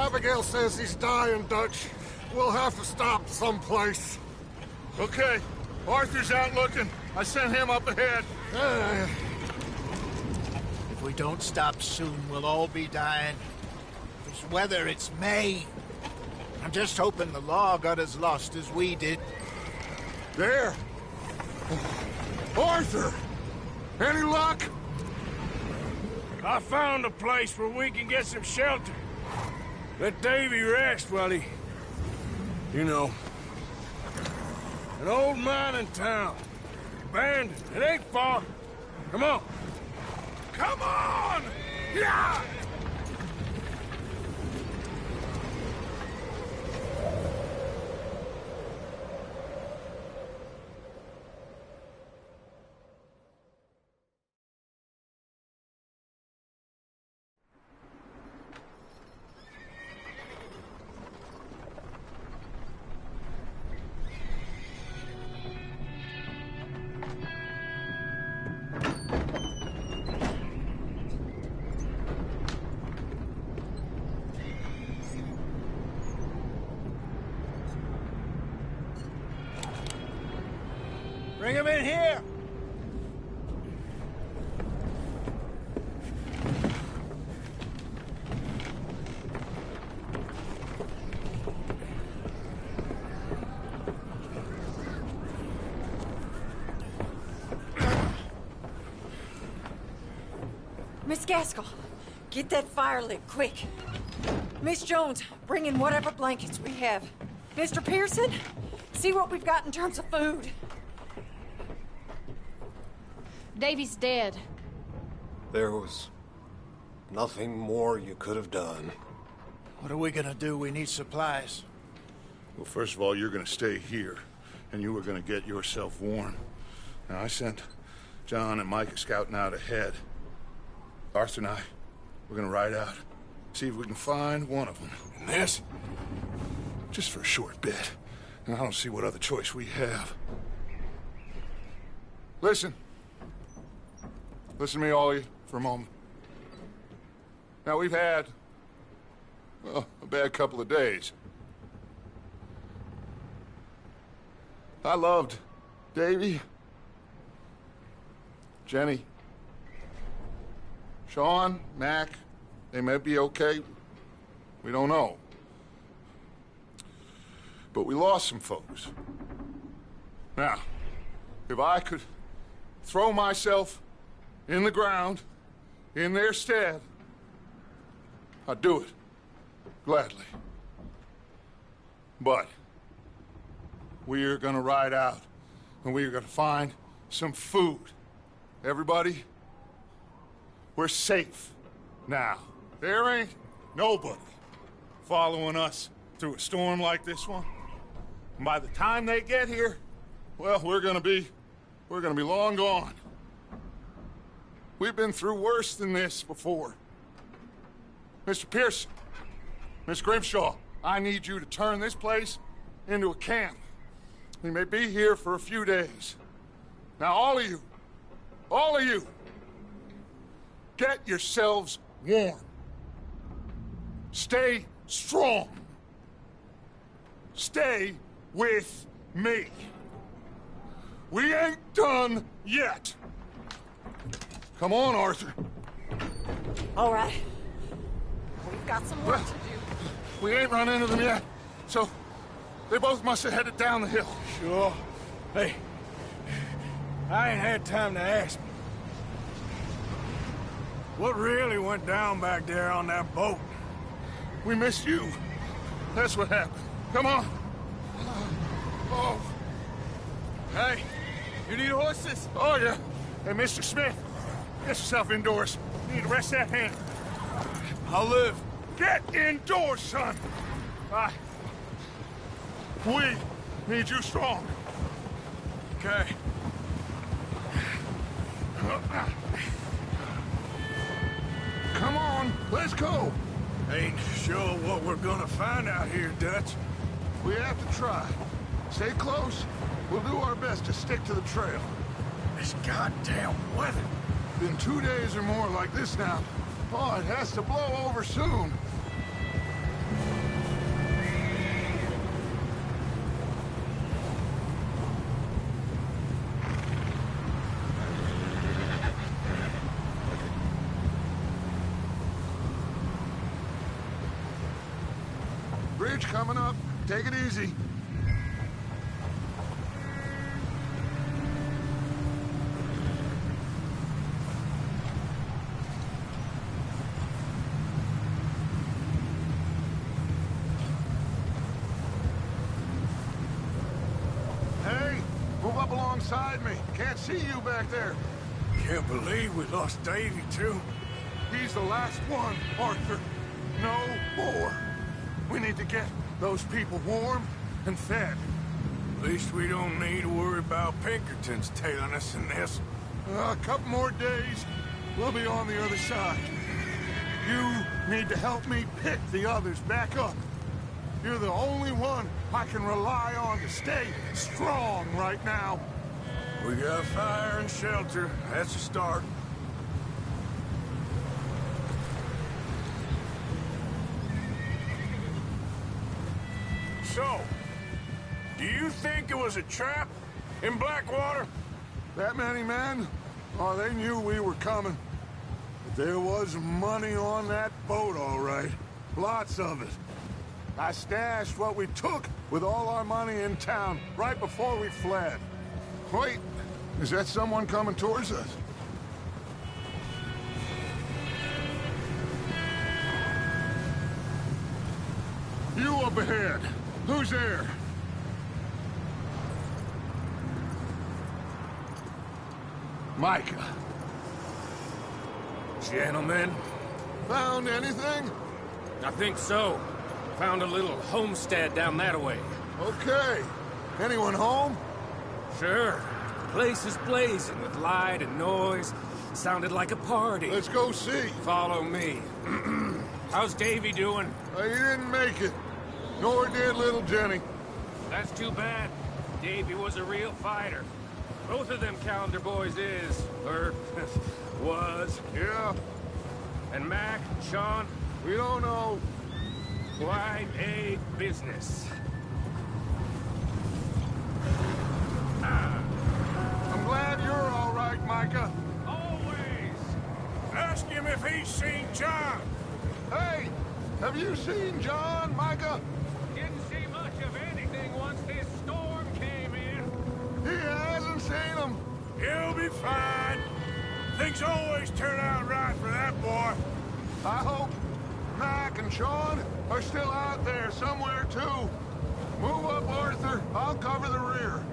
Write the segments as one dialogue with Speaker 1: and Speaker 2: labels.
Speaker 1: Abigail says he's dying, Dutch. We'll have to stop someplace.
Speaker 2: Okay. Arthur's out looking. I sent him up ahead.
Speaker 3: If we don't stop soon, we'll all be dying. This weather, it's May. I'm just hoping the law got as lost as we did.
Speaker 1: There! Arthur! Any luck?
Speaker 4: I found a place where we can get some shelter. Let Davy rest while he... You know. An old mining town. Abandoned. It ain't far. Come on. Come on! Yeah!
Speaker 3: Bring him in here!
Speaker 5: Miss Gaskell, get that fire lit, quick. Miss Jones, bring in whatever blankets we have. Mr. Pearson, see what we've got in terms of food.
Speaker 6: Davy's dead.
Speaker 1: There was nothing more you could have done.
Speaker 3: What are we gonna do? We need supplies.
Speaker 2: Well, first of all, you're gonna stay here, and you were gonna get yourself warm. Now, I sent John and Micah scouting out ahead. Arthur and I, we're gonna ride out, see if we can find one of them. And this, just for a short bit. And I don't see what other choice we have. Listen. Listen to me, all of you, for a moment. Now, we've had, well, a bad couple of days. I loved Davy, Jenny, Sean, Mac. They may be okay. We don't know. But we lost some folks. Now, if I could throw myself in the ground, in their stead, I'd do it, gladly. But we're gonna ride out, and we're gonna find some food. Everybody, we're safe now. There ain't nobody following us through a storm like this one. And by the time they get here, well, we're gonna be long gone. We've been through worse than this before. Mr. Pearson, Miss Grimshaw, I need you to turn this place into a camp. We may be here for a few days. Now, all of you, get yourselves warm. Stay strong. Stay with me. We ain't done yet. Come on, Arthur.
Speaker 5: All right. We've got some work to do.
Speaker 2: We ain't run into them yet, so they both must have headed down the hill.
Speaker 4: Sure. Hey, I ain't had time to ask. What really went down back there on that boat?
Speaker 2: We missed you. That's what happened. Come on. Oh.
Speaker 4: Hey, you need horses?
Speaker 2: Oh, yeah. Hey, Mr. Smith, get yourself indoors. You need to rest that hand.
Speaker 4: I'll live.
Speaker 2: Get indoors, son. We need you strong.
Speaker 4: Okay.
Speaker 2: Come on, let's go.
Speaker 4: Ain't sure what we're gonna find out here, Dutch.
Speaker 2: We have to try. Stay close. We'll do our best to stick to the trail.
Speaker 4: This goddamn weather.
Speaker 2: Been 2 days or more like this now. Oh, it has to blow over soon. Bridge coming up. Take it easy. Hey, move up alongside me. Can't see you back there.
Speaker 4: Can't believe we lost Davy, too.
Speaker 2: He's the last one, Arthur. No more. We need to get those people warm and fed.
Speaker 4: At least we don't need to worry about Pinkertons tailing us in this.
Speaker 2: A couple more days, we'll be on the other side. You need to help me pick the others back up. You're the only one I can rely on to stay strong right now.
Speaker 4: We got fire and shelter. That's a start. So, do you think it was a trap in Blackwater?
Speaker 2: That many men? Oh, they knew we were coming. But there was money on that boat, all right. Lots of it. I stashed what we took with all our money in town right before we fled. Wait, is that someone coming towards us? You up ahead. Who's there? Micah.
Speaker 7: Gentlemen,
Speaker 2: Found anything?
Speaker 7: I think so. Found a little homestead down that way.
Speaker 2: Okay. Anyone home?
Speaker 7: Sure. Place is blazing with light and noise. Sounded like a party.
Speaker 2: Let's go see.
Speaker 7: Follow me. How's Davy doing?
Speaker 2: He didn't make it. Nor did little Jenny.
Speaker 7: That's too bad. Davy was a real fighter. Both of them Calendar boys is, or was.
Speaker 2: Yeah,
Speaker 7: And Mac, Sean,
Speaker 2: we don't know.
Speaker 7: quite a business.
Speaker 2: I'm glad you're all right, Micah.
Speaker 7: Always.
Speaker 4: Ask him if he's seen John.
Speaker 2: Hey, have you seen John, Micah?
Speaker 7: Didn't see much of anything once this storm came in.
Speaker 2: He hasn't seen him.
Speaker 4: He'll be fine. Things always turn out right for that boy.
Speaker 2: I hope Mac and Sean are still out there somewhere, too. Move up, Arthur. I'll cover the rear.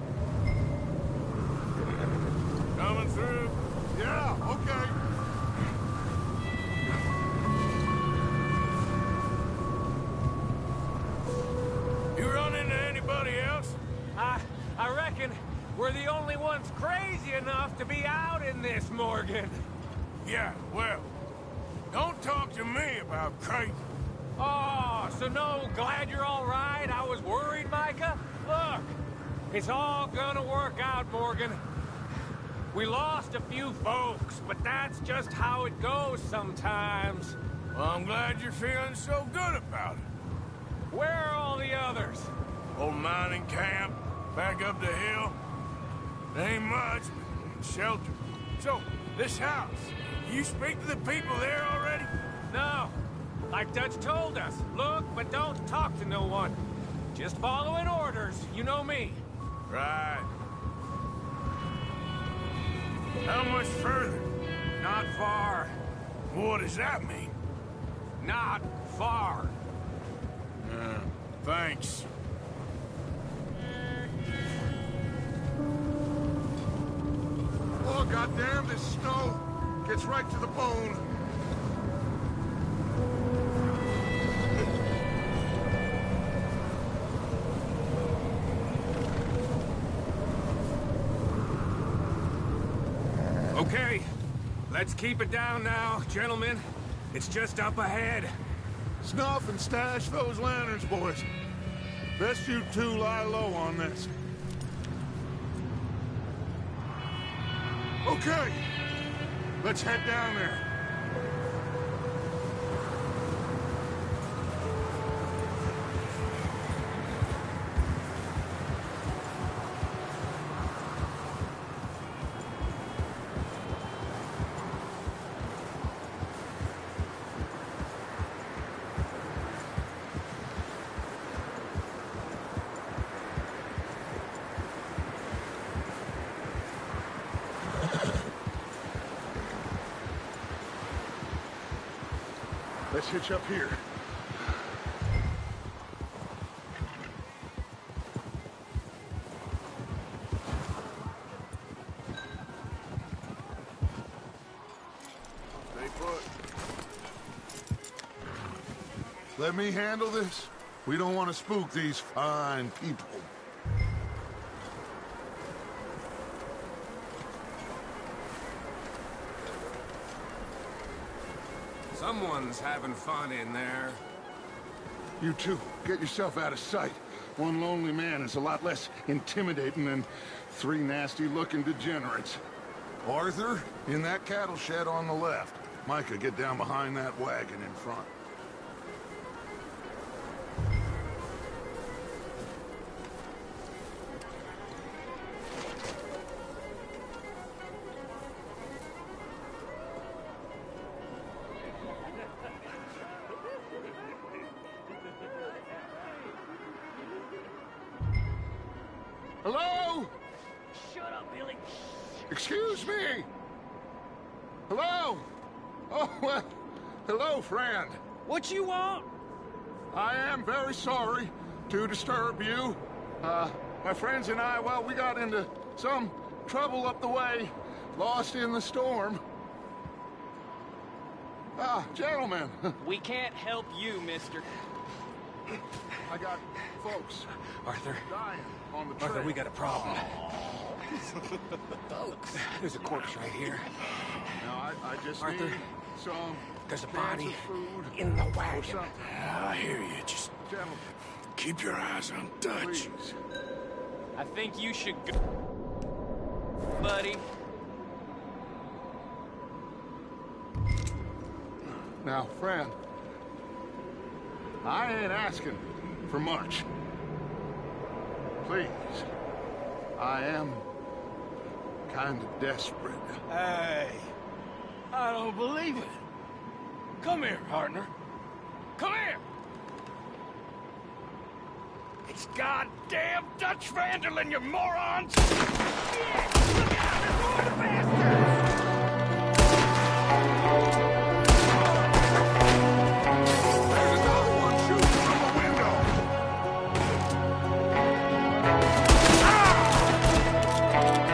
Speaker 4: Coming through.
Speaker 2: Yeah, okay.
Speaker 4: You run into anybody else?
Speaker 7: I reckon we're the only ones crazy enough to be out in this, Morgan.
Speaker 4: Yeah, well, don't talk to me about crazy.
Speaker 7: Oh, so no, glad you're all right? I was worried, Micah. Look, it's all gonna work out, Morgan. We lost a few folks, but that's just how it goes sometimes.
Speaker 4: Well, I'm glad you're feeling so good about it.
Speaker 7: Where are all the others?
Speaker 4: Old mining camp, back up the hill. There ain't much, but shelter. So, this house, you speak to the people there already?
Speaker 7: No. Like Dutch told us, look, but don't talk to no one. Just following orders, you know me.
Speaker 4: Right. How much further?
Speaker 7: Not far.
Speaker 4: What does that mean?
Speaker 7: Not far.
Speaker 4: Thanks.
Speaker 2: Oh, goddamn, this snow gets right to the bone.
Speaker 7: Okay, let's keep it down now, gentlemen. It's just up ahead.
Speaker 2: Snuff and stash those lanterns, boys. Best you two lie low on this. Okay, let's head down there. Let's hitch up here.
Speaker 4: Stay put.
Speaker 2: Let me handle this. We don't want to spook these fine people.
Speaker 7: Someone's having fun in there.
Speaker 2: You two, get yourself out of sight. One lonely man is a lot less intimidating than three nasty-looking degenerates. Arthur, in that cattle shed on the left. Micah, get down behind that wagon in front. Hello?
Speaker 7: Shut up, Billy.
Speaker 2: Excuse me? Hello? Oh, well, hello, friend.
Speaker 7: What you want?
Speaker 2: I am very sorry to disturb you. My friends and I, well, we got into some trouble up the way, lost in the storm. Gentlemen,
Speaker 8: We can't help you, mister.
Speaker 2: I got folks
Speaker 7: Arthur.
Speaker 2: dying on the trail.
Speaker 7: Arthur, we got a problem. Folks. There's a corpse right here.
Speaker 2: Now, I just
Speaker 7: Arthur,
Speaker 2: need some
Speaker 7: There's a
Speaker 2: cans
Speaker 7: body
Speaker 2: of food
Speaker 7: in the
Speaker 2: or
Speaker 7: wagon.
Speaker 2: something.
Speaker 4: I hear you. Just
Speaker 2: Gentlemen,
Speaker 4: keep your eyes on Dutch.
Speaker 2: please.
Speaker 8: I think you should go, buddy.
Speaker 2: Now, friend, I ain't asking for much. Please, I am kind of desperate.
Speaker 4: Hey, I don't believe it. Come here, partner. Come here. It's goddamn Dutch Vanderlyn, you morons! Yeah, look out, there's more of the bastards!
Speaker 2: There's another one shooting from the window.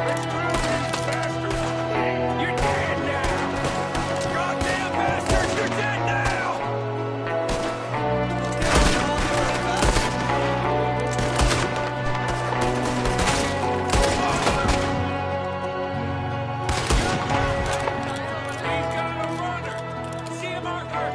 Speaker 2: Let's drill these bastards.
Speaker 4: You're dead now! Goddamn bastards, you're dead now! He's got a runner! See him, Arthur?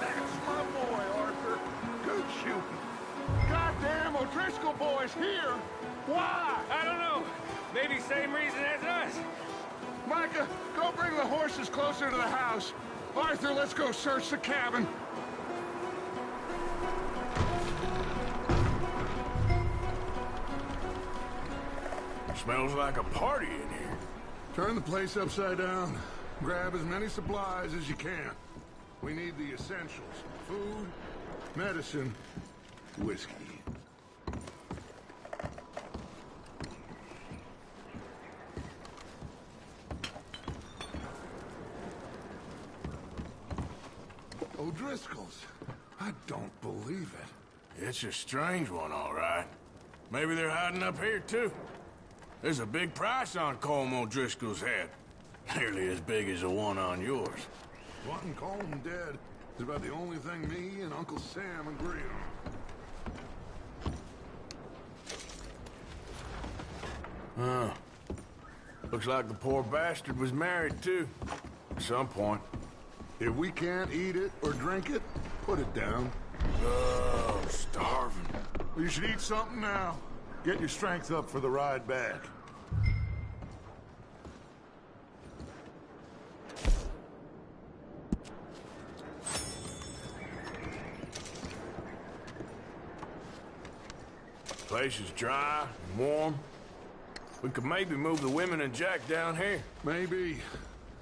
Speaker 2: That's my boy, Arthur. Good shooting. Goddamn O'Driscoll boy's here. Why?
Speaker 7: I don't know. Maybe same reason as us.
Speaker 2: Micah, go bring the horses closer to the house. Arthur, let's go search the cabin.
Speaker 4: Smells like a party in here.
Speaker 2: Turn the place upside down. Grab as many supplies as you can. We need the essentials. Food, medicine, whiskey. O'Driscoll's. I don't believe it.
Speaker 4: It's a strange one, all right. Maybe they're hiding up here, too. There's a big price on Colm O'Driscoll's head. Nearly as big as the one on yours.
Speaker 2: Wanting Colm dead is about the only thing me and Uncle Sam agree on.
Speaker 4: Looks like the poor bastard was married, too. At some point.
Speaker 2: If we can't eat it or drink it, put it down.
Speaker 4: Oh, starving.
Speaker 2: Well, you should eat something now. Get your strength up for the ride back.
Speaker 4: Place is dry and warm. We could maybe move the women and Jack down here.
Speaker 2: Maybe.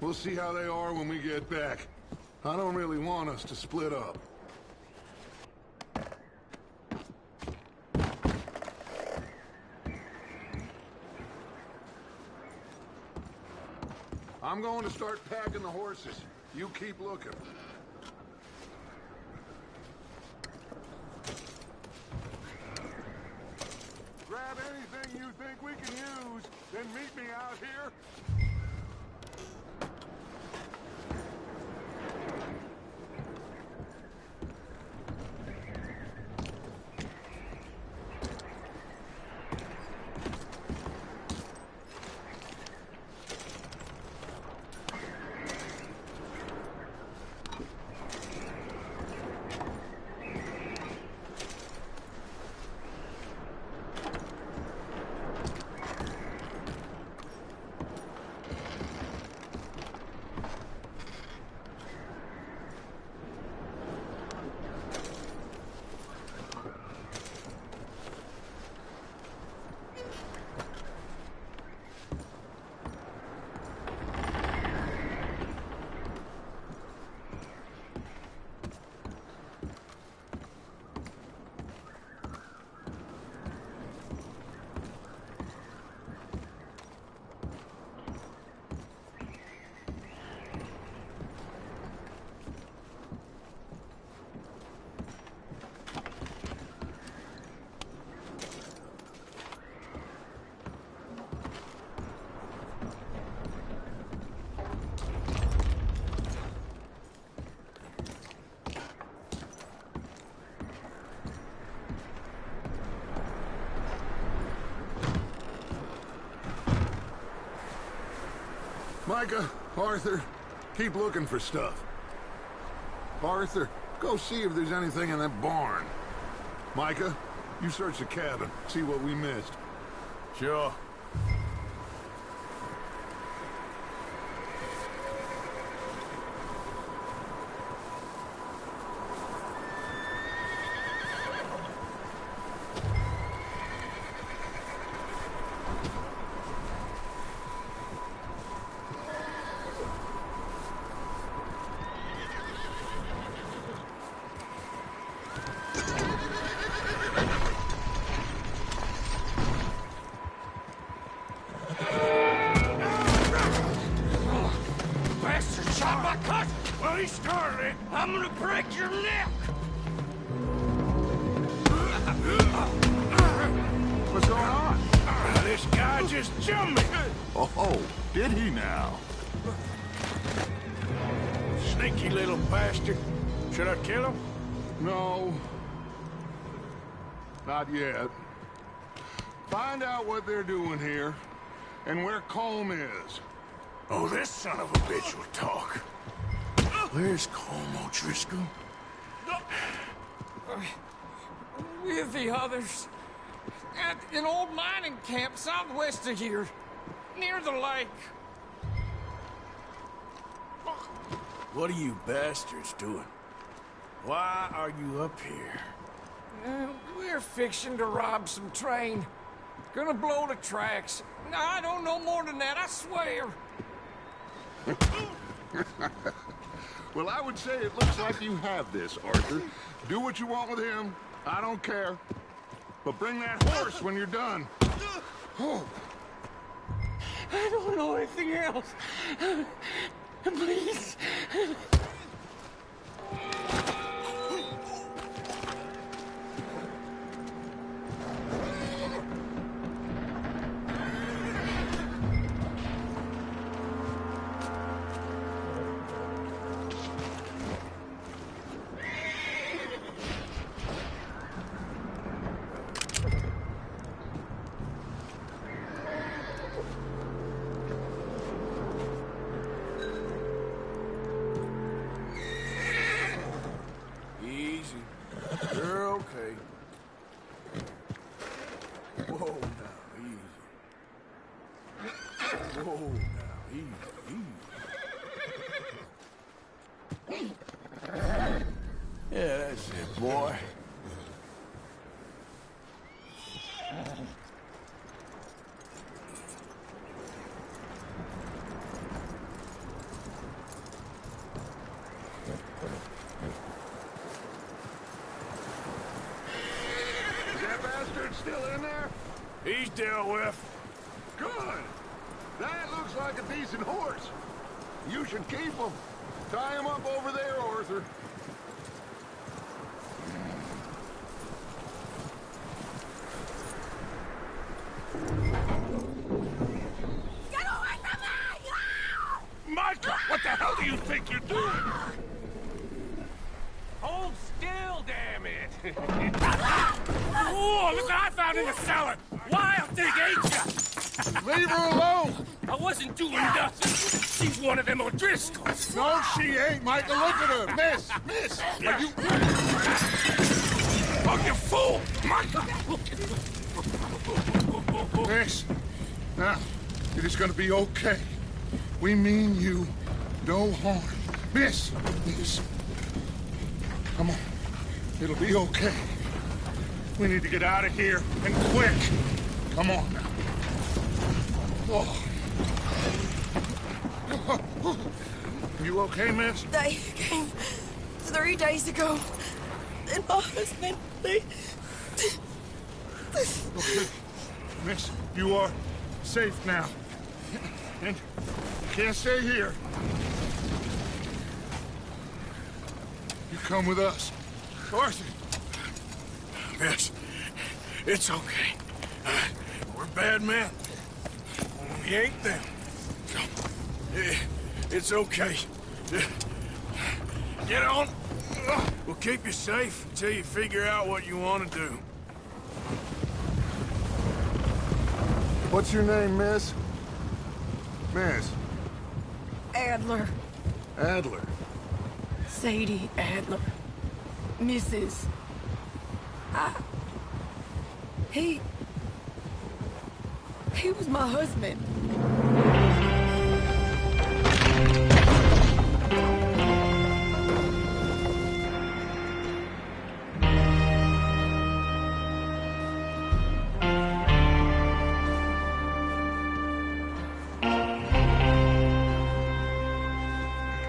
Speaker 2: We'll see how they are when we get back. I don't really want us to split up. I'm going to start packing the horses. You keep looking. Grab anything you think we can use, then meet me out here. Micah, Arthur, keep looking for stuff. Arthur, go see if there's anything in that barn. Micah, you search the cabin, see what we missed.
Speaker 4: Sure.
Speaker 7: I'm gonna break your neck!
Speaker 2: What's going on?
Speaker 4: This guy just jumped me!
Speaker 2: Oh, did he now?
Speaker 4: Sneaky little bastard. Should I kill him?
Speaker 2: No. Not yet. Find out what they're doing here, and where Colm is.
Speaker 4: Oh, this son of a bitch will talk. Where's Colm O'Driscoll?
Speaker 9: With the others. At an old mining camp southwest of here. Near the lake.
Speaker 4: What are you bastards doing? Why are you up here?
Speaker 9: We're fixing to rob some train. Gonna blow the tracks. I don't know more than that, I swear.
Speaker 2: Well, I would say it looks like you have this, Arthur. Do what you want with him. I don't care. But bring that horse when you're done.
Speaker 9: Oh. I don't know anything else. Please.
Speaker 4: You're okay. Whoa, now, easy. Whoa, now, easy, Yeah, that's it, boy. He's dealt with.
Speaker 2: Good. That looks like a decent horse. You should keep him. Tie him up over there, Arthur.
Speaker 4: Get away from me! Micah, what the hell do you think you're doing?
Speaker 7: Hold still, damn it!
Speaker 4: Oh, look what I found in the cellar! Wild thing, ain't ya?
Speaker 2: Leave her alone!
Speaker 4: I wasn't doing nothing. She's one of them O'Driscolls.
Speaker 2: No, she ain't, Micah. Look at her. Miss! Are you...
Speaker 4: Oh, you fool! Micah!
Speaker 2: Miss, now, it is gonna be okay. We mean you no harm. Miss! Come on. It'll be okay. We need to get out of here, and quick. Come on now. Oh. You okay, miss?
Speaker 10: They came 3 days ago. And my husband, they...
Speaker 2: Okay. Miss, you are safe now. And you can't stay here. You come with us. Arthur.
Speaker 4: Miss, it's okay. We're bad men. We ain't them. So, it's okay. Get on. We'll keep you safe until you figure out what you want to do.
Speaker 2: What's your name, miss? Miss?
Speaker 10: Adler.
Speaker 2: Adler.
Speaker 10: Sadie Adler. Mrs. He was my husband.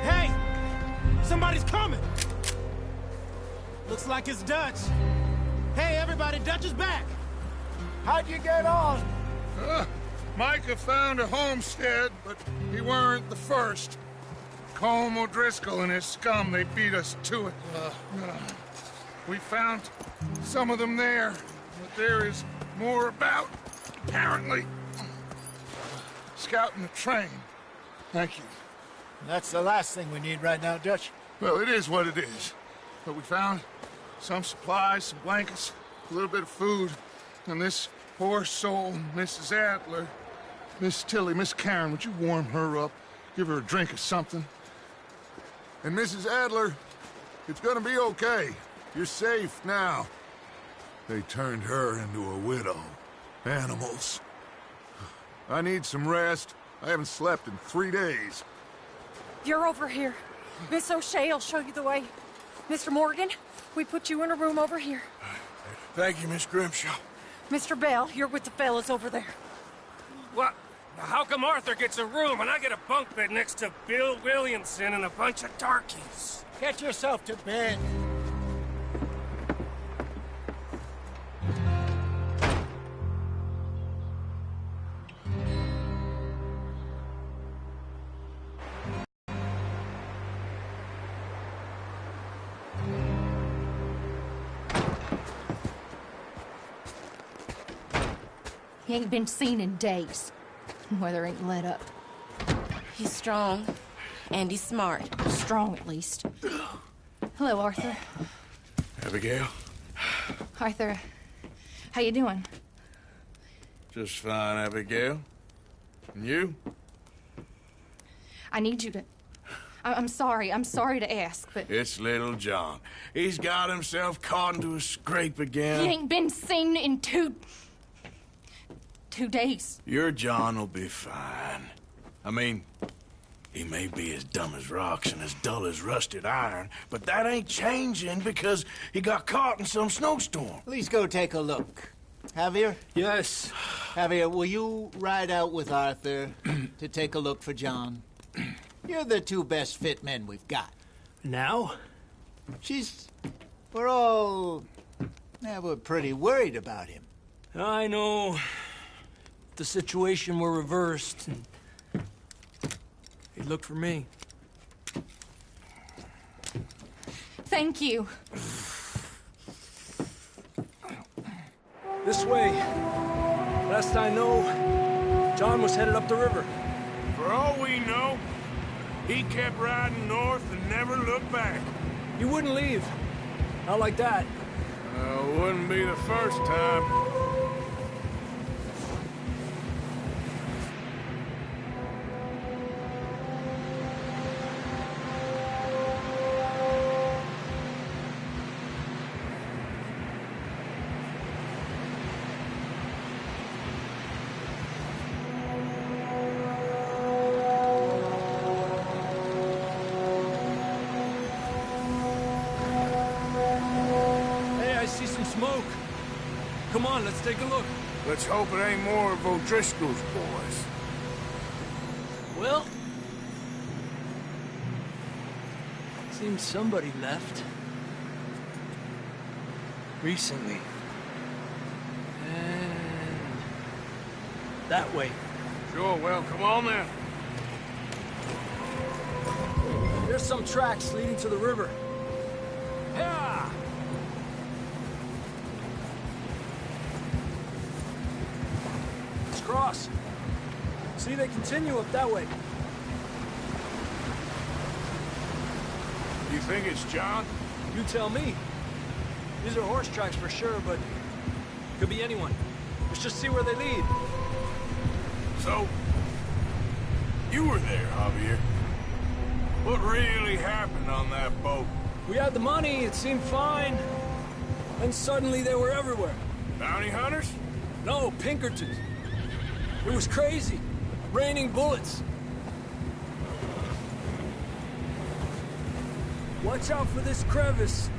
Speaker 11: Hey! Somebody's coming! Looks like it's Dutch. Hey, everybody, Dutch is back!
Speaker 3: How'd you get on?
Speaker 2: Micah found a homestead, but he weren't the first. Colm O'Driscoll and his scum, they beat us to it. We found some of them there, but there is more about, apparently. Scouting the train. Thank you.
Speaker 3: That's the last thing we need right now, Dutch.
Speaker 2: Well, it is what it is. But we found some supplies, some blankets, a little bit of food, and this poor soul, Mrs. Adler, Miss Tilly, Miss Karen, would you warm her up? Give her a drink or something? And Mrs. Adler, it's gonna be okay. You're safe now. They turned her into a widow. Animals. I need some rest. I haven't slept in 3 days.
Speaker 5: You're over here. Miss O'Shea will show you the way. Mr. Morgan, we put you in a room over here.
Speaker 4: Thank you, Miss Grimshaw.
Speaker 5: Mr. Bell, you're with the fellas over there.
Speaker 7: What? How come Arthur gets a room and I get a bunk bed next to Bill Williamson and a bunch of darkies?
Speaker 3: Get yourself to bed.
Speaker 6: He ain't been seen in days. Weather ain't let up.
Speaker 10: He's strong, and he's smart.
Speaker 6: Strong, at least. Hello, Arthur.
Speaker 4: Abigail?
Speaker 6: Arthur, how you doing?
Speaker 4: Just fine, Abigail. And you?
Speaker 6: I need you to... I'm sorry to ask, but...
Speaker 4: It's little John. He's got himself caught into a scrape again.
Speaker 6: He ain't been seen in 2 days.
Speaker 4: Your John will be fine. I mean, he may be as dumb as rocks and as dull as rusted iron, but that ain't changing because he got caught in some snowstorm.
Speaker 3: Please go take a look. Javier?
Speaker 11: Yes.
Speaker 3: Javier, will you ride out with Arthur to take a look for John? You're the 2 best fit men we've got.
Speaker 11: Now?
Speaker 3: We're all... we're pretty worried about him.
Speaker 11: I know. the situation were reversed, and he'd look for me.
Speaker 6: Thank you.
Speaker 11: This way. Last I know, John was headed up the river.
Speaker 4: For all we know, he kept riding north and never looked back.
Speaker 11: He wouldn't leave. Not like that.
Speaker 4: Wouldn't be the first time.
Speaker 11: Smoke. Come on, let's take a look.
Speaker 4: Let's hope it ain't more of O'Driscoll's boys.
Speaker 11: Well, seems somebody left. Recently. And that way.
Speaker 4: Sure, well, come on then.
Speaker 11: There's some tracks leading to the river. Yeah! Cross. See, they continue up that way.
Speaker 4: You think it's John?
Speaker 11: You tell me. These are horse tracks for sure, but could be anyone. Let's just see where they lead.
Speaker 4: So, you were there, Javier. What really happened on that boat?
Speaker 11: We had the money, it seemed fine. And suddenly they were everywhere.
Speaker 4: Bounty hunters?
Speaker 11: No, Pinkertons. It was crazy. Raining bullets. Watch out for this crevice.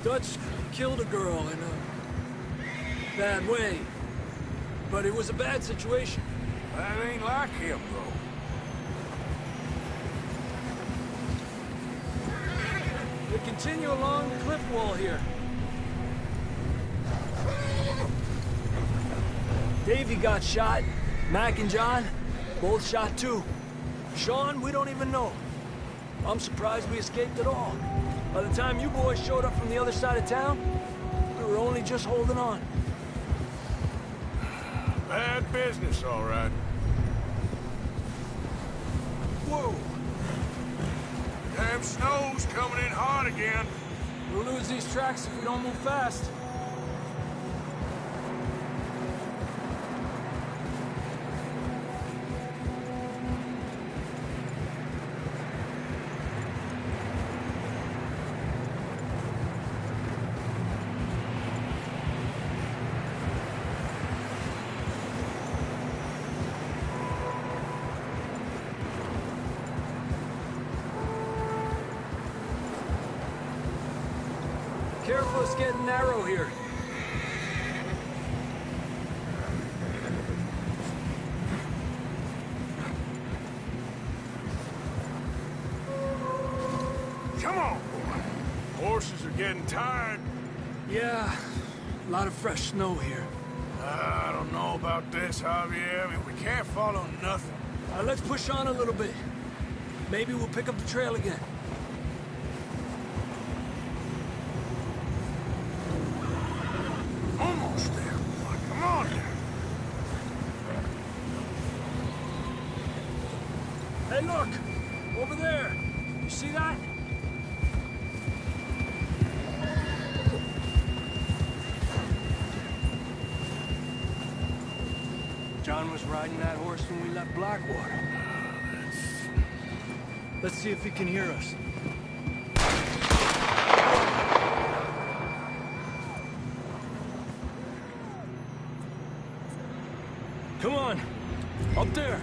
Speaker 11: Dutch killed a girl in a bad way. But it was a bad situation.
Speaker 4: That ain't like him, though.
Speaker 11: They continue along the cliff wall here. Davey got shot. Mac and John, both shot too. Sean, we don't even know. I'm surprised we escaped at all. By the time you boys showed up from the other side of town, we were only just holding on.
Speaker 4: Bad business, all right.
Speaker 11: Whoa!
Speaker 4: Damn snow's coming in hot again.
Speaker 11: We'll lose these tracks if we don't move fast. Careful, it's getting narrow here.
Speaker 4: Come on, boy. Horses are getting tired.
Speaker 11: Yeah, a lot of fresh snow here.
Speaker 4: I don't know about this, Javier. I mean, we can't follow nothing.
Speaker 11: Let's push on a little bit. Maybe we'll pick up the trail again.
Speaker 4: Almost there, boy. Come on now.
Speaker 11: Hey, look! Over there! You see that? John was riding that horse when we left Blackwater. Let's see if he can hear us. Come on! Up there!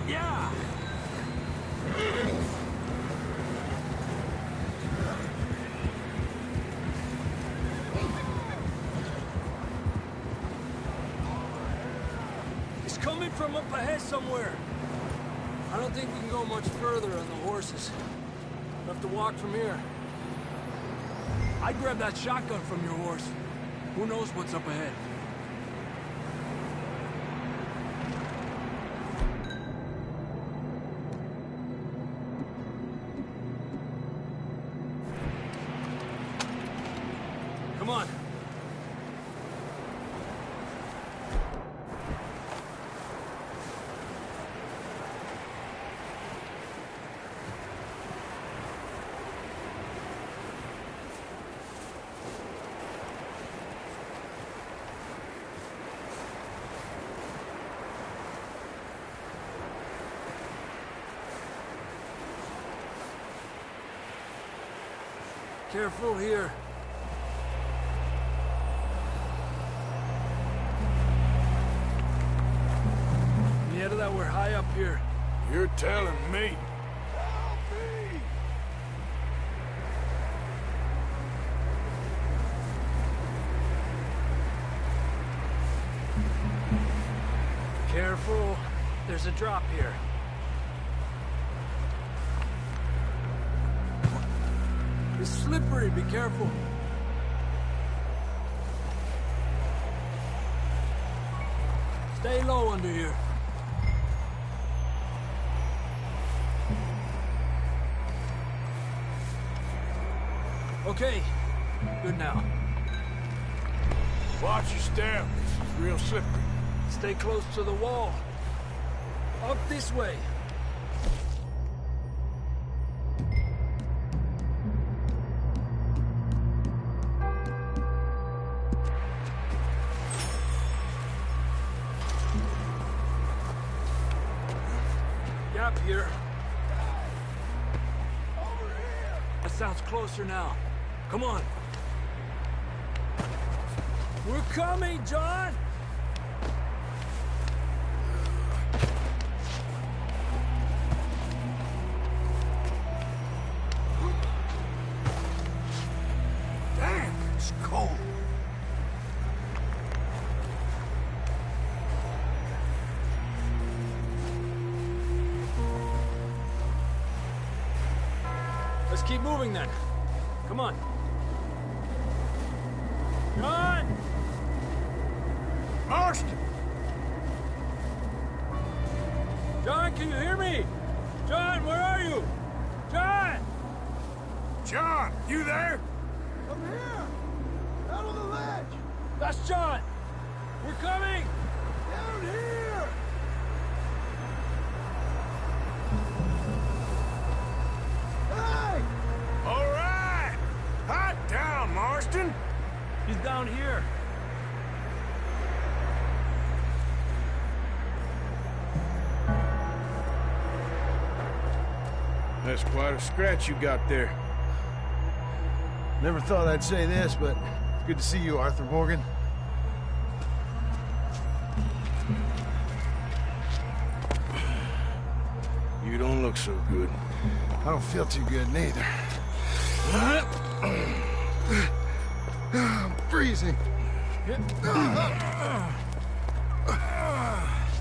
Speaker 11: Yeah! He's coming from up ahead somewhere. I don't think we can go much further on the horses. We'll have to walk from here. I grabbed that shotgun from your horse. Who knows what's up ahead? Come on. Careful here. Yeah, that we're high up here.
Speaker 4: You're telling me.
Speaker 11: Careful. There's a drop here. It's slippery. Be careful. Stay low under here. Okay. Good now.
Speaker 4: Watch your step. This is real slippery.
Speaker 11: Stay close to the wall. Up this way. Gap here. That sounds closer now. Come on. We're coming, John!
Speaker 4: Damn, it's cold.
Speaker 11: Let's keep moving then. Come on. John!
Speaker 4: Marston!
Speaker 11: John, can you hear me? John, where are you? John!
Speaker 4: John, you there?
Speaker 12: I'm here! Out on the ledge!
Speaker 11: That's John! We're coming!
Speaker 12: Down here! Hey!
Speaker 4: All right! Hot down, Marston!
Speaker 11: He's down here.
Speaker 4: That's quite a scratch you got there.
Speaker 12: Never thought I'd say this, but it's good to see you, Arthur Morgan.
Speaker 4: You don't look so good.
Speaker 12: I don't feel too good, neither. I'm freezing.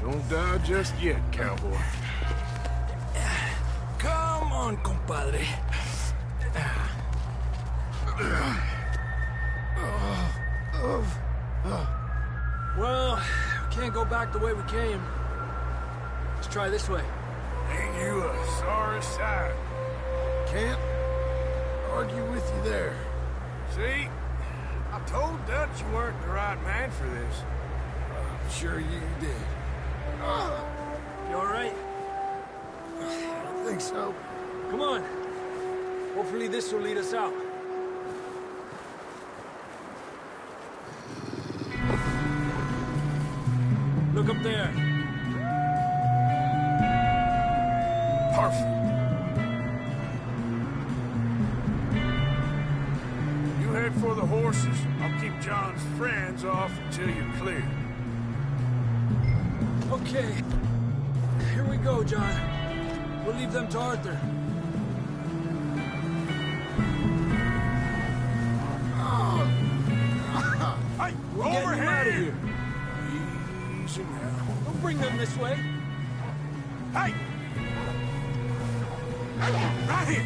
Speaker 4: Don't die just yet, cowboy.
Speaker 11: Come on, compadre. Well, we can't go back the way we came. Let's try this way.
Speaker 4: Ain't you a sorry sight?
Speaker 12: Can't argue with you there.
Speaker 4: See? I told Dutch you weren't the right man for this.
Speaker 12: I'm sure you did.
Speaker 11: You all right?
Speaker 12: I don't think so.
Speaker 11: Come on. Hopefully this will lead us out. Look up there.
Speaker 4: Perfect. You head for the horses. I'll keep John's friends off until you're clear.
Speaker 11: Okay. Here we go, John. We'll leave them to Arthur.
Speaker 4: Hey,
Speaker 11: We're
Speaker 4: over
Speaker 11: getting him out of
Speaker 4: here!
Speaker 11: here.
Speaker 4: Easy now.
Speaker 11: Don't bring them this way.
Speaker 4: Hey! Right here!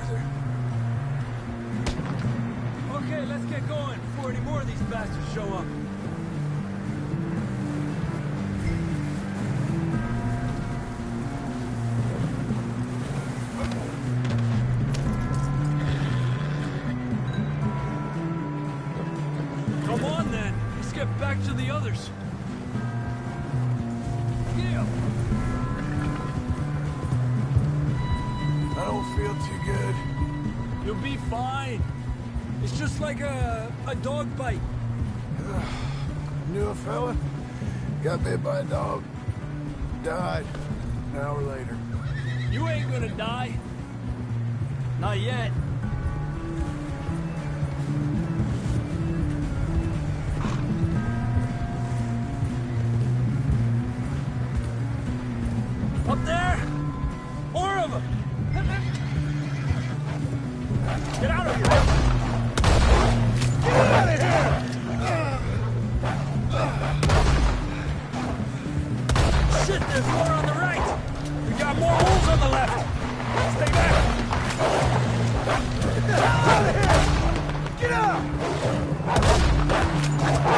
Speaker 11: Arthur. Okay, let's get going before any more of these bastards show up. Come on then, let's get back to the others. Yeah.
Speaker 12: I don't feel too good.
Speaker 11: You'll be fine. It's just like a dog bite.
Speaker 12: Knew a fella, got bit by a dog, died an hour later.
Speaker 11: You ain't gonna die. Not yet. Up there? More of them! Get out of here! Get out of here! Shit, there's more on the right! We got more holes on the left! Stay back! Get the hell out of here! Get out!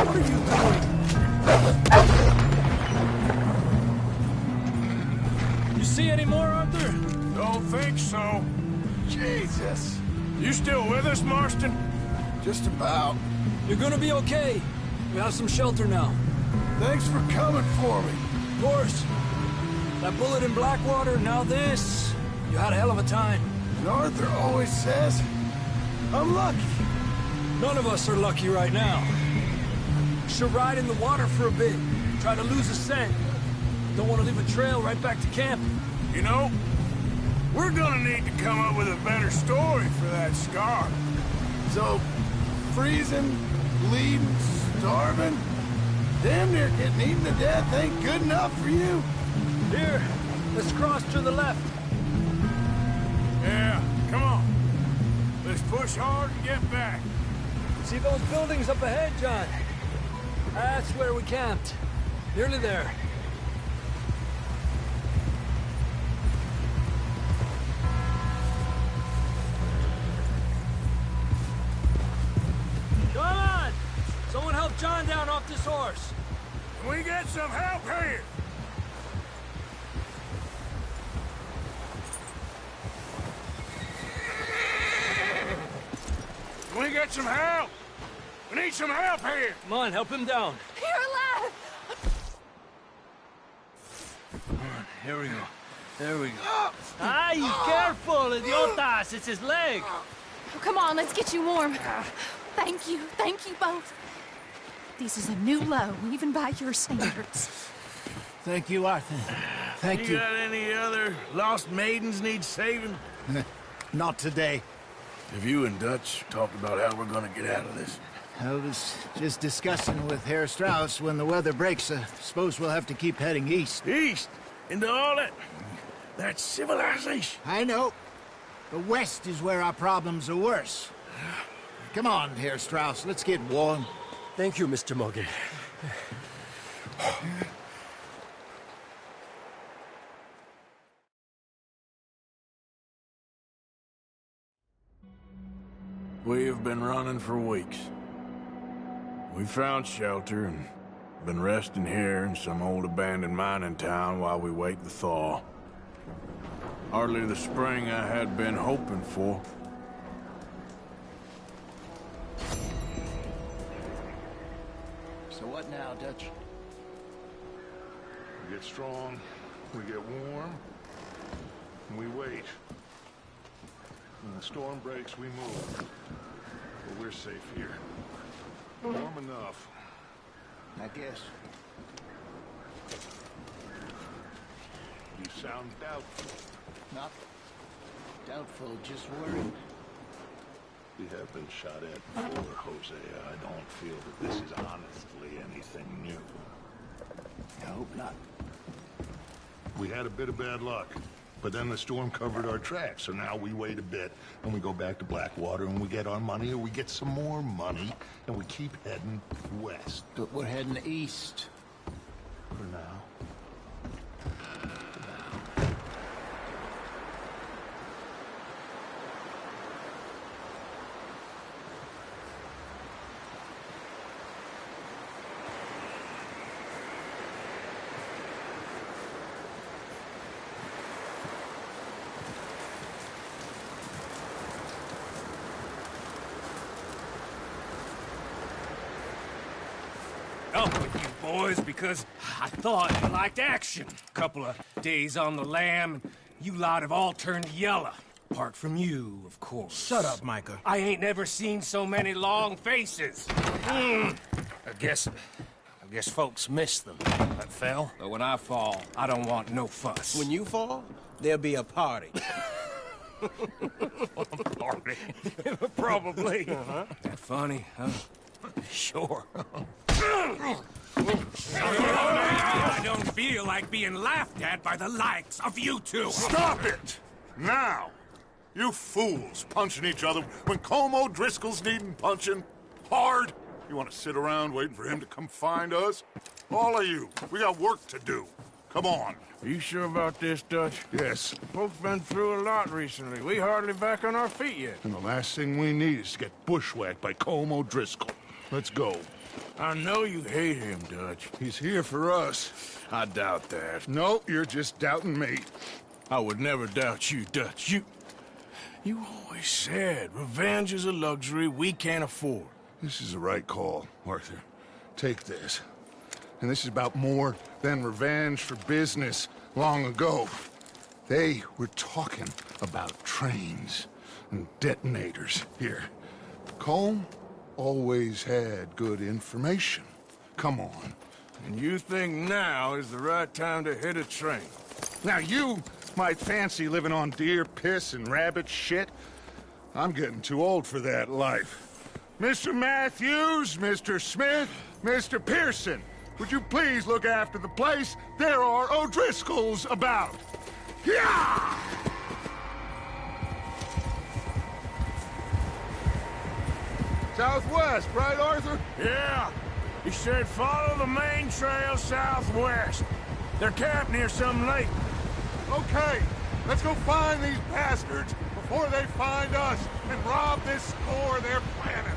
Speaker 11: What are you doing? You see any more, Arthur?
Speaker 4: Don't think so.
Speaker 12: Jesus!
Speaker 4: You still with us, Marston?
Speaker 12: Just about.
Speaker 11: You're gonna be okay. We have some shelter now.
Speaker 12: Thanks for coming for me.
Speaker 11: Of course. That bullet in Blackwater, now this. You had a hell of a time.
Speaker 12: And Arthur always says, I'm lucky.
Speaker 11: None of us are lucky right now. Should ride in the water for a bit. Try to lose a scent. Don't want to leave a trail right back to camp.
Speaker 4: You know, we're gonna need to come up with a better story for that scar.
Speaker 12: So, freezing, bleeding, starving, damn near getting eaten to death ain't good enough for you?
Speaker 11: Here, let's cross to the left.
Speaker 4: Yeah, come on. Let's push hard and get back.
Speaker 11: See those buildings up ahead, John? That's where we camped. Nearly there. Come on! Someone help John down off this horse.
Speaker 4: Can we get some help here? Can we get some help? We need some help here!
Speaker 11: Come on, help him down.
Speaker 10: You're alive!
Speaker 11: Come on, here we go. There we go. Ay, careful, idiotas! It's his leg!
Speaker 6: Oh, come on, let's get you warm. Thank you both. This is a new low, even by your standards.
Speaker 3: Thank you, Arthur. Thank you.
Speaker 4: You got any other lost maidens need saving?
Speaker 3: Not today.
Speaker 12: Have you and Dutch talked about how we're gonna get out of this?
Speaker 3: I was just discussing with Herr Strauss when the weather breaks. I suppose we'll have to keep heading east.
Speaker 4: East? Into all that civilization?
Speaker 3: I know. The west is where our problems are worse. Come on, Herr Strauss, let's get warm.
Speaker 11: Thank you, Mr. Morgan.
Speaker 4: We have been running for weeks. We found shelter and been resting here in some old abandoned mining town while we wait the thaw. Hardly the spring I had been hoping for.
Speaker 3: So what now, Dutch?
Speaker 2: We get strong, we get warm, and we wait. When the storm breaks, we move. But we're safe here. Warm enough.
Speaker 3: I guess.
Speaker 2: You sound doubtful.
Speaker 3: Not doubtful, just worried.
Speaker 2: We have been shot at before, Hosea. I don't feel that this is honestly anything new.
Speaker 3: I hope not.
Speaker 2: We had a bit of bad luck, but then the storm covered our tracks, so now we wait a bit, and we go back to Blackwater, and we get our money, or we get some more money, and we keep heading west.
Speaker 3: But we're heading east.
Speaker 2: For now.
Speaker 4: up with you boys because I thought you liked action. Couple of days on the lam, and you lot have all turned yellow. Apart from you, of course.
Speaker 3: Shut up, Micah.
Speaker 4: I ain't never seen so many long faces. I guess folks miss them. That fell. But when I fall, I don't want no fuss.
Speaker 3: When you fall, there'll be a party.
Speaker 4: Party? Probably. That funny, huh? Sure. I don't feel like being laughed at by the likes of you two.
Speaker 2: Stop it! Now! You fools punching each other when Colm O'Driscoll's needing punching hard. You want to sit around waiting for him to come find us? All of you, we got work to do. Come on.
Speaker 9: Are you sure about this, Dutch?
Speaker 2: Yes.
Speaker 9: Folks been through a lot recently. We hardly back on our feet yet.
Speaker 2: And the last thing we need is to get bushwhacked by Colm O'Driscoll. Let's go.
Speaker 9: I know you hate him, Dutch.
Speaker 2: He's here for us.
Speaker 9: I doubt that.
Speaker 2: No, you're just doubting me.
Speaker 9: I would never doubt you, Dutch. You always said revenge is a luxury we can't afford.
Speaker 2: This is the right call, Arthur. Take this. And this is about more than revenge for business long ago. They were talking about trains and detonators here. Colm always had good information. Come on.
Speaker 9: And you think now is the right time to hit a train?
Speaker 2: Now you might fancy living on deer piss and rabbit shit. I'm getting too old for that life. Mr. Matthews, Mr. Smith, Mr. Pearson, would you please look after the place? There are O'Driscolls about. Yeah! Southwest, right, Arthur?
Speaker 9: Yeah. He said follow the main trail southwest. They're camped near some lake.
Speaker 2: Okay, let's go find these bastards before they find us and rob this store they're planning.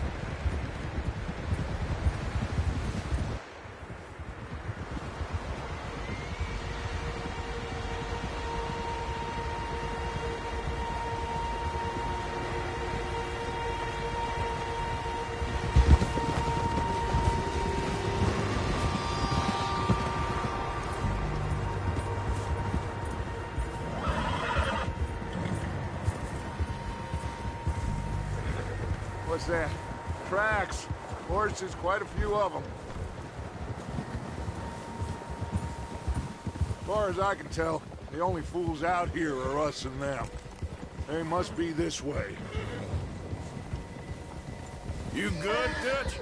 Speaker 2: What's that? Tracks. Horses, quite a few of them. As far as I can tell, the only fools out here are us and them. They must be this way.
Speaker 9: You good, Dutch?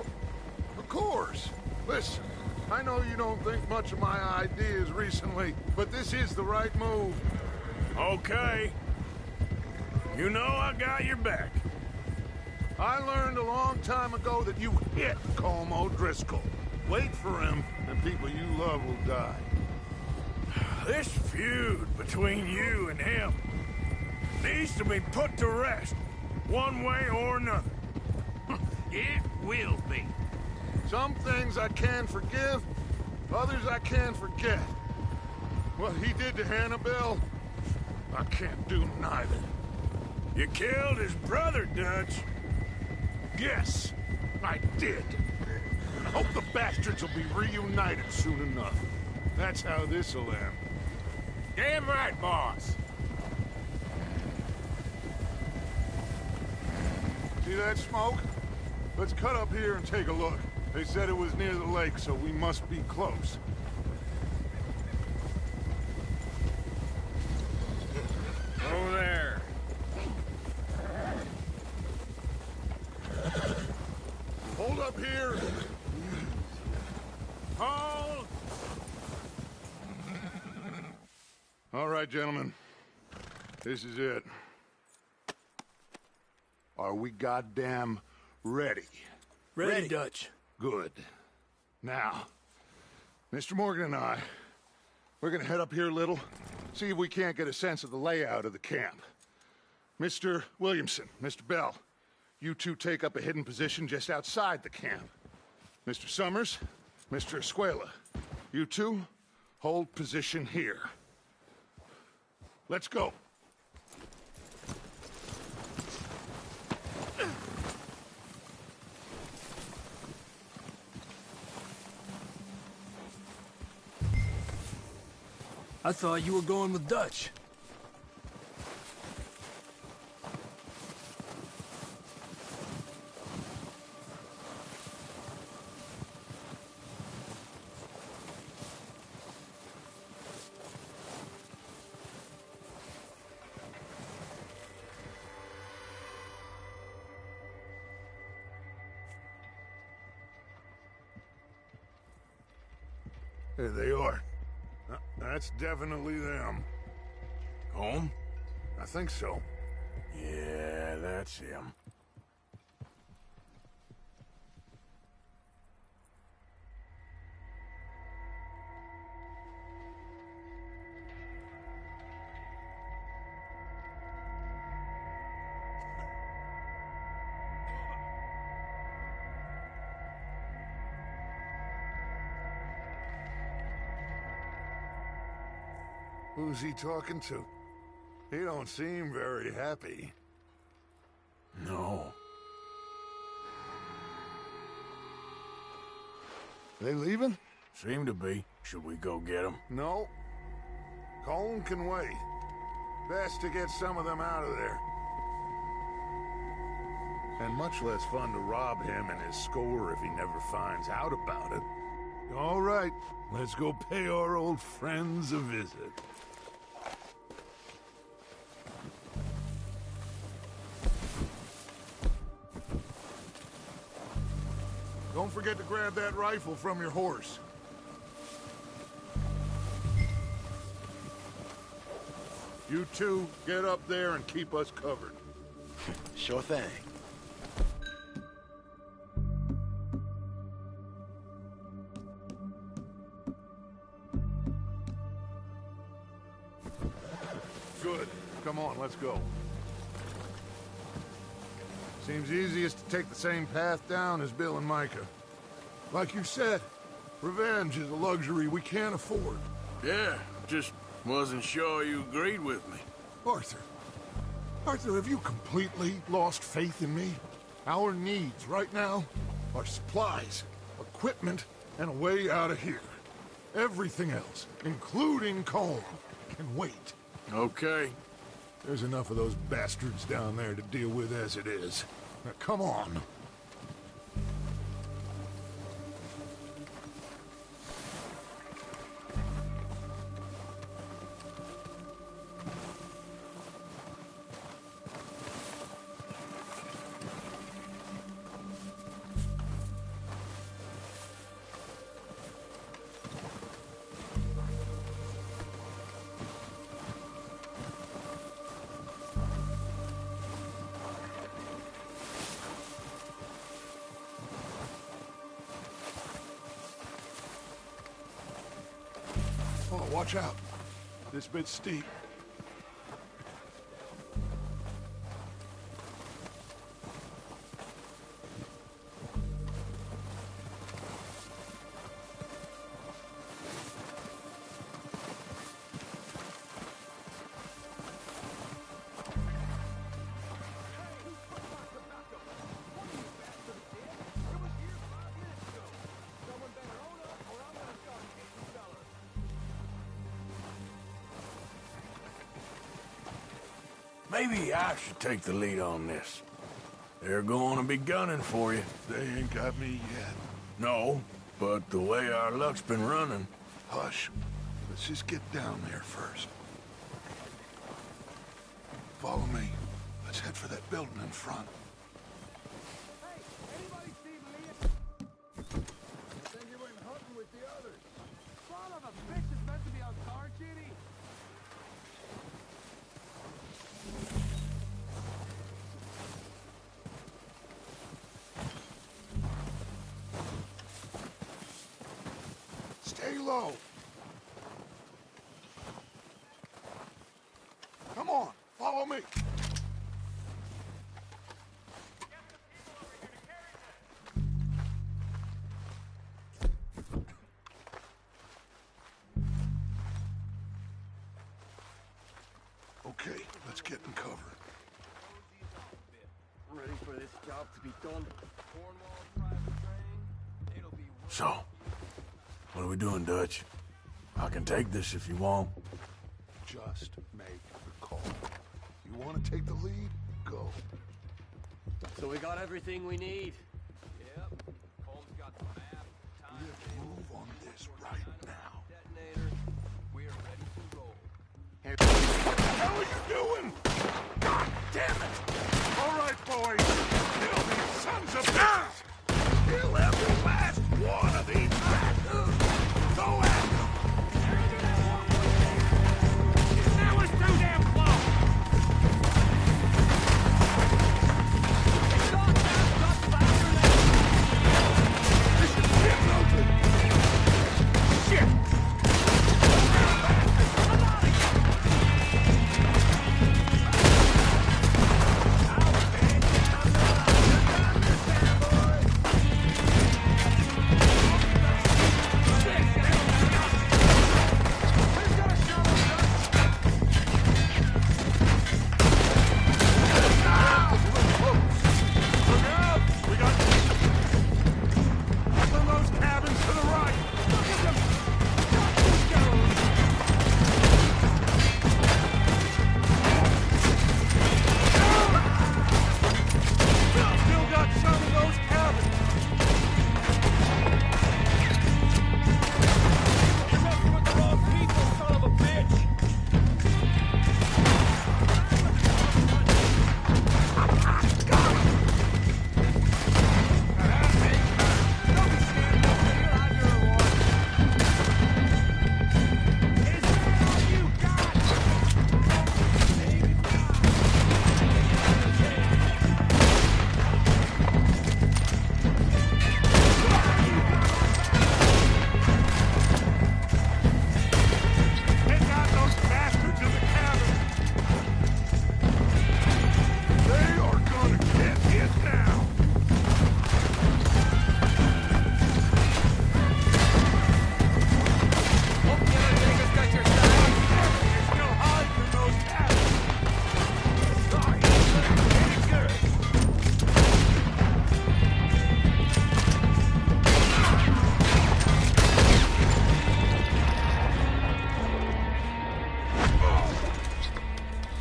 Speaker 2: Of course. Listen, I know you don't think much of my ideas recently, but this is the right move.
Speaker 9: Okay. You know I got your back.
Speaker 2: I learned a long time ago that you hit Colm O'Driscoll. Wait for him, and people you love will die.
Speaker 9: This feud between you and him needs to be put to rest, one way or another.
Speaker 4: It will be.
Speaker 2: Some things I can forgive, others I can forget. What he did to Hannibal, I can't do neither.
Speaker 9: You killed his brother, Dutch.
Speaker 2: Yes, I did. I hope the bastards will be reunited soon enough. That's how this'll end.
Speaker 4: Damn right, boss.
Speaker 2: See that smoke? Let's cut up here and take a look. They said it was near the lake, so we must be close.
Speaker 4: Over there.
Speaker 2: Hold up here.
Speaker 4: Hold!
Speaker 2: All right, gentlemen. This is it. Are we goddamn ready?
Speaker 11: Ready, Dutch.
Speaker 2: Good. Now, Mr. Morgan and I, we're gonna head up here a little, see if we can't get a sense of the layout of the camp. Mr. Williamson, Mr. Bell, you two take up a hidden position just outside the camp. Mr. Summers, Mr. Escuela, you two hold position here. Let's go.
Speaker 11: I thought you were going with Dutch.
Speaker 2: There they are. That's definitely them.
Speaker 9: Home?
Speaker 2: I think so.
Speaker 9: Yeah, that's him.
Speaker 2: Who's he talking to? He don't seem very happy.
Speaker 9: No.
Speaker 2: They leaving?
Speaker 9: Seem to be. Should we go get them?
Speaker 2: No. Colm can wait. Best to get some of them out of there. And much less fun to rob him and his score if he never finds out about it.
Speaker 9: All right, let's go pay our old friends a visit.
Speaker 2: Don't forget to grab that rifle from your horse. You two, get up there and keep us covered.
Speaker 12: Sure thing.
Speaker 2: Good. Come on, let's go. Seems easiest to take the same path down as Bill and Micah. Like you said, revenge is a luxury we can't afford.
Speaker 9: Yeah, just wasn't sure you agreed with me.
Speaker 2: Arthur. Arthur, have you completely lost faith in me? Our needs right now are supplies, equipment, and a way out of here. Everything else, including Colm, can wait.
Speaker 9: Okay.
Speaker 2: There's enough of those bastards down there to deal with as it is. Now, come on. Oh, watch out. This bit's steep.
Speaker 9: Maybe I should take the lead on this. They're going to be gunning for you.
Speaker 2: They ain't got me yet.
Speaker 9: No, but the way our luck's been running...
Speaker 2: Hush. Let's just get down there first. Follow me. Let's head for that building in front.
Speaker 12: Hey, anybody see Leah? I think you went hunting with the others. Son of a bitch is meant to be on Tar City.
Speaker 2: Stay low. Come on, follow me. Okay, let's get in cover.
Speaker 12: Ready for this job to be done?
Speaker 9: So, what are we doing, Dutch? I can take this if you want.
Speaker 2: just make the call. You want to take the lead? Go.
Speaker 13: So we got everything we need.
Speaker 8: Yep. Cole's got the map, time,
Speaker 2: We have to move on this right now.
Speaker 8: detonator. We are ready to roll.
Speaker 2: Hey, what the hell are you doing? God damn it! All right, boys. Kill these sons of bitches! Kill every last one of these bastards! Go at them!
Speaker 7: That was too damn close!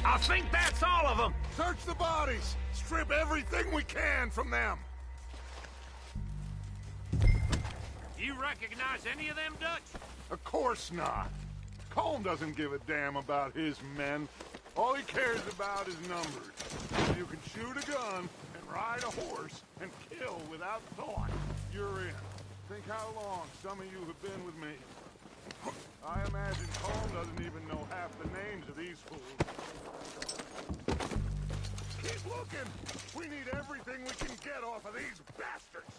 Speaker 9: I think that's all of them!
Speaker 2: Search the bodies! Strip everything we can from them!
Speaker 9: You recognize any of them, Dutch?
Speaker 2: Of course not. Colm doesn't give a damn about his men. All he cares about is numbers. If you can shoot a gun and ride a horse and kill without thought, you're in. Think how long some of you have been with me. I imagine Colm doesn't even know half the names of these fools. Keep looking! We need everything we can get off of these bastards!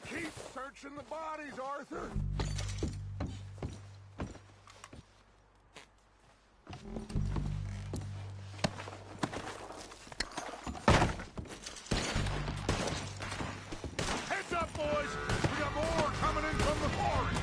Speaker 2: Keep searching the bodies, Arthur! Heads up, boys! We got more coming in from the forest!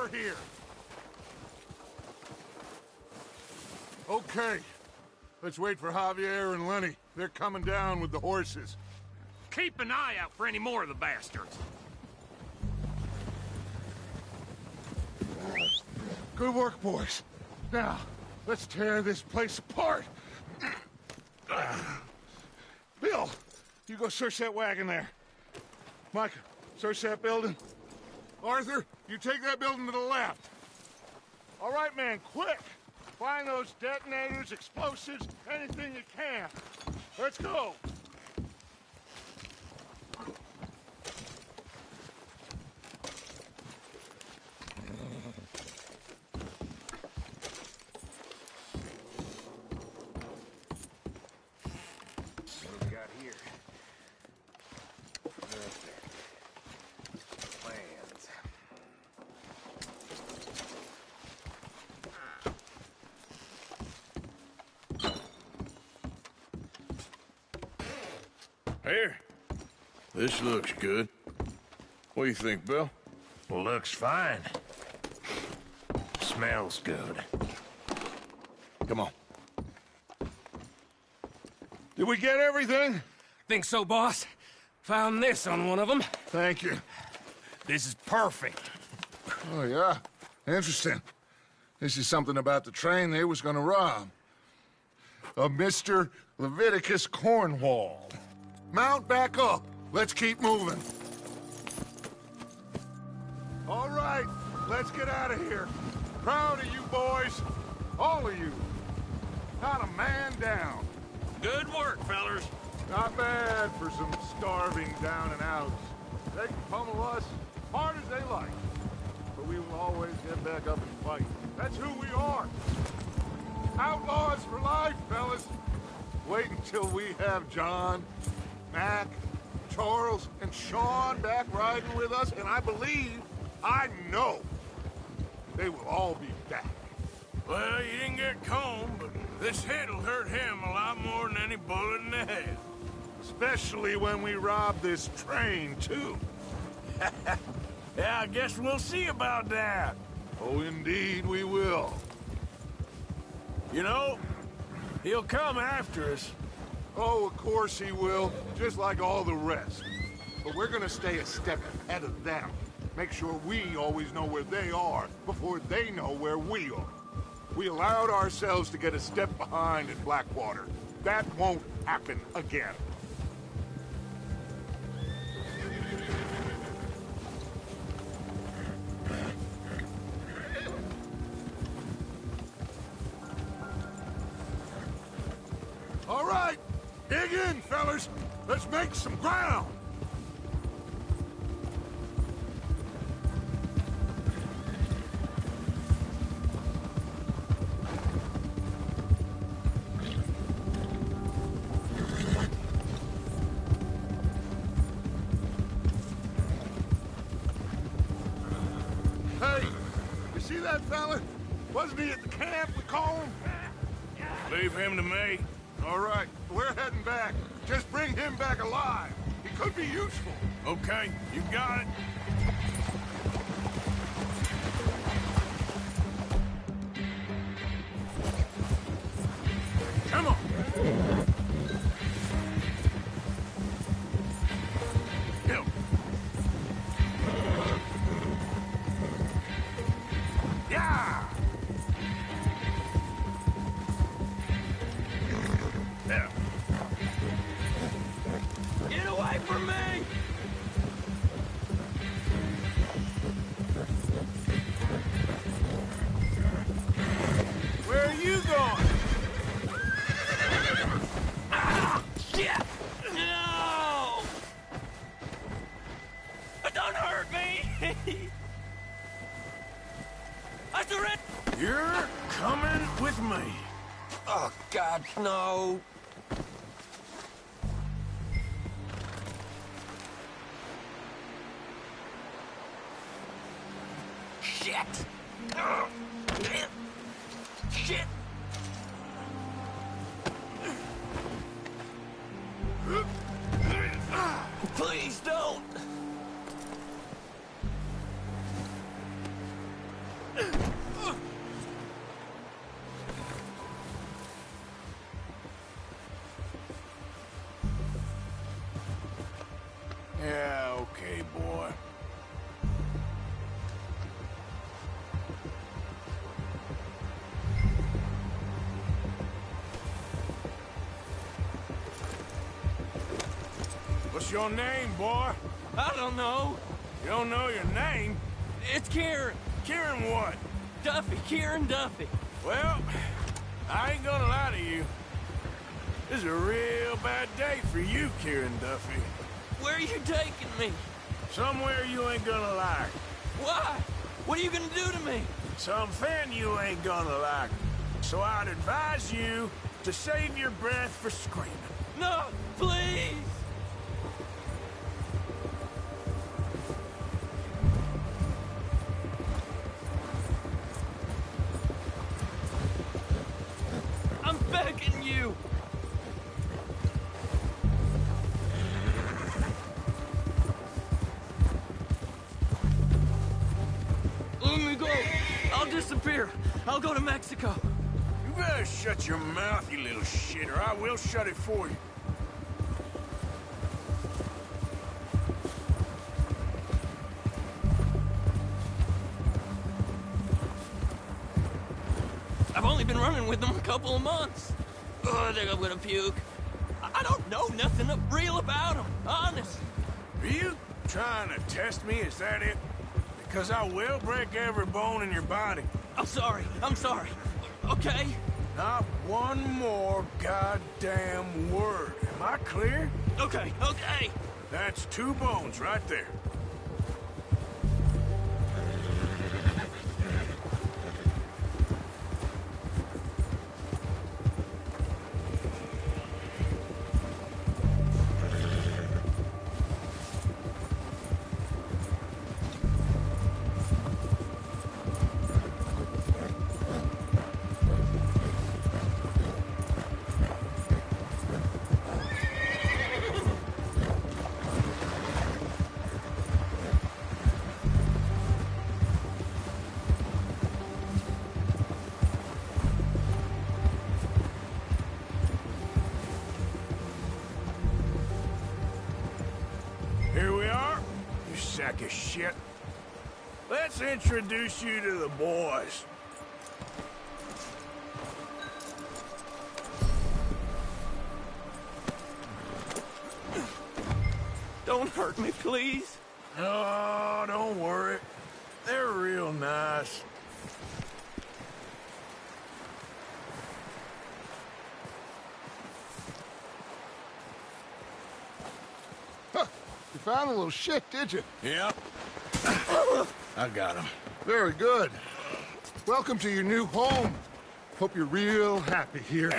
Speaker 2: water here. Okay. Let's wait for Javier and Lenny. They're coming down with the horses.
Speaker 7: Keep an eye out for any more of the bastards.
Speaker 2: Good work, boys. Now, let's tear this place apart. Bill, you go search that wagon there. Micah, search that building. Arthur, you take that building to the left. All right, man, quick. Find those detonators, explosives, anything you can. Let's go.
Speaker 7: What have we got here? Plans.
Speaker 9: Here. This looks good. What do you think, Bill?
Speaker 4: Looks fine. Smells good.
Speaker 2: Come on. Did we get everything?
Speaker 7: Think so, boss. Found this on one of them.
Speaker 2: Thank you.
Speaker 7: This is perfect.
Speaker 2: Oh, yeah? Interesting. This is something about the train they was gonna rob. A Mr. Leviticus Cornwall. Mount back up. Let's keep moving. All right, let's get out of here. Proud of you boys. All of you. Not a man down.
Speaker 7: Good work, fellers.
Speaker 2: Not bad for some starving down and outs. They can pummel us hard as they like. But we will always get back up and fight. That's who we are. Outlaws for life, fellas. Wait until we have John, Mac, Charles, and Sean back riding with us, and I know, they will all be back.
Speaker 9: Well, you didn't get Combe, but this hit'll hurt him a lot more than any bullet in the head.
Speaker 2: Especially when we rob this train, too.
Speaker 9: Yeah, I guess we'll see about that.
Speaker 2: Oh, indeed we will.
Speaker 9: You know, he'll come after us.
Speaker 2: Oh, of course he will, just like all the rest. But we're gonna stay a step ahead of them. Make sure we always know where they are before they know where we are. We allowed ourselves to get a step behind in Blackwater. That won't happen again. All right, dig in, fellas. Let's make some ground. Hey, you see that fella? Wasn't he at the camp we call him?
Speaker 9: Leave him to me.
Speaker 2: All right, we're heading back. Just bring him back alive. He could be useful.
Speaker 9: Okay, you got it. Come on. Go. Yeah. There.
Speaker 11: Get away from me!
Speaker 9: Where are you going?
Speaker 11: Ah! Shit! No! Don't hurt me! I surrender!
Speaker 9: You're coming with me.
Speaker 13: Oh, God, no.
Speaker 11: Shit! Shit! Please don't!
Speaker 9: Yeah, okay, boy. What's your name, boy?
Speaker 7: I don't know.
Speaker 9: You don't know your name?
Speaker 7: It's Kieran.
Speaker 9: Kieran what?
Speaker 7: Duffy, Kieran Duffy.
Speaker 9: Well, I ain't gonna lie to you. This is a real bad day for you, Kieran Duffy.
Speaker 7: Where are you taking me?
Speaker 9: Somewhere you ain't gonna like.
Speaker 7: Why? What are you gonna do to me?
Speaker 9: Something you ain't gonna like. So I'd advise you to save your breath for screaming.
Speaker 7: No, please! I'm begging you! Let me go! I'll disappear! I'll go to Mexico!
Speaker 9: You better shut your mouth, you little shit, or I will shut it for you.
Speaker 7: I've only been running with them a couple of months. Oh, I think I'm gonna puke. I don't know nothing real about them, honest.
Speaker 9: Are you trying to test me? Is that it? Because I will break every bone in your body.
Speaker 7: I'm sorry. Okay?
Speaker 9: Not one more goddamn word. Am I clear?
Speaker 7: Okay.
Speaker 9: That's 2 bones right there. Here we are, you sack of shit. Let's introduce you to the boys.
Speaker 7: Don't hurt me, please.
Speaker 9: Oh, don't worry. They're real nice.
Speaker 2: Huh. You found a little shit, did you?
Speaker 9: Yep. I got him.
Speaker 2: Very good. Welcome to your new home. Hope you're real happy here.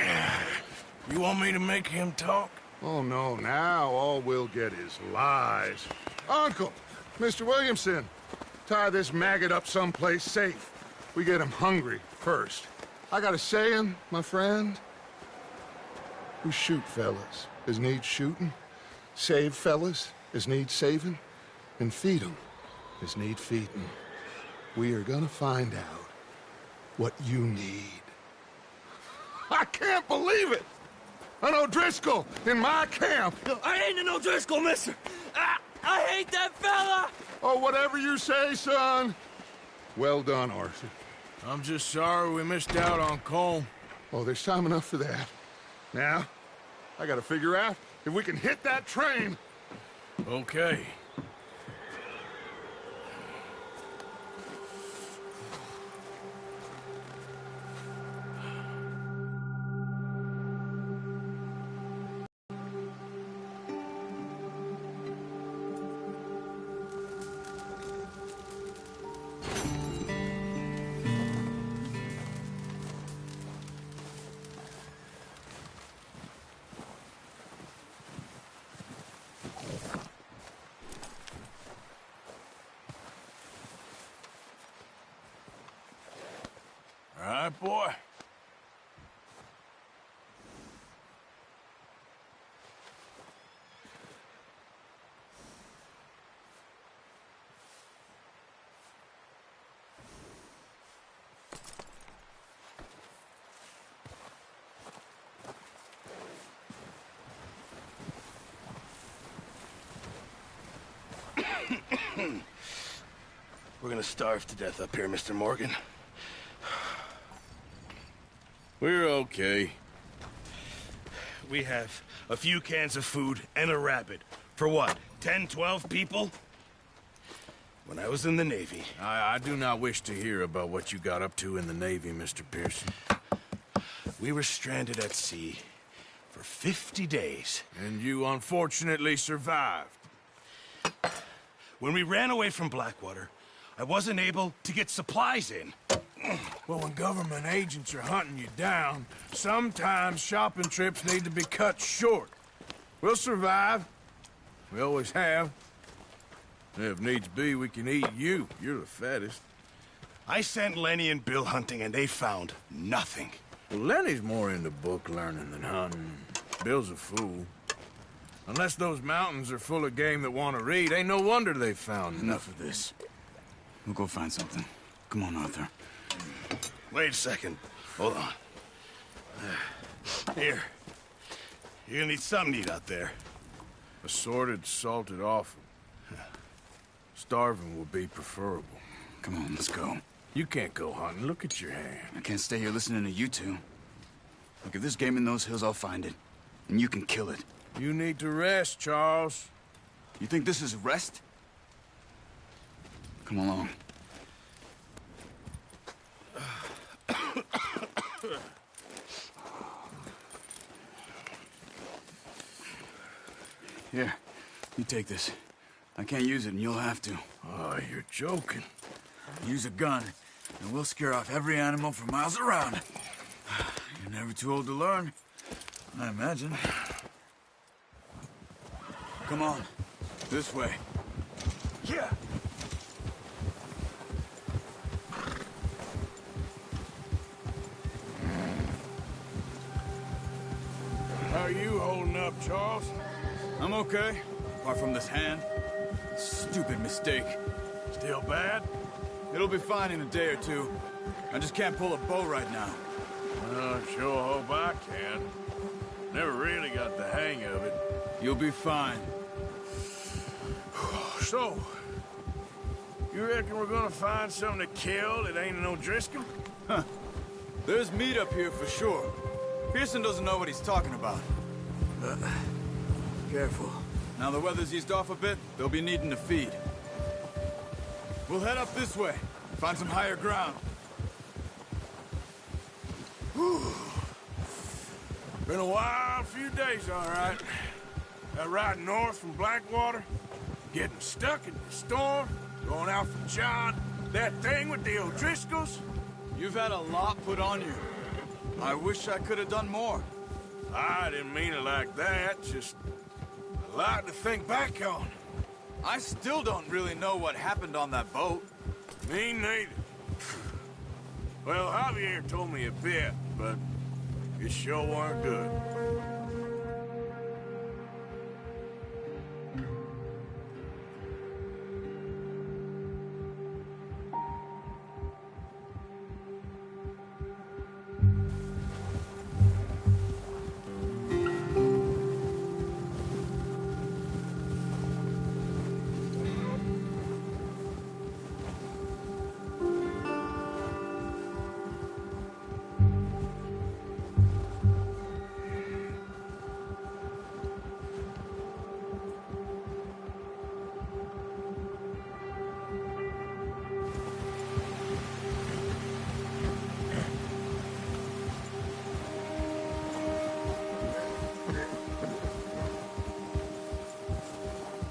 Speaker 9: You want me to make him talk?
Speaker 2: Oh, no. Now all we'll get is lies. Uncle, Mr. Williamson, tie this maggot up someplace safe. We get him hungry first. I got a saying, my friend. We shoot fellas as need shooting, save fellas as need saving, and feed them as need feeding. We are gonna find out what you need. I can't believe it! An O'Driscoll in my camp!
Speaker 7: I ain't an O'Driscoll, mister! I hate that fella!
Speaker 2: Oh, whatever you say, son. Well done, Arthur.
Speaker 9: I'm just sorry we missed out on Colm.
Speaker 2: Oh, there's time enough for that. Now, I gotta figure out if we can hit that train.
Speaker 9: Okay. All right, boy. We're gonna starve to death up here, Mr. Morgan. We're okay. We have a few cans of food and a rabbit. For what, 10, 12 people? When I was in the Navy...
Speaker 4: I do not wish to hear about what you got up to in the Navy, Mr. Pearson.
Speaker 9: We were stranded at sea for 50 days.
Speaker 4: And you unfortunately survived.
Speaker 9: When we ran away from Blackwater, I wasn't able to get supplies in.
Speaker 4: Well, when government agents are hunting you down, sometimes shopping trips need to be cut short. We'll survive. We always have. If needs be, we can eat you. You're the fattest.
Speaker 9: I sent Lenny and Bill hunting, and they found nothing.
Speaker 4: Well, Lenny's more into book learning than hunting. Bill's a fool. Unless those mountains are full of game that want to read, ain't no wonder they found
Speaker 14: Enough of this. We'll go find something. Come on, Arthur.
Speaker 9: Wait a second. Hold on. Here. You're gonna need something to eat out there.
Speaker 4: Assorted, salted offal. Starving will be preferable.
Speaker 14: Come on, let's go.
Speaker 4: You can't go hunting. Look at your hand.
Speaker 14: I can't stay here listening to you two. Look, if there's game in those hills, I'll find it. And you can kill it.
Speaker 4: You need to rest, Charles.
Speaker 14: You think this is rest? Come along. Here, you take this. I can't use it, and you'll have to.
Speaker 4: Oh, you're joking.
Speaker 14: Use a gun, and we'll scare off every animal for miles around. You're never too old to learn, I imagine. Come on, this way.
Speaker 9: Yeah.
Speaker 4: How are you holding up, Charles?
Speaker 14: I'm okay, apart from this hand. Stupid mistake.
Speaker 4: Still bad?
Speaker 14: It'll be fine in a day or two. I just can't pull a bow right now.
Speaker 4: Sure hope I can. Never really got the hang of it.
Speaker 14: You'll be fine.
Speaker 4: So, you reckon we're gonna find something to kill that ain't no Driscoll?
Speaker 14: Huh. There's meat up here for sure. Pearson doesn't know what he's talking about. Careful. Now the weather's eased off a bit, they'll be needing to feed. We'll head up this way, find some higher ground.
Speaker 4: Whew. Been a wild few days, all right. That ride north from Blackwater, getting stuck in the storm, going out from John, that thing with the O'Driscolls.
Speaker 14: You've had a lot put on you. I wish I could have done more.
Speaker 4: I didn't mean it like that, just a lot to think back on.
Speaker 14: I still don't really know what happened on that boat.
Speaker 4: Me neither. Well, Javier told me a bit, but it sure weren't good.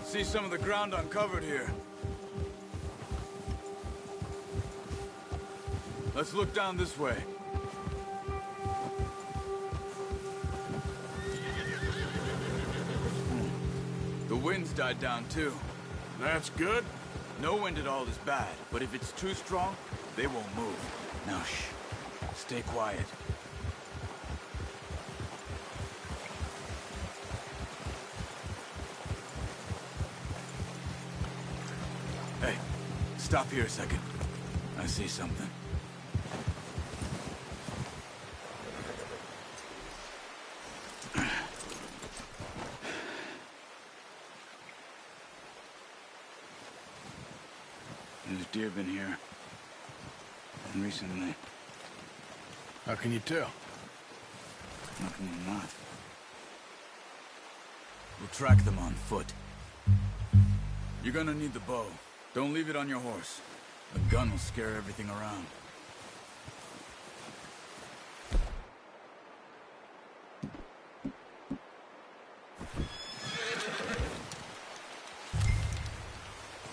Speaker 14: See some of the ground uncovered here. Let's look down this way. The wind's died down too.
Speaker 4: That's good.
Speaker 14: No wind at all is bad, but if it's too strong, they won't move. Now shh. Stay quiet. Hey, stop here a second. I see something. There's deer been here. And recently.
Speaker 4: How can you tell?
Speaker 14: Nothing or not. We'll track them on foot. You're gonna need the bow. Don't leave it on your horse. A gun will scare everything around.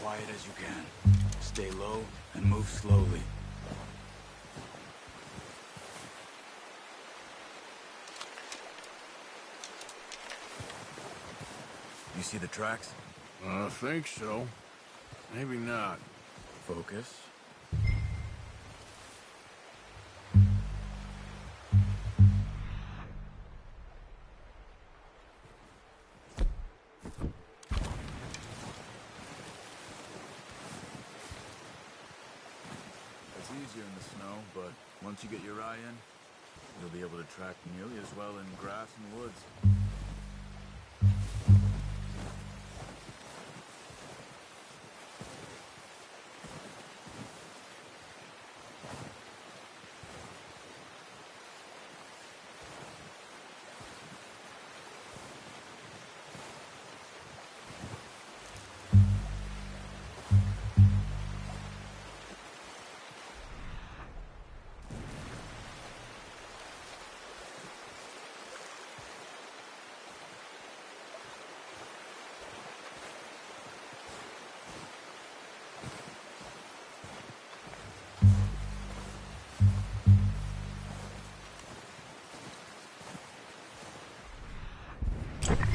Speaker 14: Quiet as you can. Stay low and move slowly. You see the tracks?
Speaker 4: I think so. Maybe not.
Speaker 14: Focus. It's easier in the snow, but once you get your eye in, you'll be able to track nearly as well in grass and woods.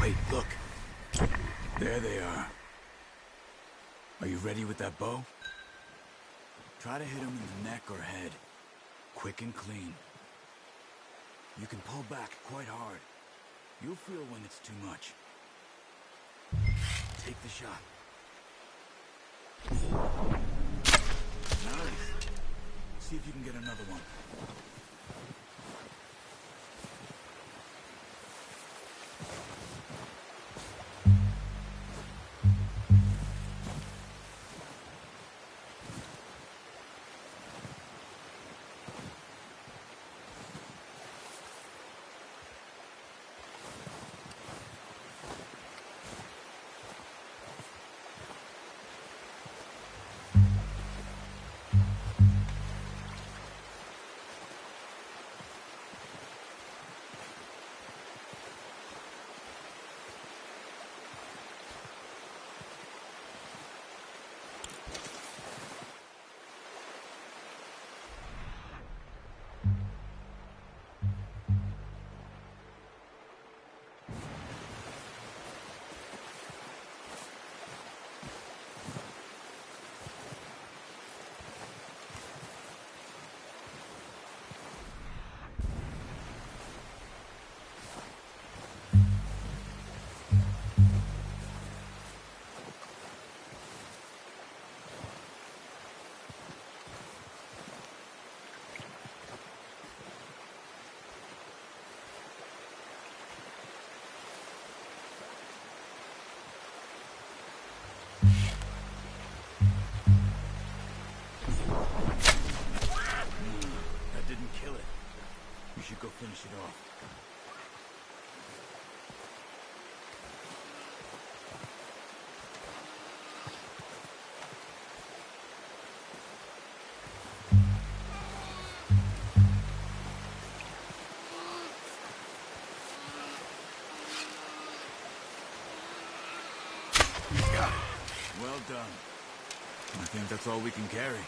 Speaker 14: Wait, look. There they are. Are you ready with that bow? Try to hit them in the neck or head. Quick and clean. You can pull back quite hard. You'll feel when it's too much. Take the shot. Nice. See if you can get another one. Should go finish it off. Got it. Well done. I think that's all we can carry.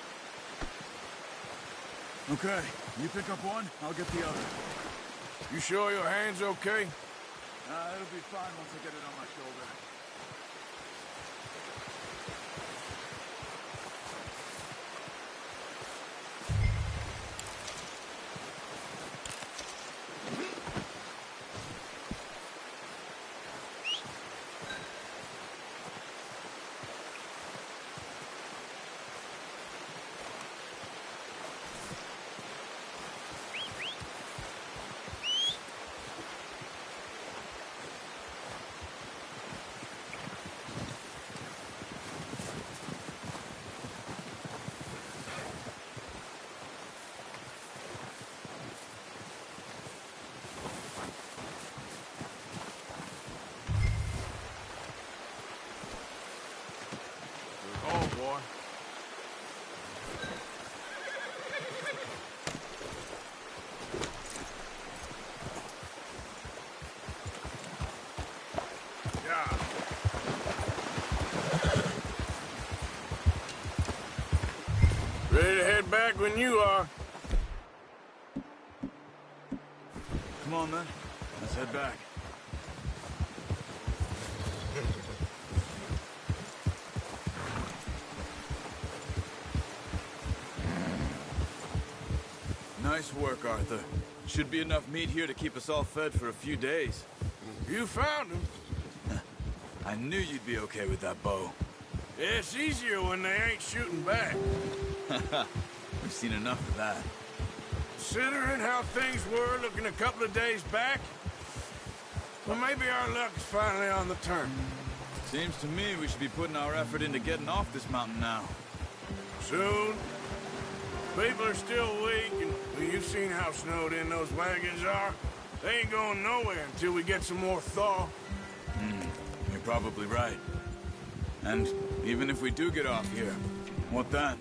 Speaker 14: Okay, you pick up one, I'll get the other.
Speaker 4: You sure your hand's okay?
Speaker 14: It'll be fine once I get it on my shoulder.
Speaker 4: boy. Yeah. Ready to head back when you are.
Speaker 14: Come on, then. Let's head back. Nice work, Arthur. Should be enough meat here to keep us all fed for a few days.
Speaker 4: You found him.
Speaker 14: I knew you'd be okay with that bow.
Speaker 4: It's easier when they ain't shooting back.
Speaker 14: We've seen enough of that.
Speaker 4: Considering how things were looking a couple of days back, well, maybe our luck is finally on the turn.
Speaker 14: Seems to me we should be putting our effort into getting off this mountain now.
Speaker 4: Soon. People are still weak, and well, you've seen how snowed in those wagons are. They ain't going nowhere until we get some more thaw.
Speaker 14: You're probably right. And even if we do get off here, what then?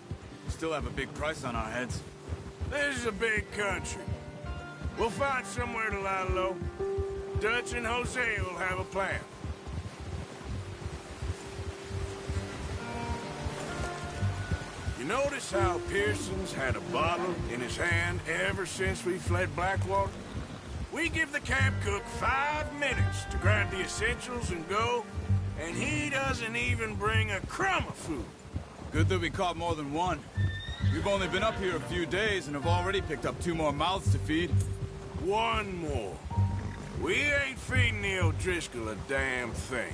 Speaker 14: We still have a big price on our heads.
Speaker 4: This is a big country. We'll find somewhere to lie low. Dutch and Hosea will have a plan. You notice how Pearson's had a bottle in his hand ever since we fled Blackwater? We give the camp cook 5 minutes to grab the essentials and go, and he doesn't even bring a crumb of food.
Speaker 14: Good that we caught more than one. We've only been up here a few days and have already picked up 2 more mouths to feed.
Speaker 4: 1 more. We ain't feeding the O'Driscoll a damn thing.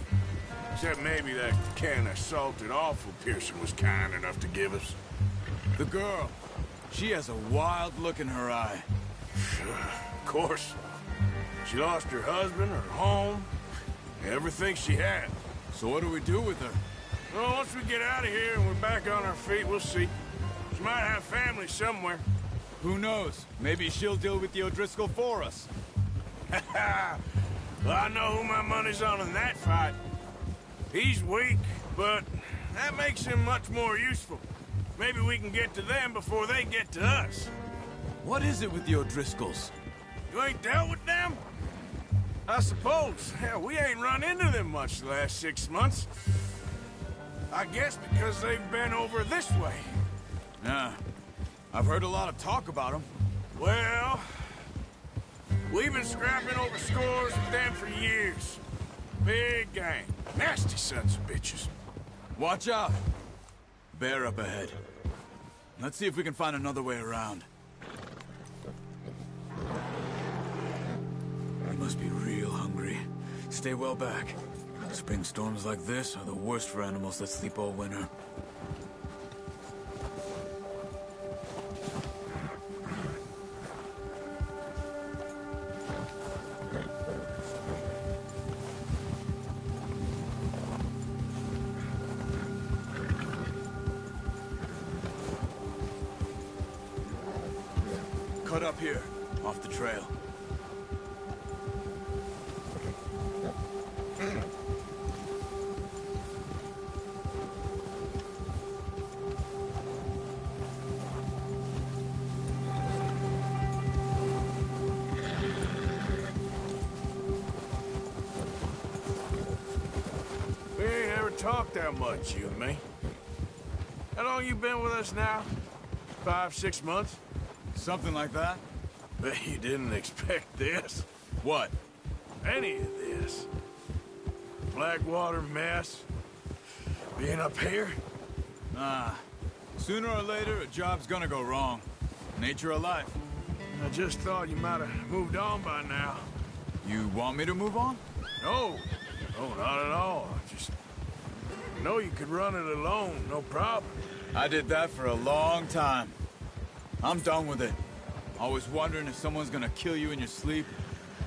Speaker 4: Except maybe that can of salted offal Pearson was kind enough to give us.
Speaker 14: The girl. She has a wild look in her eye.
Speaker 4: Of course. She lost her husband, her home, everything she had.
Speaker 14: So what do we do with her?
Speaker 4: Well, once we get out of here and we're back on our feet, we'll see. She might have family somewhere.
Speaker 14: Who knows? Maybe she'll deal with the O'Driscoll for us.
Speaker 4: Well, I know who my money's on in that fight. He's weak, but that makes him much more useful. Maybe we can get to them before they get to us.
Speaker 14: What is it with the O'Driscolls?
Speaker 4: You ain't dealt with them? I suppose. Hell, we ain't run into them much the last 6 months. I guess because they've been over this way.
Speaker 14: Yeah. I've heard a lot of talk about them.
Speaker 4: Well, we've been scrapping over scores with them for years. Big gang. Nasty sons of bitches.
Speaker 14: Watch out. Bear up ahead. Let's see if we can find another way around. You must be real hungry. Stay well back. Spring storms like this are the worst for animals that sleep all winter. Cut up here, off the trail.
Speaker 4: We ain't ever talked that much, you and me. How long you been with us now? 5, 6 months?
Speaker 14: Something like that.
Speaker 4: Bet you didn't expect this.
Speaker 14: What?
Speaker 4: Any of this. Blackwater mess. Being up here.
Speaker 14: Sooner or later, a job's gonna go wrong. Nature of life.
Speaker 4: I just thought you might have moved on by now.
Speaker 14: You want me to move on?
Speaker 4: No. No, not at all. I just know you could run it alone, no problem.
Speaker 14: I did that for a long time. I'm done with it. Always wondering if someone's gonna kill you in your sleep.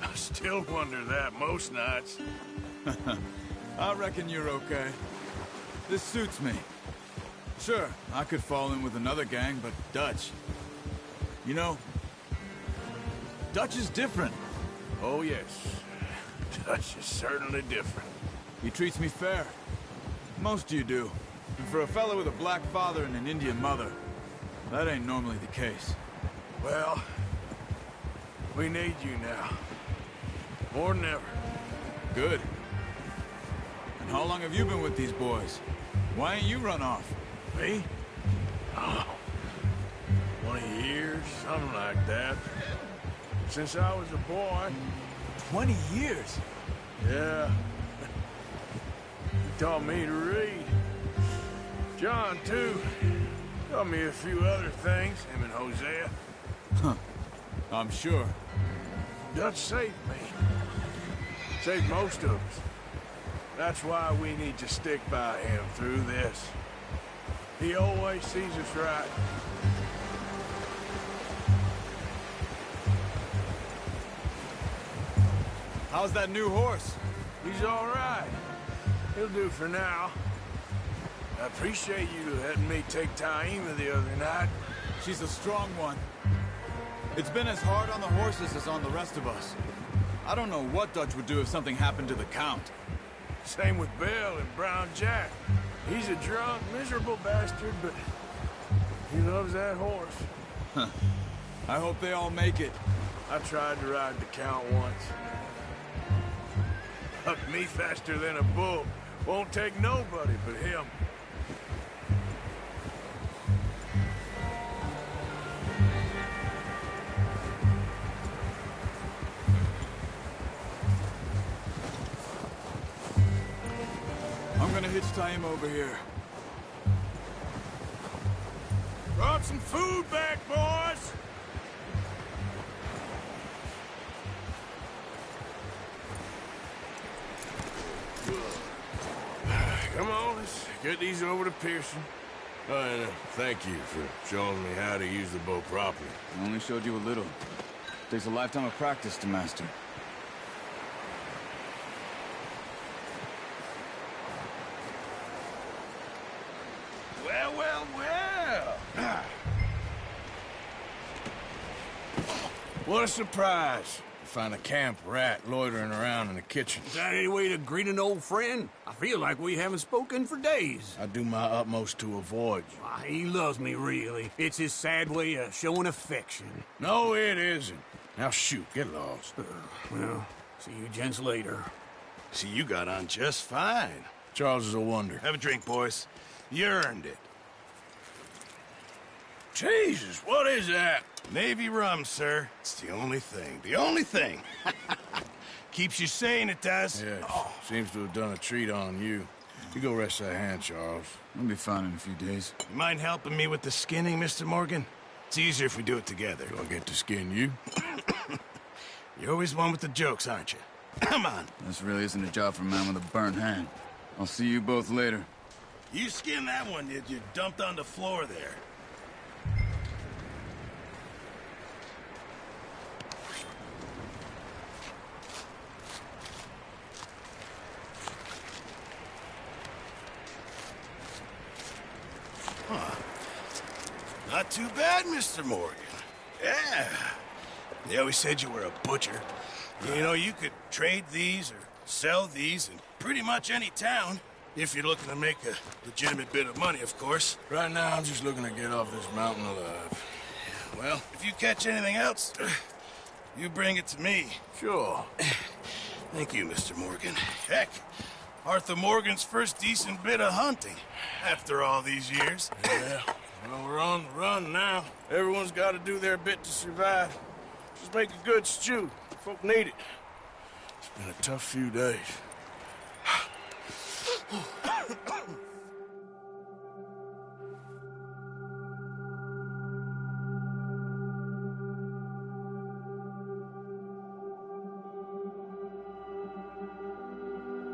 Speaker 4: I still wonder that most nights.
Speaker 14: I reckon you're okay. This suits me. Sure, I could fall in with another gang, but Dutch... You know, Dutch is different.
Speaker 4: Oh, yes. Dutch is certainly different.
Speaker 14: He treats me fair. Most of you do. And for a fellow with a black father and an Indian mother, that ain't normally the case.
Speaker 4: Well, we need you now. More than ever.
Speaker 14: Good. And how long have you been with these boys? Why ain't you run off?
Speaker 4: Me? Oh, 20 years, something like that. Since I was a boy.
Speaker 14: 20 years?
Speaker 4: Yeah. He taught me to read. John, too. Taught me a few other things, him and Hosea.
Speaker 14: Huh. I'm sure.
Speaker 4: Dutch saved me. Saved most of us. That's why we need to stick by him through this. He always sees us right.
Speaker 14: How's that new horse?
Speaker 4: He's all right. He'll do for now. I appreciate you letting me take Taima the other night.
Speaker 14: She's a strong one. It's been as hard on the horses as on the rest of us. I don't know what Dutch would do if something happened to the Count.
Speaker 4: Same with Bill and Brown Jack. He's a drunk, miserable bastard, but he loves that horse.
Speaker 14: Huh. I hope they all make it.
Speaker 4: I tried to ride the Count once. Hucked me faster than a bull. Won't take nobody but him.
Speaker 14: I'm gonna hitch Taima over here.
Speaker 4: Brought some food back, boys! Come on, let's get these over to Pearson.
Speaker 9: Oh, and thank you for showing me how to use the bow properly.
Speaker 14: I only showed you a little. Takes a lifetime of practice to master.
Speaker 9: Well, well, well.
Speaker 4: What a surprise. To find a camp rat loitering around in the kitchen.
Speaker 15: Is that any way to greet an old friend? I feel like we haven't spoken for days.
Speaker 4: I do my utmost to avoid you.
Speaker 15: Why, he loves me, really. It's his sad way of showing affection.
Speaker 4: No, it isn't. Now shoot, get lost.
Speaker 15: Well, see you gents later.
Speaker 9: See, you got on just fine.
Speaker 4: Charles is a wonder.
Speaker 9: Have a drink, boys. You earned it.
Speaker 4: Jesus, what is that?
Speaker 9: Navy rum, sir. It's the only thing. The only thing. Keeps you sane, it does.
Speaker 4: Yeah, seems to have done a treat on you. You go rest that hand, Charles.
Speaker 14: I'll be fine in a few days.
Speaker 9: You mind helping me with the skinning, Mr. Morgan? It's easier if we do it together.
Speaker 4: Do I get to skin you?
Speaker 9: You're always one with the jokes, aren't you? Come on.
Speaker 14: This really isn't a job for a man with a burnt hand. I'll see you both later.
Speaker 9: You skinned that one, did you? Dumped on the floor there. Huh. Not too bad, Mr. Morgan. Yeah. They always said you were a butcher. You know, you could trade these or sell these in pretty much any town. If you're looking to make a legitimate bit of money, of course.
Speaker 4: Right now, I'm just looking to get off this mountain alive.
Speaker 9: Well, if you catch anything else, you bring it to me.
Speaker 4: Sure.
Speaker 9: Thank you, Mr. Morgan. Heck, Arthur Morgan's first decent bit of hunting after all these years.
Speaker 4: Yeah, well, we're on the run now. Everyone's got to do their bit to survive. Just make a good stew. Folk need it. It's been a tough few days.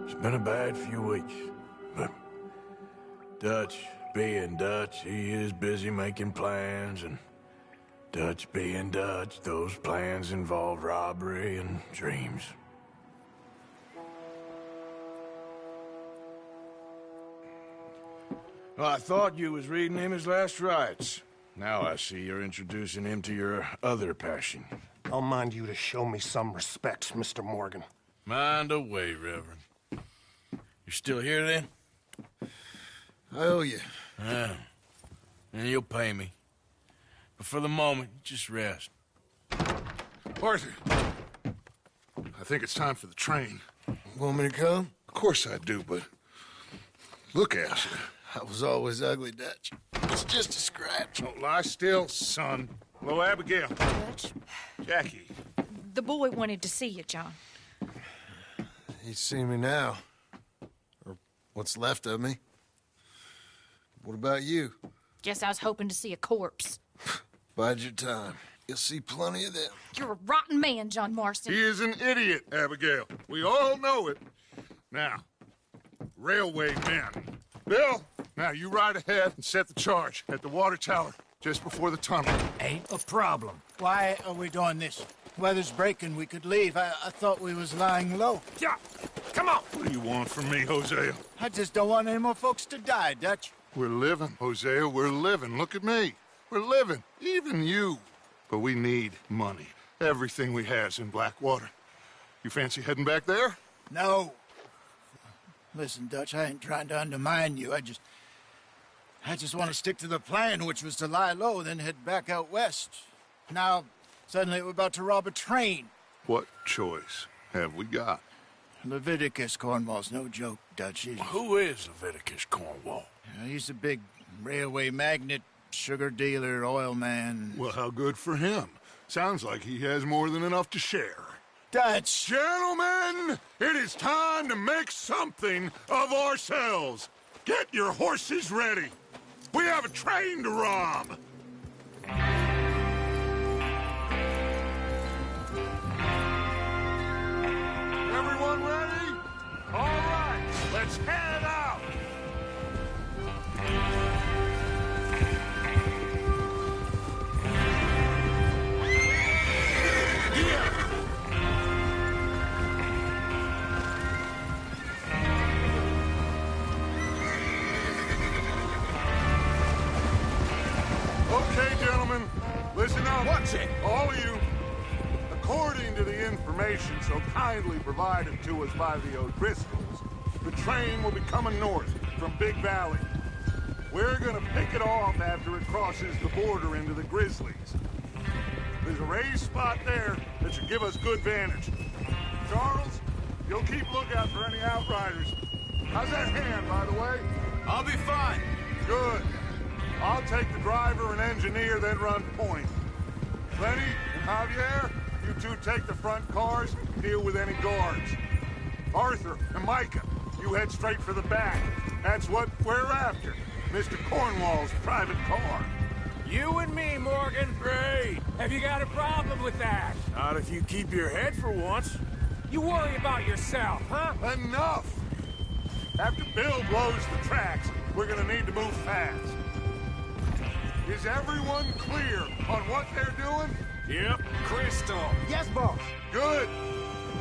Speaker 4: It's been a bad few weeks, but Dutch being Dutch, he is busy making plans, and Dutch being Dutch, those plans involve robbery and dreams. Well, I thought you was reading him his last rites. Now I see you're introducing him to your other passion.
Speaker 1: I'll mind you to show me some respect, Mr. Morgan.
Speaker 4: Mind away, Reverend. You're still here, then?
Speaker 3: I owe you.
Speaker 4: Yeah. And you'll pay me. But for the moment, just rest.
Speaker 2: Arthur, I think it's time for the train.
Speaker 3: Want me to come?
Speaker 2: Of course I do, but look at you.
Speaker 3: I was always ugly, Dutch. It's just a scratch.
Speaker 2: Don't lie still, son. Hello, Abigail.
Speaker 6: Dutch,
Speaker 2: Jackie.
Speaker 6: the boy wanted to see you, John.
Speaker 3: He's seen me now. Or what's left of me. What about you?
Speaker 6: Guess I was hoping to see a corpse.
Speaker 3: Bide your time. You'll see plenty of them.
Speaker 6: You're a rotten man, John Marston.
Speaker 2: He is an idiot, Abigail. We all know it. Now, railway men. Bill, now you ride ahead and set the charge at the water tower just before the tunnel.
Speaker 3: Ain't a problem. Why are we doing this? Weather's breaking. We could leave. I thought we was lying low.
Speaker 2: Yeah, come on. What do you want from me, Hosea?
Speaker 3: I just don't want any more folks to die, Dutch.
Speaker 2: We're living, Hosea. We're living. Look at me. We're living. Even you. But we need money. Everything we has in Blackwater. You fancy heading back there?
Speaker 3: No. Listen, Dutch, I ain't trying to undermine you. I just want to stick to the plan, which was to lie low, then head back out west. Now, suddenly we're about to rob a train.
Speaker 2: What choice have we got?
Speaker 3: Leviticus Cornwall's no joke, Dutch.
Speaker 4: Who is Leviticus Cornwall?
Speaker 3: He's a big railway magnate, sugar dealer, oil man.
Speaker 2: Well, how good for him. Sounds like he has more than enough to share.
Speaker 3: Dutch!
Speaker 2: Gentlemen, it is time to make something of ourselves. Get your horses ready. We have a train to rob. Everyone ready? All right, let's head out. Okay, gentlemen, listen up.
Speaker 4: What's it?
Speaker 2: All of you. According to the information so kindly provided to us by the O'Driscolls, the train will be coming north from Big Valley. We're gonna pick it off after it crosses the border into the Grizzlies. There's a raised spot there that should give us good vantage. Charles, you'll keep lookout for any outriders. How's that hand, by the way?
Speaker 14: I'll be fine.
Speaker 2: Good. I'll take the driver and engineer, then run point. Lenny and Javier, you two take the front cars, deal with any guards. Arthur and Micah, you head straight for the back. That's what we're after. Mr. Cornwall's private car.
Speaker 7: You and me, Morgan.
Speaker 4: Great.
Speaker 7: Have you got a problem with that?
Speaker 4: Not if you keep your head for once.
Speaker 7: You worry about yourself, huh?
Speaker 2: Enough! After Bill blows the tracks, we're gonna need to move fast. Is everyone clear on what they're doing?
Speaker 4: Yep.
Speaker 7: Crystal.
Speaker 3: Yes, boss.
Speaker 2: Good.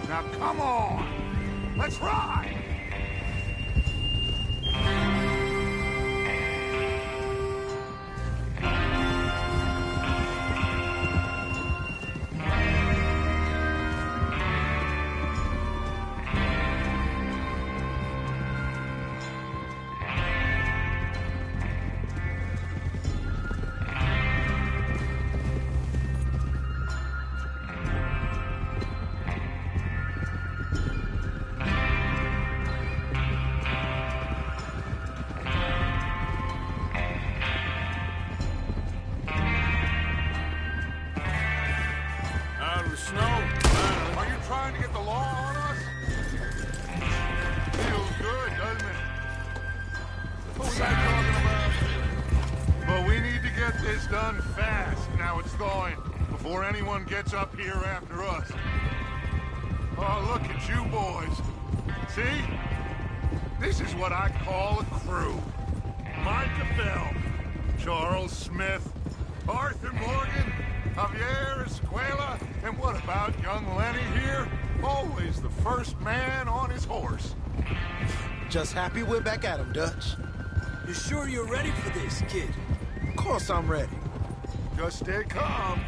Speaker 2: Now come on. Let's ride. Before anyone gets up here after us. Oh, look at you boys. See? This is what I call a crew. Micah Bell, Charles Smith, Arthur Morgan, Javier Escuela, and what about young Lenny here? Always the first man on his horse.
Speaker 3: Just happy we're back at him, Dutch.
Speaker 11: You sure you're ready for this, kid?
Speaker 3: Of course I'm ready.
Speaker 2: Just stay calm.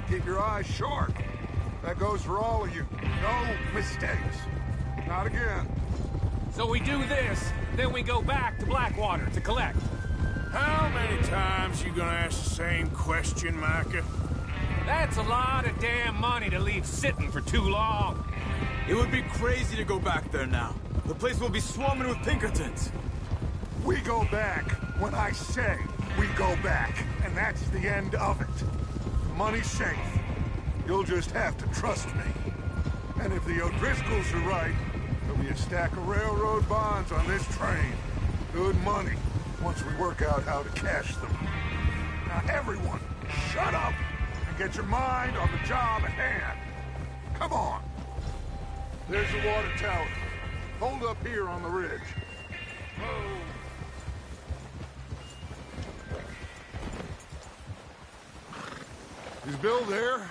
Speaker 2: Keep your eyes sharp. That goes for all of you. No mistakes. Not again.
Speaker 7: So we do this, Then we go back to Blackwater to collect.
Speaker 4: How many times you gonna ask the same question, Micah?
Speaker 7: That's a lot of damn money to leave sitting for too long.
Speaker 14: It would be crazy to go back there now. The place will be swarming with Pinkertons.
Speaker 2: We go back when I say we go back, and that's the end of it. The money's safe. You'll just have to trust me. And if the O'Driscolls are right, there'll be a stack of railroad bonds on this train. Good money, once we work out how to cash them. Now everyone, shut up and get your mind on the job at hand. Come on. There's the water tower. Hold up here on the ridge. Is Bill there?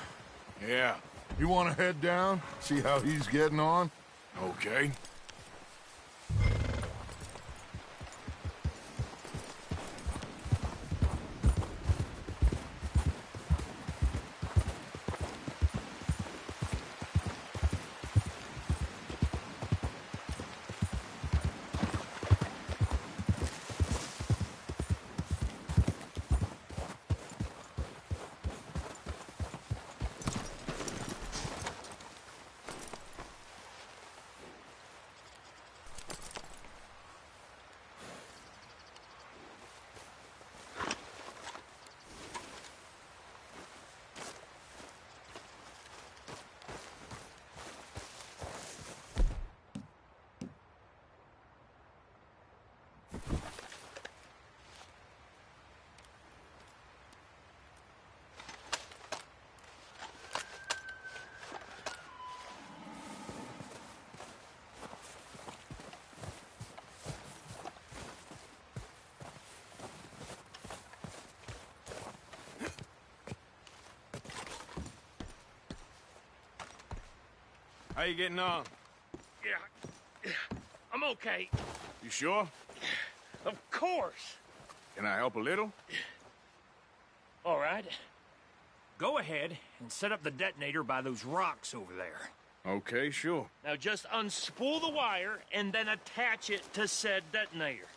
Speaker 4: Yeah.
Speaker 2: You want to head down, see how he's getting on?
Speaker 4: Okay. How you getting on?
Speaker 7: Yeah, I'm okay.
Speaker 4: You sure?
Speaker 7: Of course.
Speaker 4: Can I help a little?
Speaker 7: All right. Go ahead and set up the detonator by those rocks over there.
Speaker 4: Okay, sure.
Speaker 7: Now just unspool the wire and then attach it to said detonator.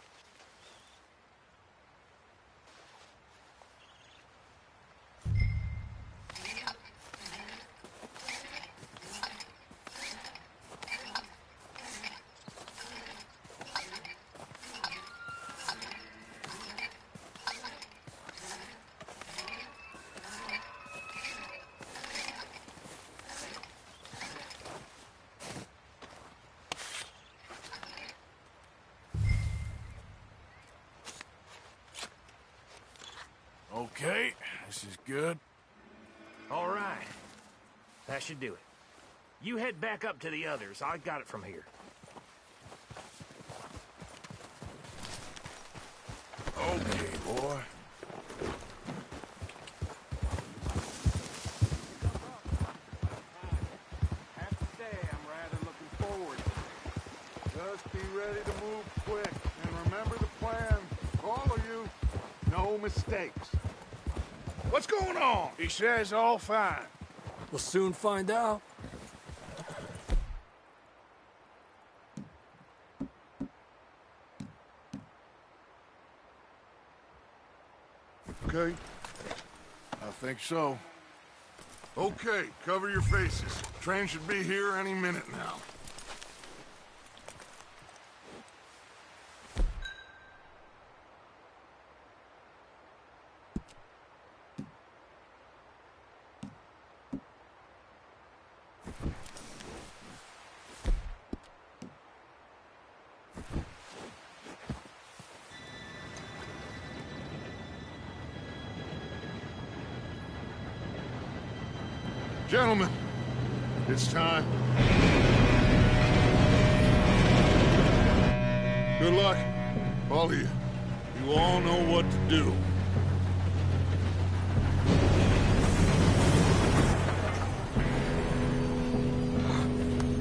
Speaker 4: Okay, this is good.
Speaker 7: All right. That should do it. You head back up to the others. I got it from here.
Speaker 4: Okay, boy.
Speaker 2: Have to say, I'm rather looking forward to it. Just be ready to move quick, and remember the plan. All of you, no mistakes.
Speaker 4: What's going on?
Speaker 2: He says all fine.
Speaker 11: We'll soon find out.
Speaker 2: Okay. I think so. Okay, cover your faces. Train should be here any minute now. Gentlemen, it's time. Good luck, all of you. You all know what to do.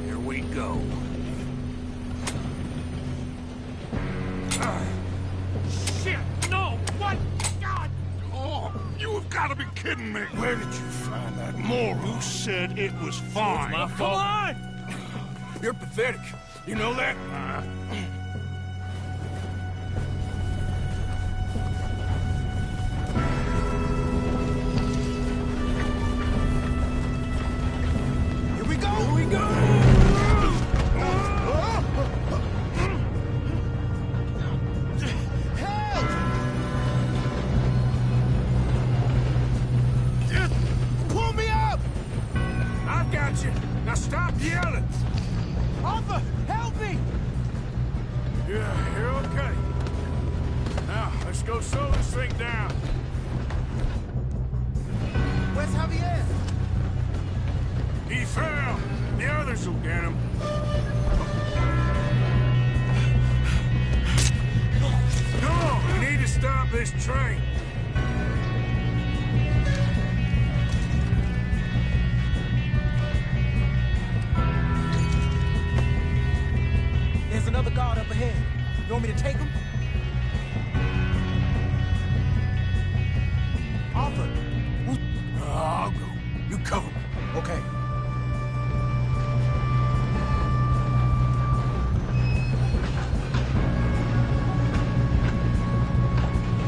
Speaker 4: Here we go.
Speaker 7: Shit! No! What? God!
Speaker 2: Oh, you have got to be kidding me.
Speaker 4: Where did you find that moral? Who said it was fine?
Speaker 7: my fault.
Speaker 4: Come on! You're pathetic. You know that? go slow this thing down.
Speaker 12: Where's Javier?
Speaker 4: He fell. The others will get him. No, we need to stop this train.
Speaker 12: There's another guard up ahead. You want me to take him? Arthur.
Speaker 4: I'll go. You cover me.
Speaker 12: Okay.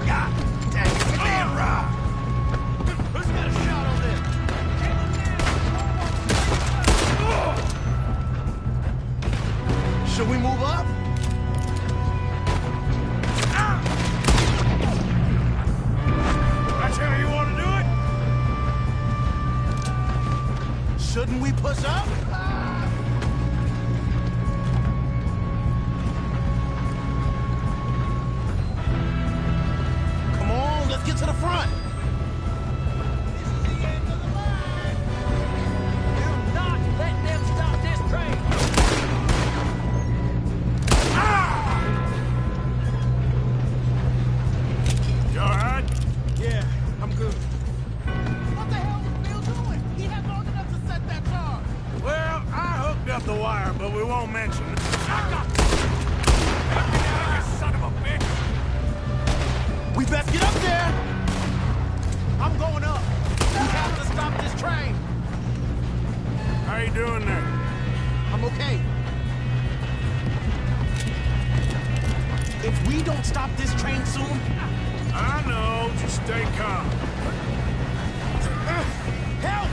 Speaker 4: God dang it, get damn right.
Speaker 12: Who's got a shot on this? Should we move up?
Speaker 4: That's how you want to do it?
Speaker 12: Shouldn't we push up? Come on, let's get to the front.
Speaker 11: You're not letting them stop this train!
Speaker 4: You all right?
Speaker 12: Yeah, I'm good.
Speaker 16: What the hell was Bill doing? He had long enough to set that charge.
Speaker 4: Well, I hooked up the wire, but we won't mention it. Son of a bitch!
Speaker 12: We best get up there. I'm going up. We have to stop this train.
Speaker 4: How you doing there?
Speaker 12: I'm okay. If we don't stop this train soon...
Speaker 4: I know, just stay calm.
Speaker 12: Help!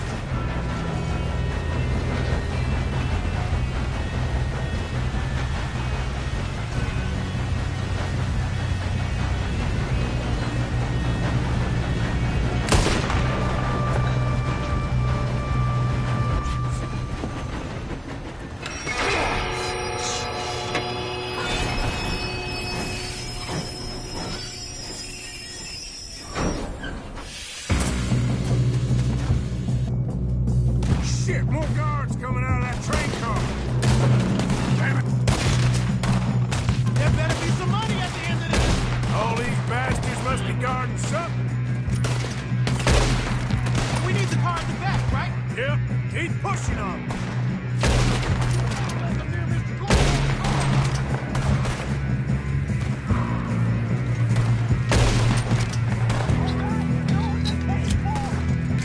Speaker 4: Shit, more guards coming out of that train car. Damn it.
Speaker 12: There better be some money at the end of this.
Speaker 4: All these bastards must be guarding something.
Speaker 12: We need the car at the back, right?
Speaker 4: Yep, keep pushing on them.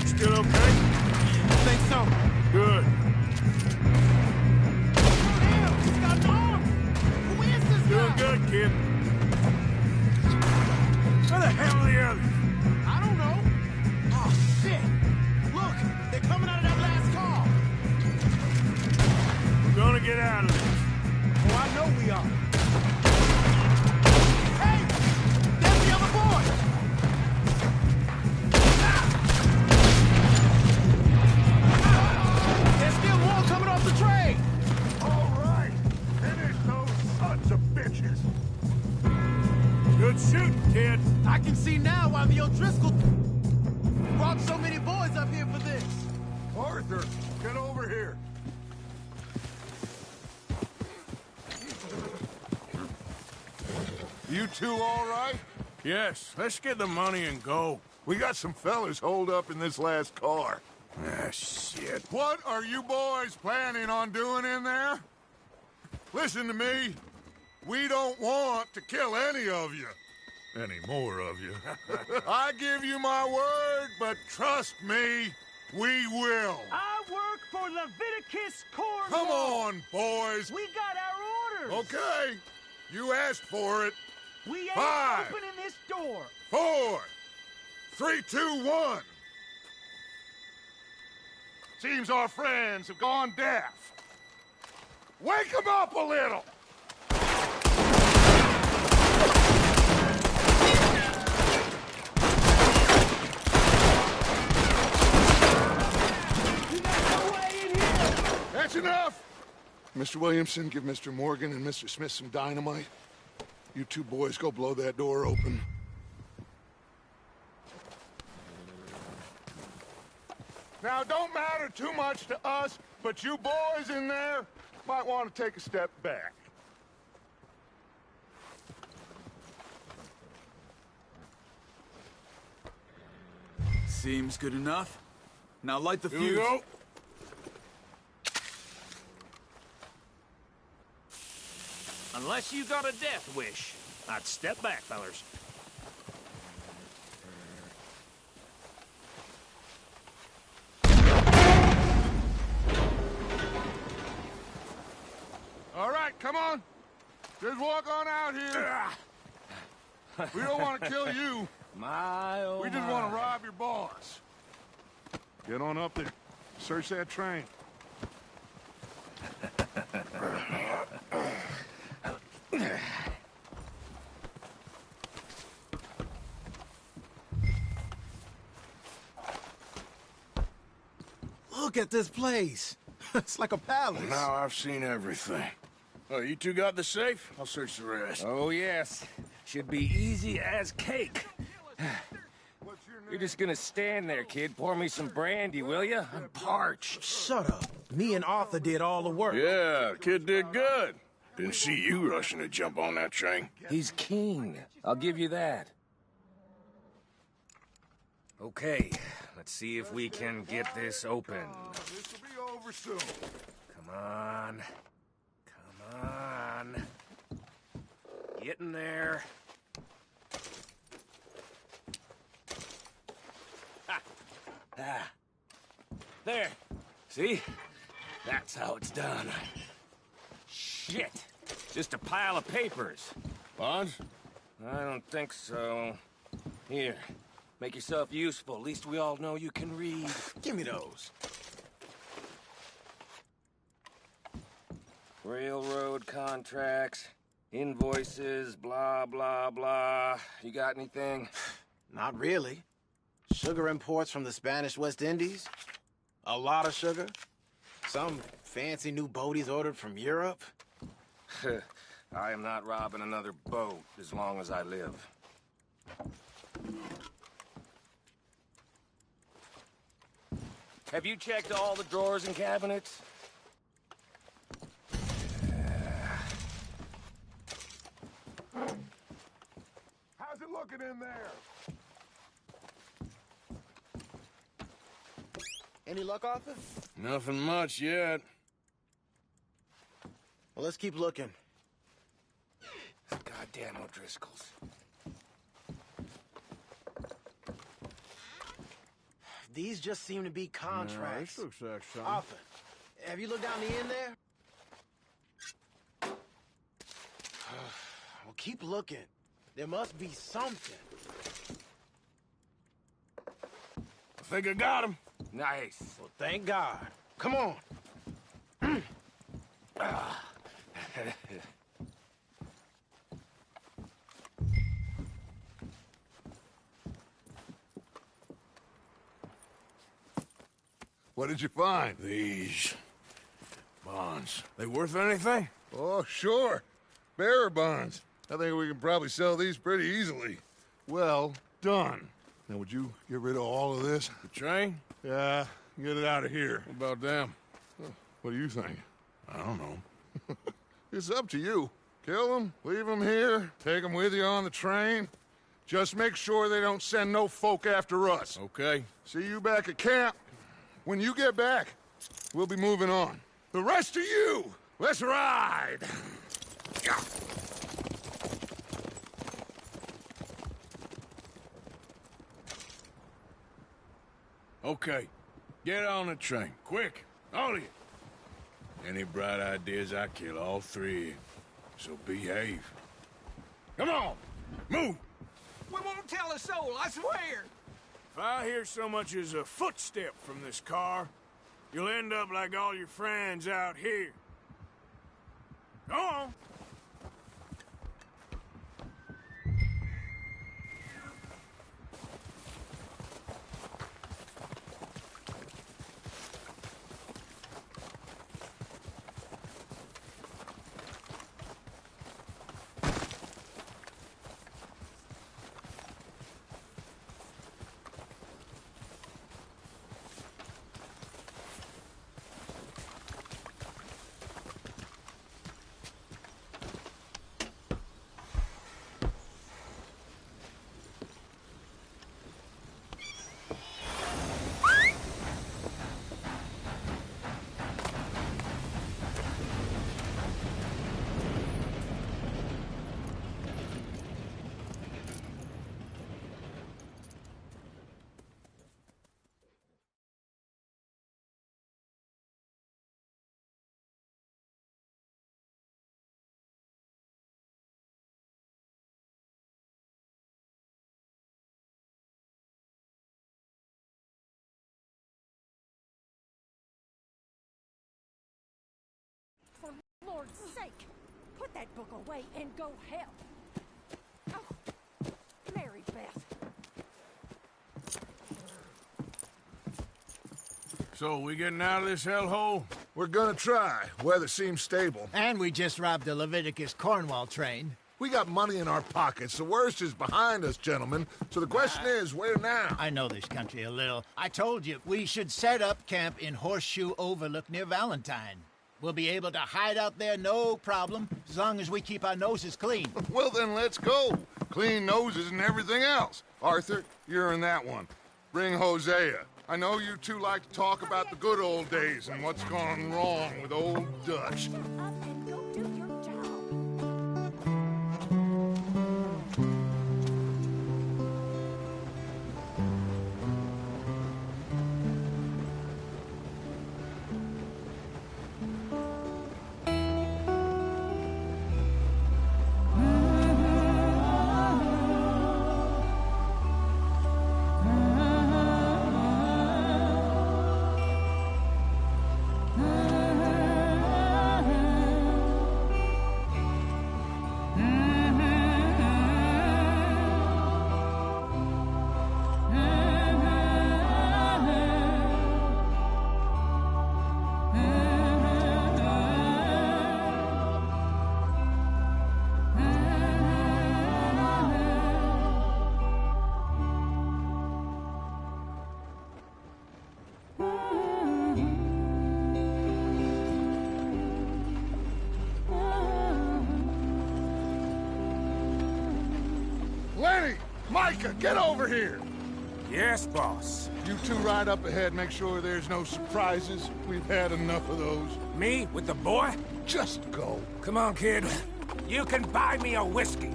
Speaker 4: Still okay?
Speaker 12: I think so.
Speaker 4: Good.
Speaker 12: Damn, he's got an arm. Who is this
Speaker 4: Doing
Speaker 12: guy?
Speaker 4: good, kid. Where the hell are the others?
Speaker 12: I don't know. Oh, shit. Look, they're coming out of that last car.
Speaker 4: We're gonna get out of this.
Speaker 12: Oh, I know we are. Hey! There's the other boy! There's still more coming off the train!
Speaker 4: All right. Finish those sons of bitches. Good shooting, kid.
Speaker 12: I can see now why the O'Driscoll brought so many boys up here for this.
Speaker 2: Arthur, get over here. You two all right?
Speaker 4: Yes, let's get the money and go.
Speaker 2: We got some fellas holed up in this last car.
Speaker 4: Ah, shit.
Speaker 2: What are you boys planning on doing in there? Listen to me. We don't want to kill any of you. Any more of you. I give you my word, but trust me, we will.
Speaker 16: I work for Leviticus Corps.
Speaker 2: Come on, boys.
Speaker 16: We got our orders.
Speaker 2: Okay. You asked for it.
Speaker 16: We ain't
Speaker 2: 5,
Speaker 16: opening this door.
Speaker 2: 4, 3, 2, 1. Seems our friends have gone deaf. Wake them up a little. That's enough! Mr. Williamson, give Mr. Morgan and Mr. Smith some dynamite. You two boys go blow that door open. Now, it don't matter too much to us, but you boys in there might want to take a step back.
Speaker 14: Seems good enough. Now light the
Speaker 4: Here
Speaker 14: fuse.
Speaker 4: we go.
Speaker 7: Unless you got a death wish, I'd step back, fellers.
Speaker 2: All right, come on. Just walk on out here. We don't want to kill you. We just want to rob your boss. Get on up there. Search that train.
Speaker 3: Look at this place. It's like a palace.
Speaker 4: Now I've seen everything. Oh, you two got the safe? I'll search the rest.
Speaker 7: Oh, yes. Should be easy as cake. You're just gonna stand there, kid. Pour me some brandy, will you? I'm parched.
Speaker 3: Shut up. Me and Arthur did all the work.
Speaker 4: Yeah, kid did good. Didn't see you rushing to jump on that train.
Speaker 7: He's keen. I'll give you that. Okay, let's see if we can get this open.
Speaker 2: This will be over soon.
Speaker 7: Come on. Come on. Get in there. Ah. There. See? That's how it's done. Shit. Just a pile of papers.
Speaker 4: Bonds?
Speaker 7: I don't think so. Here. Make yourself useful. At least we all know you can read.
Speaker 3: Give me those.
Speaker 7: Railroad contracts, invoices, blah, blah, blah. You got anything?
Speaker 3: Not really. Sugar imports from the Spanish West Indies. A lot of sugar. Some fancy new boat he's ordered from Europe.
Speaker 7: I am not robbing another boat as long as I live. Have you checked all the drawers and cabinets?
Speaker 2: How's it looking in there?
Speaker 3: Any luck, Arthur?
Speaker 4: Nothing much yet.
Speaker 3: Well, let's keep looking.
Speaker 7: Goddamn O'Driscolls.
Speaker 3: These just seem to be contracts.
Speaker 4: This looks like something.
Speaker 3: Arthur, have you looked down the end there? Well, keep looking. There must be something.
Speaker 4: I think I got him.
Speaker 7: Nice.
Speaker 3: Well, thank God. Come on.
Speaker 2: What did you find?
Speaker 4: These bonds. They worth anything?
Speaker 2: Oh, sure. Bearer bonds. I think we can probably sell these pretty easily. Well done. Now, would you get rid of all of this?
Speaker 4: The train?
Speaker 2: Yeah, get it out of here.
Speaker 4: What about them?
Speaker 2: What do you think?
Speaker 4: I don't know.
Speaker 2: It's up to you. Kill them, leave them here, take them with you on the train. Just make sure they don't send no folk after us.
Speaker 4: Okay.
Speaker 2: See you back at camp. When you get back, we'll be moving on. The rest of you, let's ride!
Speaker 4: Okay. Get on the train. Quick. All of you. Any bright ideas, I kill all three of you. So behave. Come on! Move!
Speaker 12: We won't tell a soul, I swear.
Speaker 4: If I hear so much as a footstep from this car, you'll end up like all your friends out here. Go on!
Speaker 5: Lord's sake! Put that book away and go help. Oh, Mary Beth.
Speaker 4: So, we getting out of this hellhole?
Speaker 2: We're gonna try. Weather seems stable.
Speaker 3: And we just robbed the Leviticus Cornwall train.
Speaker 2: We got money in our pockets. The worst is behind us, gentlemen. So the question is, where now?
Speaker 3: I know this country a little. I told you, we should set up camp in Horseshoe Overlook near Valentine. We'll be able to hide out there, no problem, as long as we keep our noses clean.
Speaker 2: Well, then let's go. Clean noses and everything else. Arthur, you're in that one. Bring Hosea. I know you two like to talk about the good old days and what's gone wrong with old Dutch. Lenny! Micah, get over here!
Speaker 4: Yes, boss.
Speaker 2: You two ride up ahead, make sure there's no surprises. We've had enough of those.
Speaker 4: Me? With the boy?
Speaker 2: Just go.
Speaker 4: Come on, kid. You can buy me a whiskey.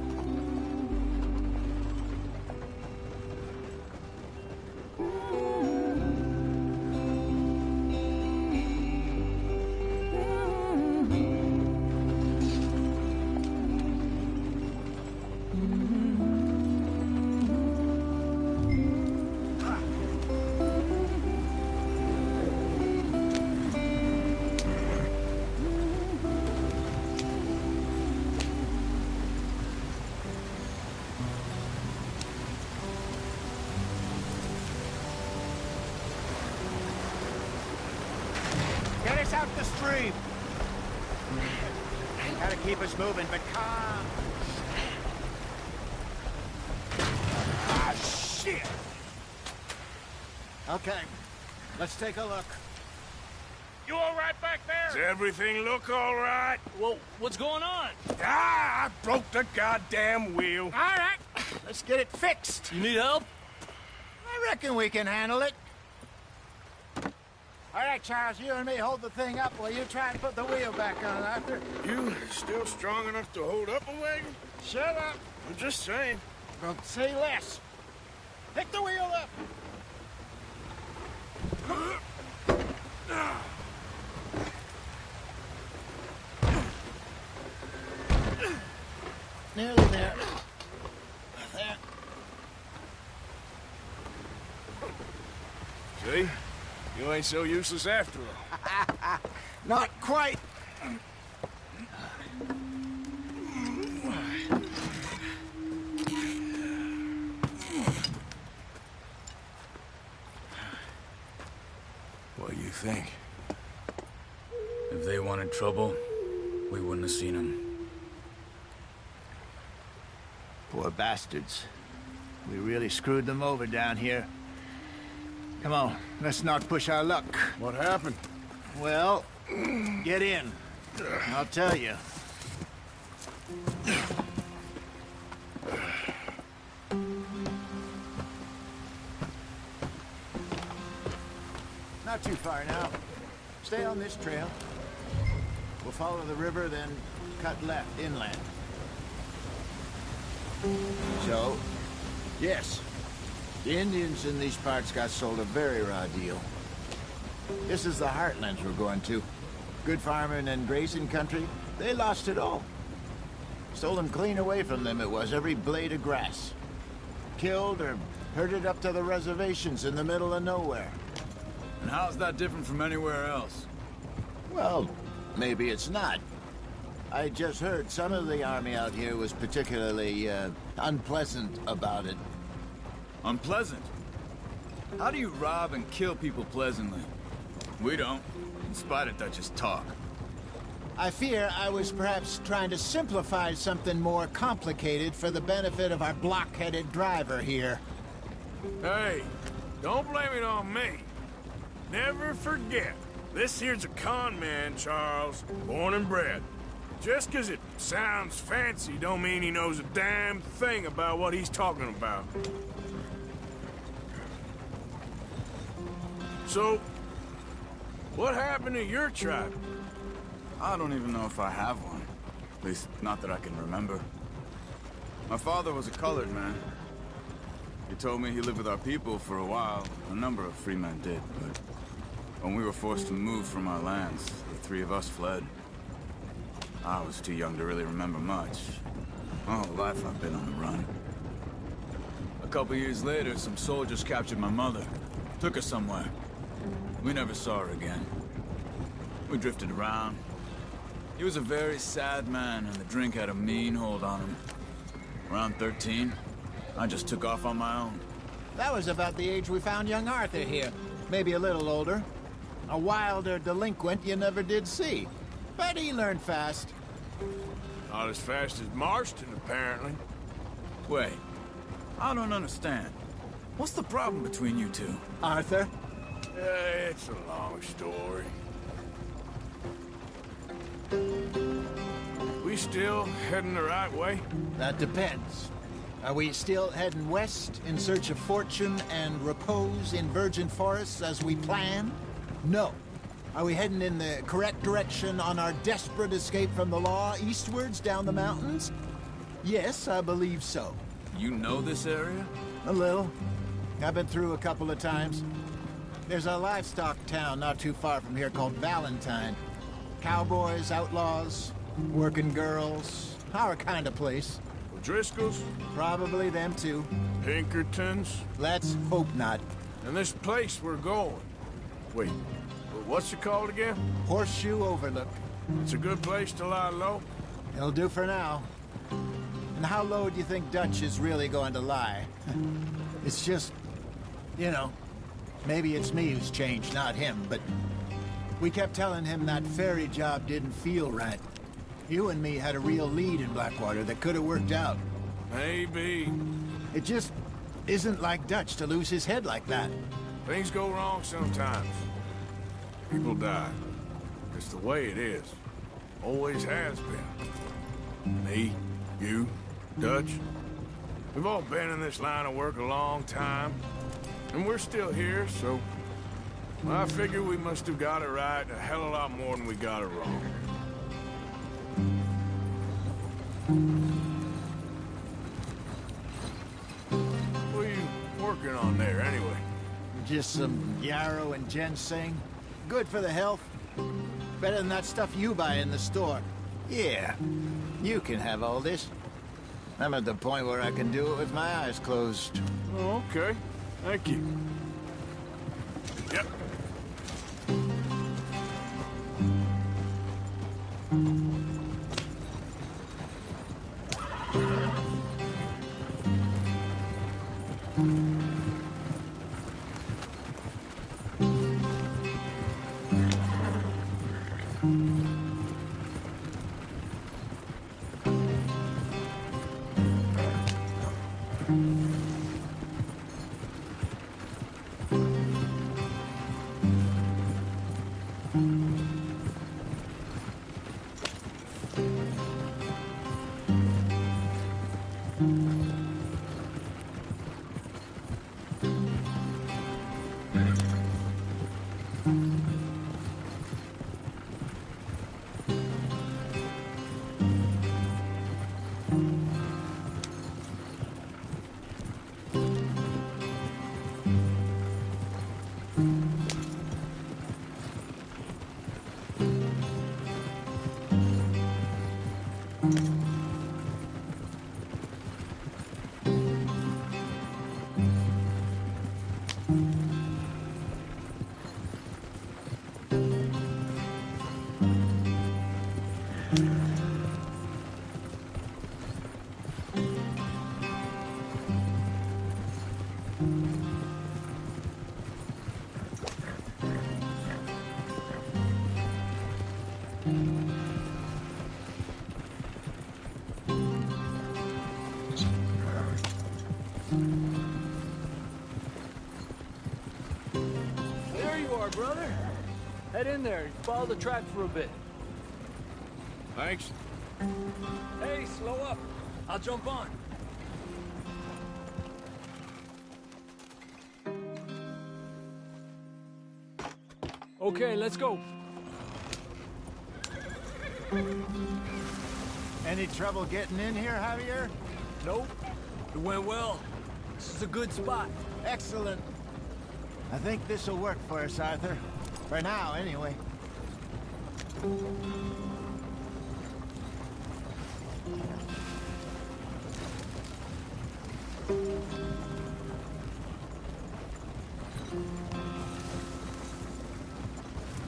Speaker 3: Get us out the stream. Gotta keep us moving, but calm.
Speaker 4: Ah, shit!
Speaker 3: Okay, let's take a look.
Speaker 4: You all right back there? Does everything look all right?
Speaker 11: Well, what's going on?
Speaker 4: Ah, I broke the goddamn wheel.
Speaker 3: All right, let's get it fixed.
Speaker 11: You need help?
Speaker 3: I reckon we can handle it. All right, Charles, you and me hold the thing up while you try and put the wheel back on, Arthur.
Speaker 4: You still strong enough to hold up a wagon?
Speaker 3: Shut up.
Speaker 4: I'm just saying.
Speaker 3: Don't say less. Pick the wheel up. Nearly there. There.
Speaker 4: See? You ain't so useless after all.
Speaker 3: Not quite.
Speaker 4: What do you think?
Speaker 14: If they wanted trouble, we wouldn't have seen them.
Speaker 3: Poor bastards. We really screwed them over down here. Come on, let's not push our luck.
Speaker 4: What happened?
Speaker 3: Well, get in. I'll tell you. Not too far now. Stay on this trail. We'll follow the river, then cut left inland. So, yes, the Indians in these parts got sold a very raw deal. This is the heartlands we're going to. Good farming and grazing country, they lost it all. Stolen clean away from them it was, every blade of grass. Killed or herded up to the reservations in the middle of nowhere.
Speaker 14: And how's that different from anywhere else?
Speaker 3: Well, maybe it's not. I just heard some of the army out here was particularly, unpleasant about it.
Speaker 14: Unpleasant? How do you rob and kill people pleasantly? We don't, in spite of Dutch's talk.
Speaker 3: I fear I was perhaps trying to simplify something more complicated for the benefit of our block-headed driver here.
Speaker 4: Hey, don't blame it on me. Never forget, this here's a con man, Charles, born and bred. Just 'cause it sounds fancy don't mean he knows a damn thing about what he's talking about. So, what happened to your tribe?
Speaker 14: I don't even know if I have one. At least, not that I can remember. My father was a colored man. He told me he lived with our people for a while. A number of free men did, but when we were forced to move from our lands, the three of us fled. I was too young to really remember much. My whole life I've been on the run. A couple years later, some soldiers captured my mother. Took her somewhere. We never saw her again. We drifted around. He was a very sad man, and the drink had a mean hold on him. Around 13, I just took off on my own.
Speaker 3: That was about the age we found young Arthur here. Maybe a little older. A wilder delinquent you never did see. But he learned fast.
Speaker 4: Not as fast as Marston, apparently.
Speaker 14: Wait, I don't understand. What's the problem between you two?
Speaker 3: Arthur?
Speaker 4: It's a long story. We still heading the right way?
Speaker 3: That depends. Are we still heading west in search of fortune and repose in virgin forests as we planned? No. Are we heading in the correct direction on our desperate escape from the law eastwards down the mountains? Yes, I believe so.
Speaker 14: You know this area?
Speaker 3: A little. I've been through a couple of times. There's a livestock town not too far from here called Valentine. Cowboys, outlaws, working girls, our kind of place.
Speaker 4: Driscoll's?
Speaker 3: Probably them too.
Speaker 4: Pinkertons?
Speaker 3: Let's hope not.
Speaker 4: And this place we're going. Wait, what's it called again?
Speaker 3: Horseshoe Overlook.
Speaker 4: It's a good place to lie low?
Speaker 3: It'll do for now. And how low do you think Dutch is really going to lie? It's just, you know, maybe it's me who's changed, not him, but we kept telling him that ferry job didn't feel right. You and me had a real lead in Blackwater that could have worked out.
Speaker 4: Maybe.
Speaker 3: It just isn't like Dutch to lose his head like that.
Speaker 4: Things go wrong sometimes. People die. It's the way it is. Always has been. Me, you, Dutch. We've all been in this line of work a long time. And we're still here, so I figure we must have got it right a hell of a lot more than we got it wrong. What are you working on there, anyway?
Speaker 3: Just some yarrow and ginseng. Good for the health. Better than that stuff you buy in the store. Yeah, you can have all this. I'm at the point where I can do it with my eyes closed.
Speaker 4: Oh, okay. Thank you. Yep.
Speaker 11: There you are, brother. Head in there and follow the track for a bit.
Speaker 4: Thanks.
Speaker 11: Hey, slow up. I'll jump on. Okay, let's go.
Speaker 3: Any trouble getting in here, Javier?
Speaker 11: Nope. It went well. This is a good spot.
Speaker 3: Excellent. I think this'll work for us, Arthur. For now, anyway.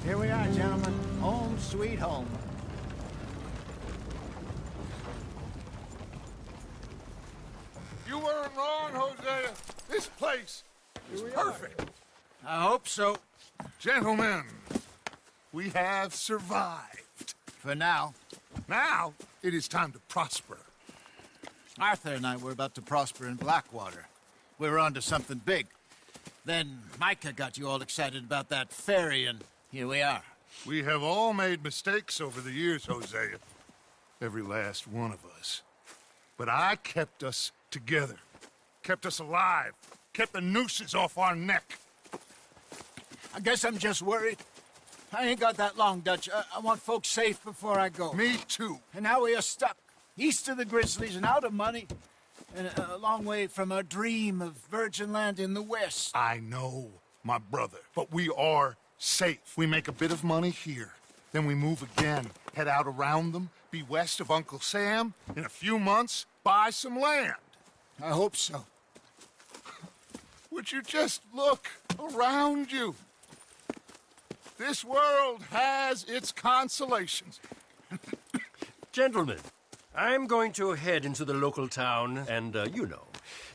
Speaker 3: Here we are, gentlemen. Home sweet home.
Speaker 2: You weren't wrong, Hosea. This place is perfect.
Speaker 3: I hope so.
Speaker 2: Gentlemen, we have survived.
Speaker 3: For now.
Speaker 2: Now, it is time to prosper.
Speaker 3: Arthur and I were about to prosper in Blackwater. We were on to something big. Then Micah got you all excited about that ferry, and here we are.
Speaker 2: We have all made mistakes over the years, Hosea. Every last one of us. But I kept us together. Kept us alive. Kept the nooses off our neck.
Speaker 3: I guess I'm just worried. I ain't got that long, Dutch. I want folks safe before I go.
Speaker 2: Me too.
Speaker 3: And now we are stuck. East of the Grizzlies and out of money. And a long way from our dream of virgin land in the west.
Speaker 2: I know, my brother. But we are safe. We make a bit of money here. Then we move again. Head out around them. Be west of Uncle Sam. In a few months, buy some land.
Speaker 3: I hope so.
Speaker 2: Would you just look around you? This world has its consolations.
Speaker 17: Gentlemen, I'm going to head into the local town and,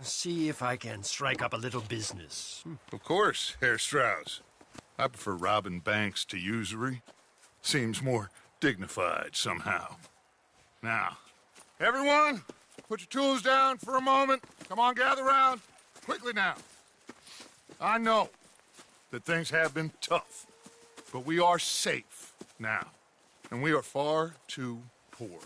Speaker 17: see if I can strike up a little business.
Speaker 2: Of course, Herr Strauss. I prefer robbing banks to usury. Seems more dignified somehow. Now, everyone, put your tools down for a moment. Come on, gather round. Quickly now. I know that things have been tough, but we are safe now, and we are far too poor.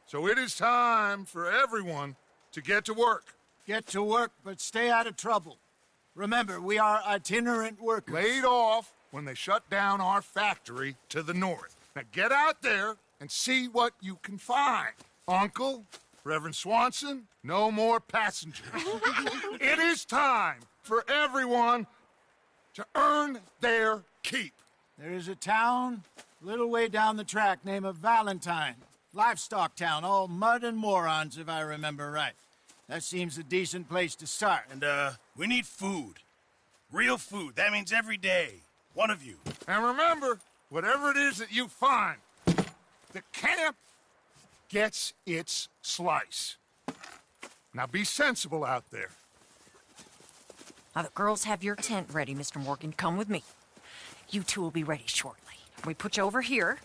Speaker 2: So it is time for everyone to get to work.
Speaker 3: Get to work, but stay out of trouble. Remember, we are itinerant workers.
Speaker 2: Laid off when they shut down our factory to the north. Now get out there and see what you can find. Uncle, Reverend Swanson, no more passengers. It is time for everyone to earn their keep.
Speaker 3: There is a town a little way down the track named Valentine. Livestock town, all mud and morons, if I remember right. That seems a decent place to start.
Speaker 9: And, we need food. Real food. That means every day. One of you.
Speaker 2: And remember, whatever it is that you find, the camp gets its slice. Now be sensible out there.
Speaker 5: Now, the girls have your tent ready, Mr. Morgan. Come with me. You two will be ready shortly. We put you over here.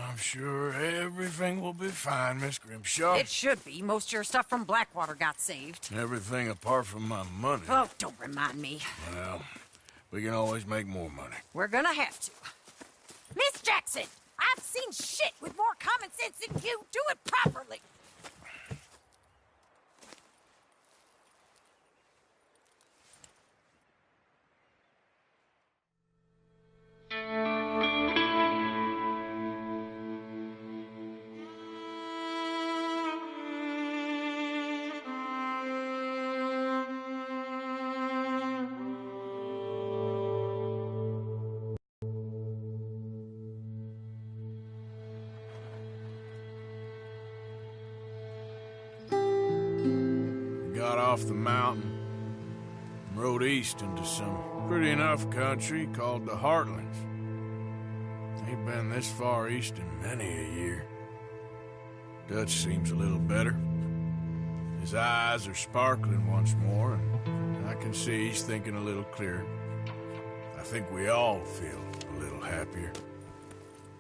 Speaker 4: I'm sure everything will be fine, Miss Grimshaw.
Speaker 5: It should be. Most of your stuff from Blackwater got saved.
Speaker 4: Everything apart from my money.
Speaker 5: Oh, don't remind me.
Speaker 4: Well, we can always make more money.
Speaker 5: We're gonna have to. Miss Jackson, I've seen shit with more common sense than you. Do it properly.
Speaker 4: Got off the mountain and rode east into some pretty enough country called the Heartlands. Ain't been this far east in many a year. Dutch seems a little better. His eyes are sparkling once more, and I can can see he's thinking a little clearer. I think we all feel a little happier.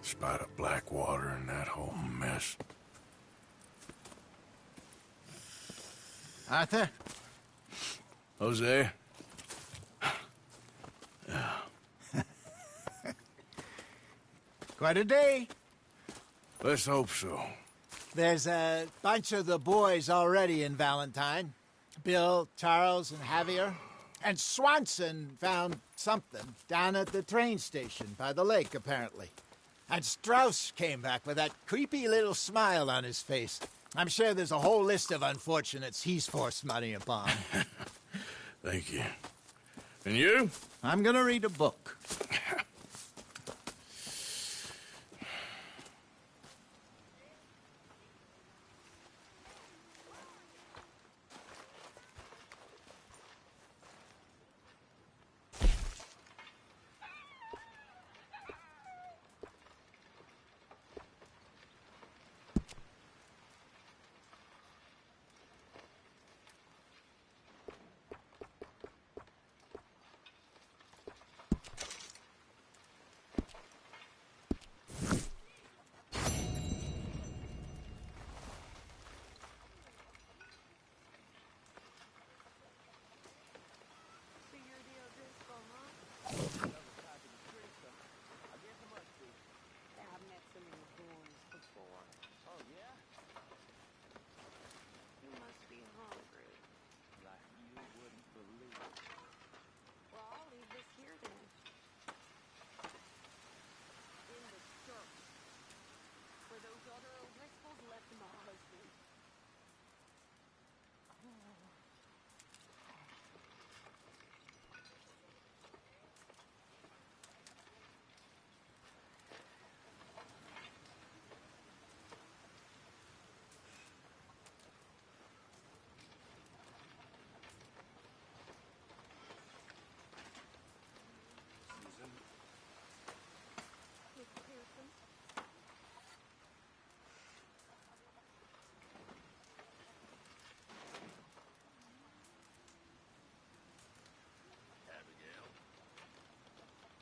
Speaker 4: Despite of Blackwater and that whole mess.
Speaker 3: Arthur?
Speaker 4: Hosea?
Speaker 3: Quite a day.
Speaker 4: Let's hope so.
Speaker 3: There's a bunch of the boys already in Valentine. Bill, Charles, and Javier. And Swanson found something down at the train station by the lake, apparently. And Strauss came back with that creepy little smile on his face. I'm sure there's a whole list of unfortunates he's forced money upon.
Speaker 4: Thank you. And you?
Speaker 3: I'm gonna read a book.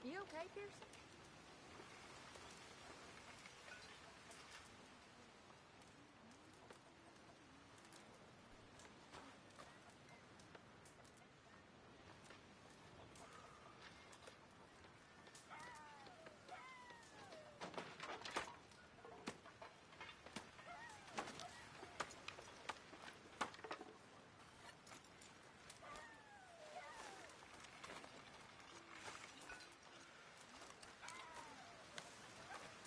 Speaker 6: You okay, Pearson?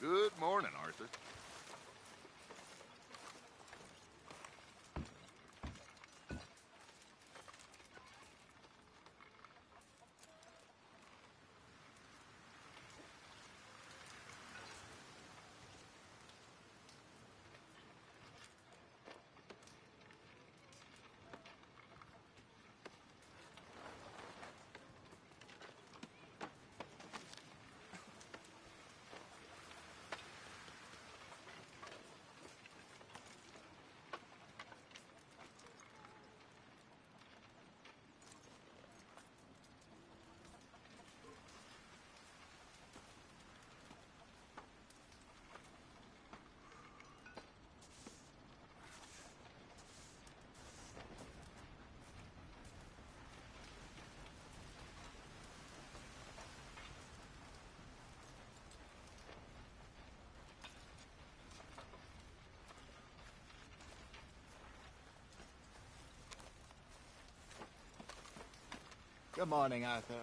Speaker 2: Good morning, Arthur.
Speaker 3: Good morning, Arthur.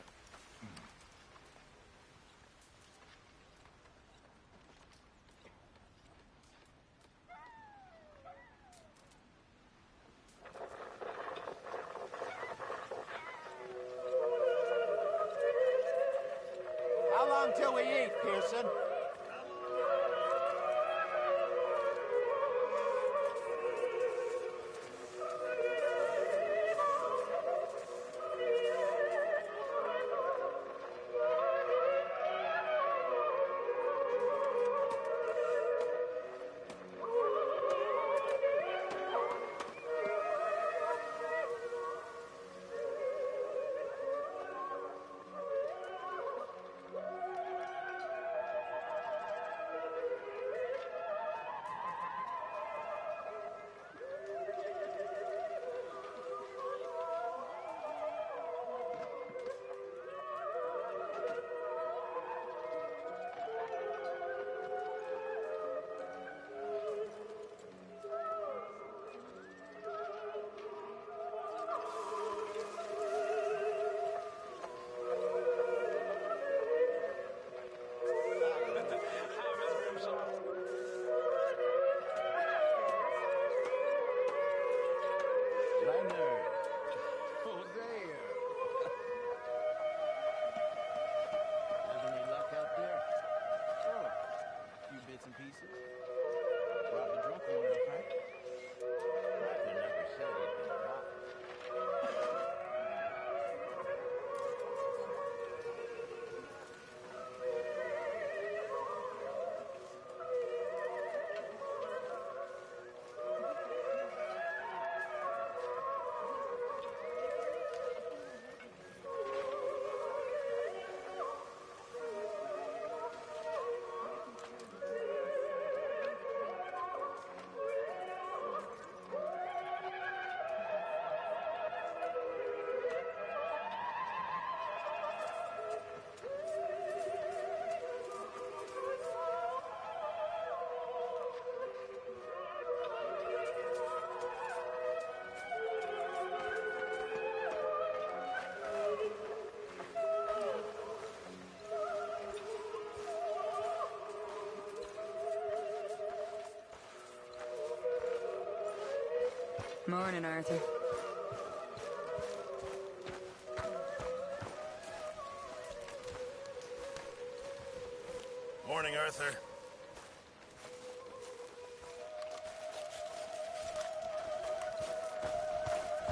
Speaker 3: How long till we eat, Pearson?
Speaker 18: Morning, Arthur.
Speaker 9: Morning, Arthur.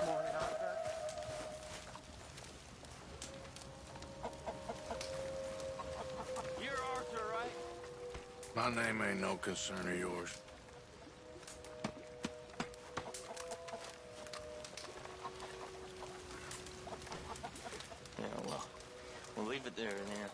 Speaker 16: Morning, Arthur.
Speaker 15: You're Arthur, right?
Speaker 2: My name ain't no concern of yours.
Speaker 13: Yeah, well, we'll leave it there then.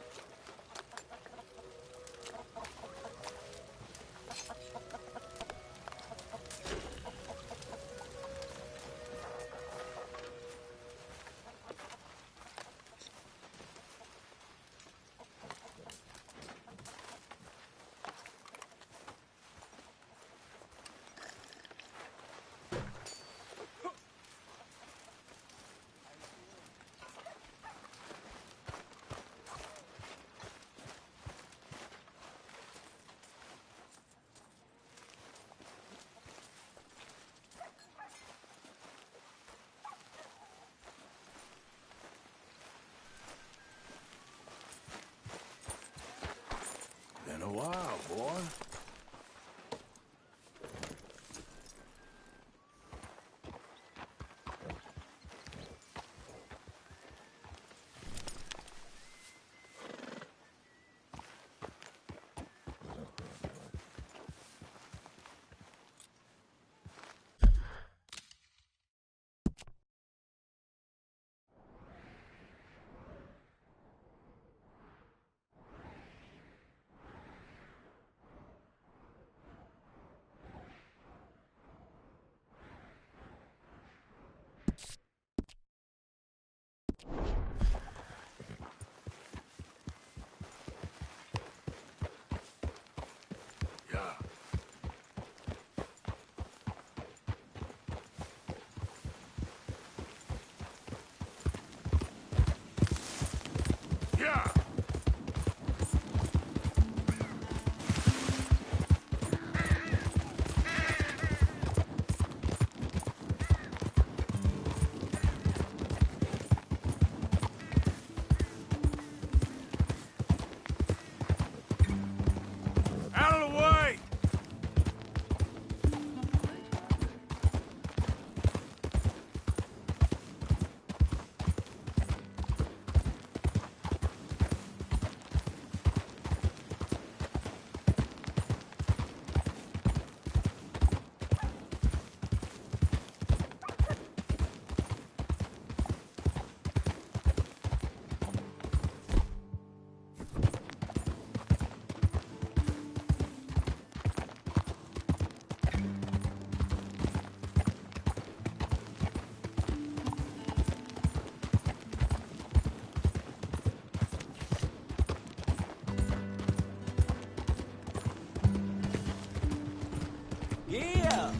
Speaker 2: Been a while, boy. Yeah. Yeah.
Speaker 4: Out of the way!
Speaker 11: Yeah!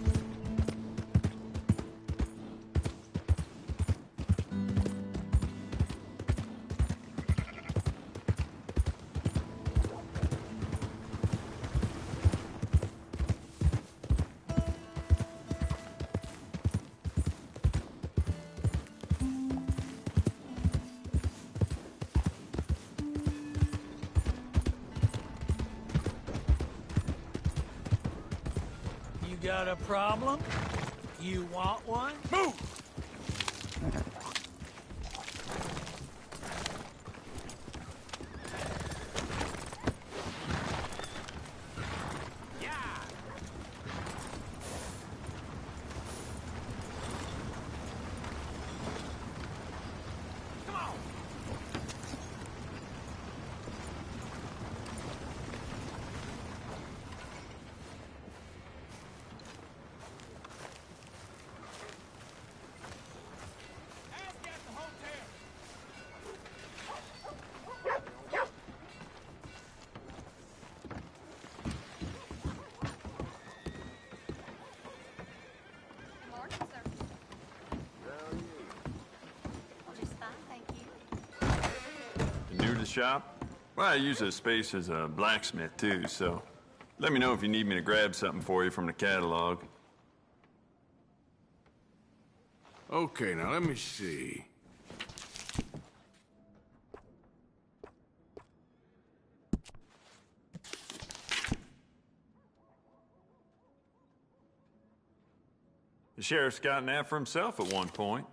Speaker 16: You got a problem? You want one?
Speaker 4: Move!
Speaker 19: New to the shop? Well, I use this space as a blacksmith, too, so let me know if you need me to grab something for you from the catalog.
Speaker 4: Okay, now let me see.
Speaker 19: The sheriff's gotten after himself at one point.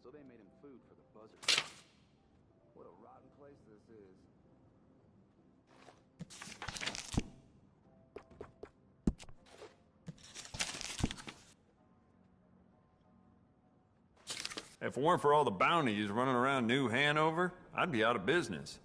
Speaker 8: So they made him food for the buzzards. What a rotten place this is.
Speaker 19: If it weren't for all the bounties running around New Hanover, I'd be out of business.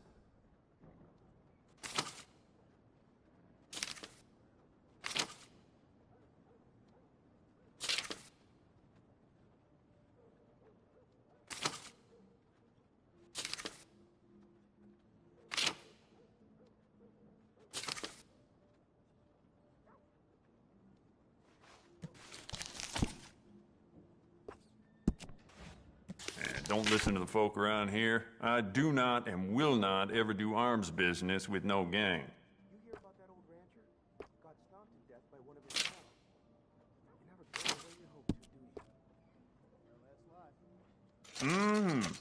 Speaker 19: Don't listen to the folk around here. I do not and will not ever do arms business with no gang.
Speaker 12: You hear about that old rancher? Got stomped to death by one of his pals. You never go the way you hope to, do you? Well, that's life.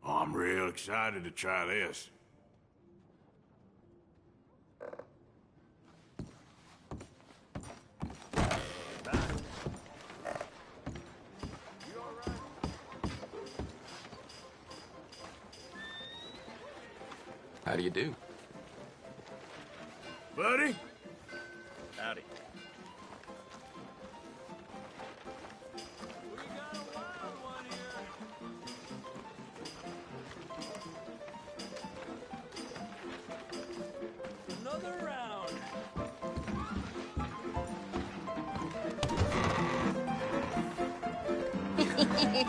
Speaker 4: I'm real excited to try this.
Speaker 8: How do you do?
Speaker 4: Buddy?
Speaker 9: Howdy.
Speaker 11: Another round. Hey!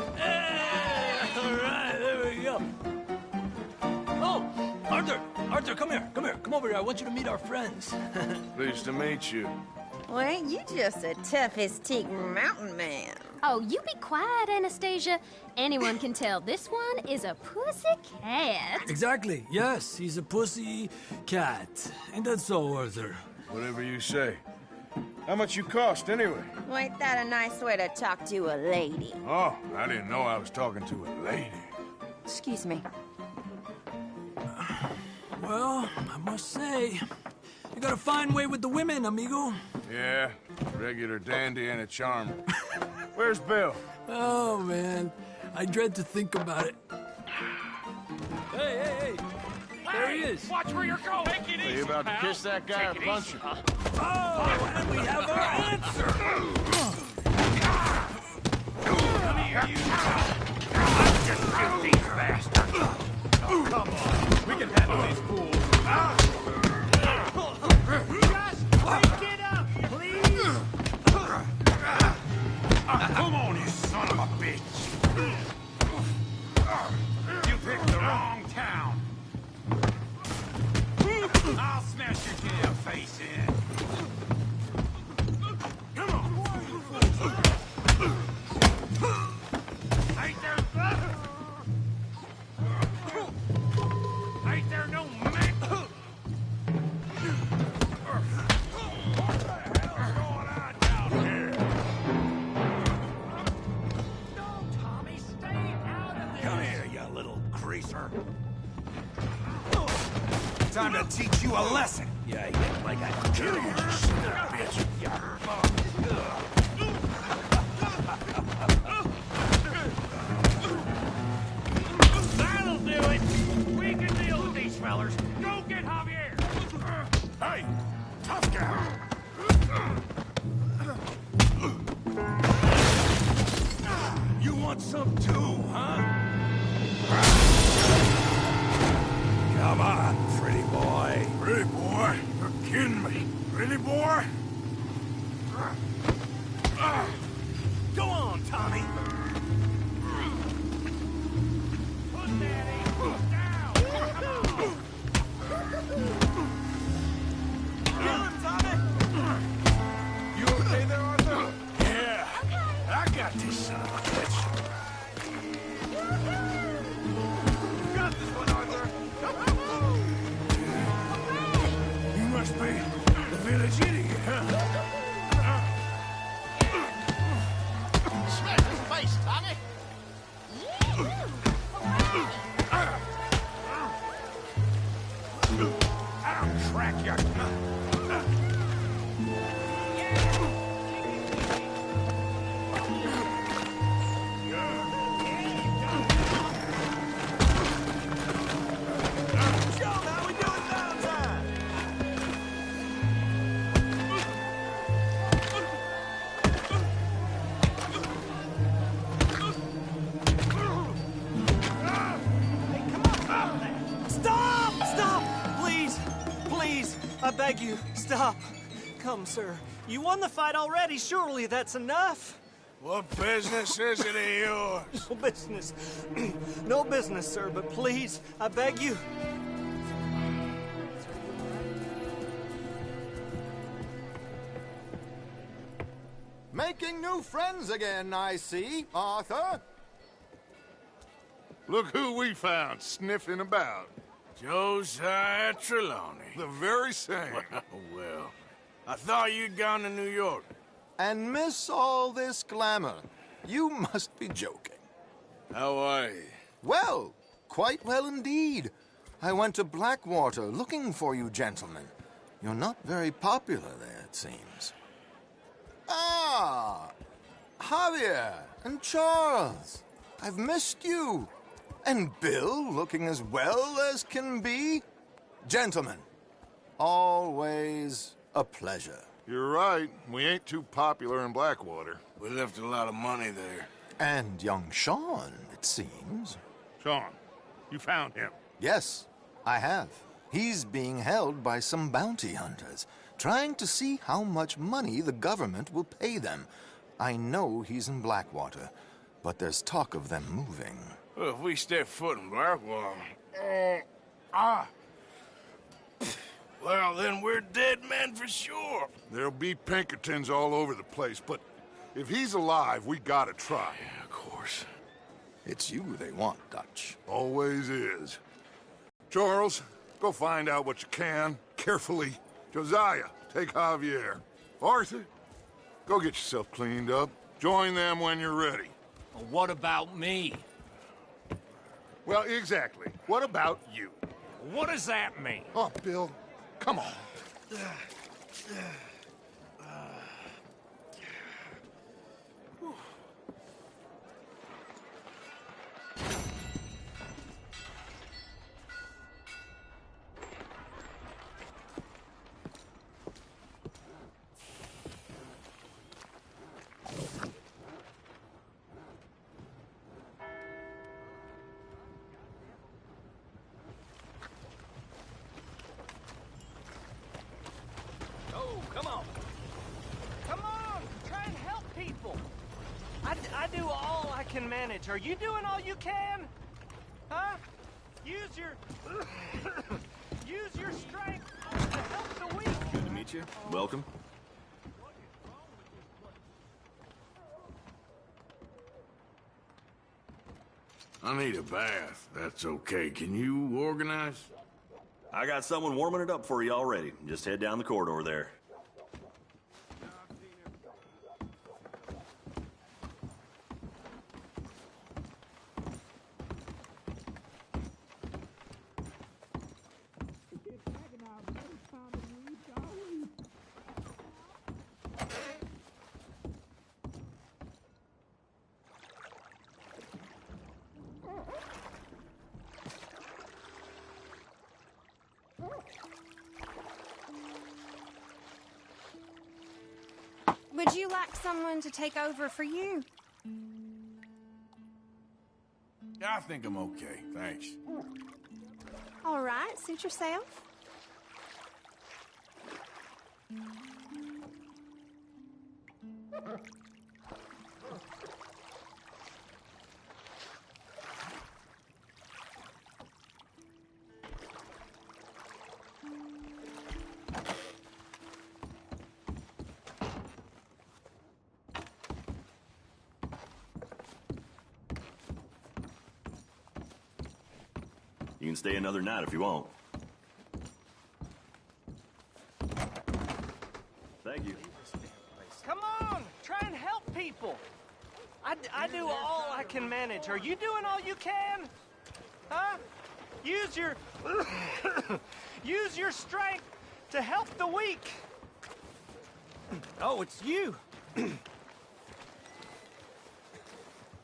Speaker 11: All right, there we go. Oh, Arthur! Arthur, come here, come here. Come over here. I want you to meet our friends.
Speaker 4: Pleased to meet you.
Speaker 18: Well, ain't you just a tough as teak mountain man?
Speaker 6: Oh, you be quiet, Anastasia. Anyone can tell this one is a pussy cat.
Speaker 11: Exactly. Yes, he's a pussy cat. Ain't that so, Arthur?
Speaker 4: Whatever you say. How much you cost, anyway?
Speaker 18: Well, ain't that a nice way to talk to a lady?
Speaker 4: Oh, I didn't know I was talking to a lady.
Speaker 18: Excuse me.
Speaker 11: Well, I must say, you got a fine way with the women, amigo.
Speaker 4: Yeah, regular dandy and a charmer. Where's Bill?
Speaker 11: Oh, man. I dread to think about it. Hey, hey, hey! There he is!
Speaker 7: Watch where you're going! Take it easy,
Speaker 4: Are you about to
Speaker 7: pal.
Speaker 4: kiss that guy or
Speaker 7: Take it
Speaker 4: punch
Speaker 7: easy.
Speaker 4: him?
Speaker 11: Oh, and we have our answer!
Speaker 7: Come here, you! Let's just shoot these bastards! Oh, come on! We can handle these fools!
Speaker 12: Just break it up, please!
Speaker 7: Come on, you son of a bitch! You picked the wrong town! I'll smash your damn face in! Come on! Ain't there no man? What the hell's going on down here? No, Tommy, stay out of this! Come here, you little greaser. Time to teach you a lesson. Yeah, you look like I kill you, son of a bitch. That'll do it. We can deal with these fellers. Go get Javier. Hey, tough guy. You want some too, huh? Come on, pretty boy. Pretty boy? You're kidding me. Pretty boy? Go on, Tommy. Put that ape down. Come on. Kill him, Tommy. You
Speaker 4: got this, son of a bitch. You got this one, Arthur. You must be the village idiot, huh?
Speaker 16: Smash his face, Tommy!
Speaker 4: I'll track you.
Speaker 20: Stop! Stop! Please! Please! I beg you, stop. Come, sir. You won the fight already. Surely that's enough.
Speaker 4: What business is it of yours?
Speaker 20: No business. No business, sir, but please, I beg you.
Speaker 3: Making new friends again, I see, Arthur.
Speaker 2: Look who we found sniffing about.
Speaker 4: Josiah Trelawney.
Speaker 2: The very same.
Speaker 4: Well, I thought you'd gone to New York.
Speaker 3: And miss all this glamour. You must be joking.
Speaker 4: How are you?
Speaker 3: Well, quite well indeed. I went to Blackwater looking for you gentlemen. You're not very popular there, it seems. Ah, Javier and Charles. I've missed you. And Bill looking as well as can be. Gentlemen, always a pleasure.
Speaker 2: You're right. We ain't too popular in Blackwater.
Speaker 4: We left a lot of money there.
Speaker 3: And young Sean, it seems.
Speaker 2: Sean, you found him?
Speaker 3: Yes, I have. He's being held by some bounty hunters, trying to see how much money the government will pay them. I know he's in Blackwater, but there's talk of them moving.
Speaker 4: Well, if we step foot in Blackwater... Well, then we're dead men for sure.
Speaker 2: There'll be Pinkertons all over the place, but if he's alive, we gotta try.
Speaker 4: Yeah, of course.
Speaker 3: It's you they want, Dutch.
Speaker 2: Always is. Charles, go find out what you can, carefully. Josiah, take Javier. Arthur, go get yourself cleaned up. Join them when you're ready.
Speaker 15: Well, what about me?
Speaker 2: Well, exactly. What about you?
Speaker 15: What does that mean?
Speaker 2: Oh, Bill, come on.
Speaker 20: Come on. Come on, try and help people. I do all I can manage. Are you doing all you can? Huh? Use your strength to help the weak.
Speaker 8: Good to meet you. Welcome.
Speaker 4: I need a bath. That's okay. Can you organize?
Speaker 8: I got someone warming it up for you already. Just head down the corridor there.
Speaker 18: Would you like someone to take over for you?
Speaker 4: I think I'm okay, thanks.
Speaker 18: All right, suit yourself.
Speaker 21: You can stay another night if you want. Thank you.
Speaker 20: Come on, try and help people. I do all I can manage. Are you doing all you can? Huh? Use your use your strength to help the weak. Oh, it's you.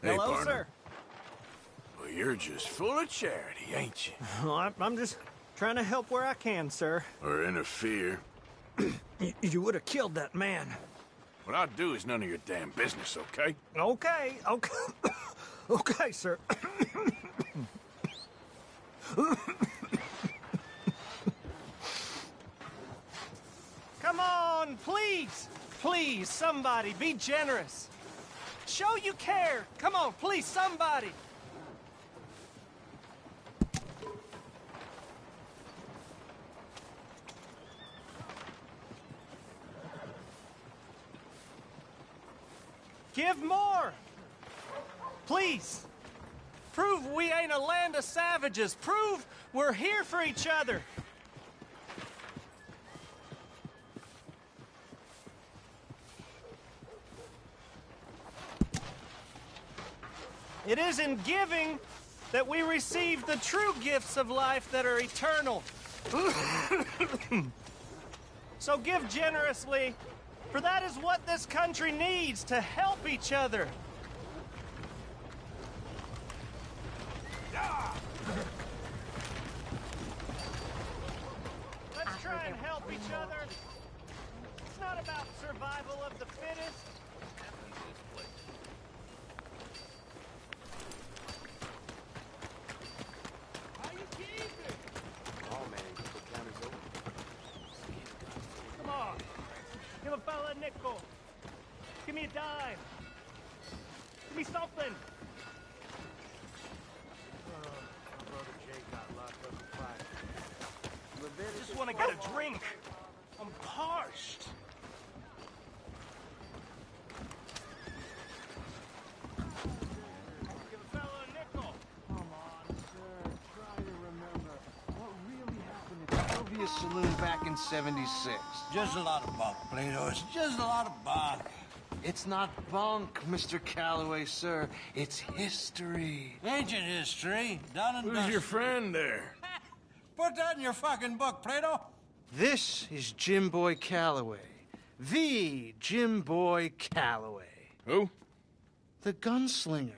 Speaker 4: Hello,
Speaker 20: partner.
Speaker 4: sir. Well, you're just full of charity, ain't you?
Speaker 20: Well, I'm just trying to help where I can, sir.
Speaker 4: Or interfere.
Speaker 20: You would have killed that man.
Speaker 4: What I do is none of your damn business, okay?
Speaker 20: Okay. Okay, sir. Come on, please. Please, somebody, be generous. Show you care. Come on, please, somebody. Give more. Please. Prove we ain't a land of savages. Prove we're here for each other. It is in giving that we receive the true gifts of life that are eternal. So give generously, for that is what this country needs, to help each other. Let's try and help each other. It's not about survival of the fittest. Come on. Give a fella a nickel. Give me a dime. Give me something. My brother Jay got locked up in fight. I just want to get a drink. I'm parched. Give a fella a nickel. Come on, sir. Try to remember what really happened at
Speaker 3: Sylvia Saloon back in '76. Just a lot of bunk, Plato. It's just a lot of bunk. It's not bunk, Mr. Calloway, sir. It's history. Ancient history. Done and
Speaker 4: Who's
Speaker 3: dusted.
Speaker 4: your friend there?
Speaker 3: Put that in your fucking book, Plato. This is Jim Boy Calloway. The Jim Boy Calloway.
Speaker 4: Who?
Speaker 3: The gunslinger.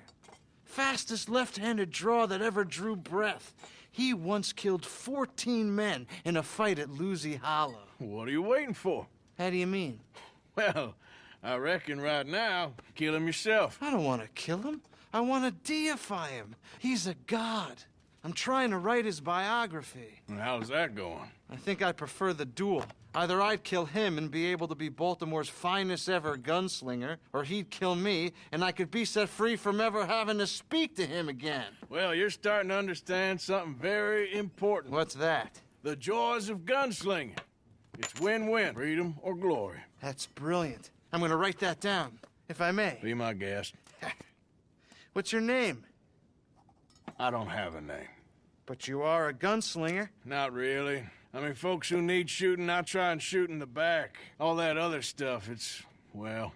Speaker 3: Fastest left-handed draw that ever drew breath. He once killed 14 men in a fight at Lucy Hollow.
Speaker 4: What are you waiting for?
Speaker 3: How do you mean?
Speaker 4: Well, I reckon right now, kill him yourself.
Speaker 3: I don't want to kill him. I want to deify him. He's a god. I'm trying to write his biography.
Speaker 4: And how's that going?
Speaker 3: I think I prefer the duel. Either I'd kill him and be able to be Baltimore's finest ever gunslinger, or he'd kill me and I could be set free from ever having to speak to him again.
Speaker 4: Well, you're starting to understand something very important.
Speaker 3: What's that?
Speaker 4: The joys of gunslinging. It's win-win, freedom or glory.
Speaker 3: That's brilliant. I'm gonna write that down, if I may.
Speaker 4: Be my guest.
Speaker 3: What's your name?
Speaker 4: I don't have a name.
Speaker 3: But you are a gunslinger.
Speaker 4: Not really. I mean, folks who need shooting, I try and shoot in the back. All that other stuff, it's, well,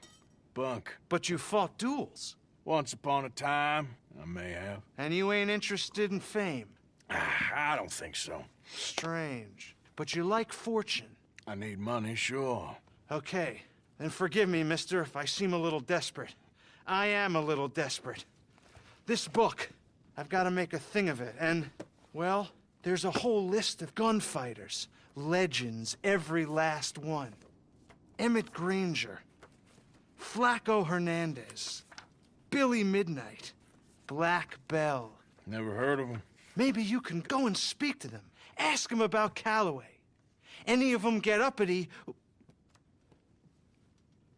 Speaker 4: bunk.
Speaker 3: But you fought duels.
Speaker 4: Once upon a time, I may have.
Speaker 3: And you ain't interested in fame.
Speaker 4: I don't think so.
Speaker 3: Strange. But you like fortune.
Speaker 4: I need money, sure.
Speaker 3: Okay. Then forgive me, mister, if I seem a little desperate. I am a little desperate. This book, I've got to make a thing of it, and, well, there's a whole list of gunfighters. Legends, every last one. Emmett Granger. Flaco Hernandez. Billy Midnight. Black Bell.
Speaker 4: Never heard of him.
Speaker 3: Maybe you can go and speak to them. Ask them about Calloway. Any of them get uppity,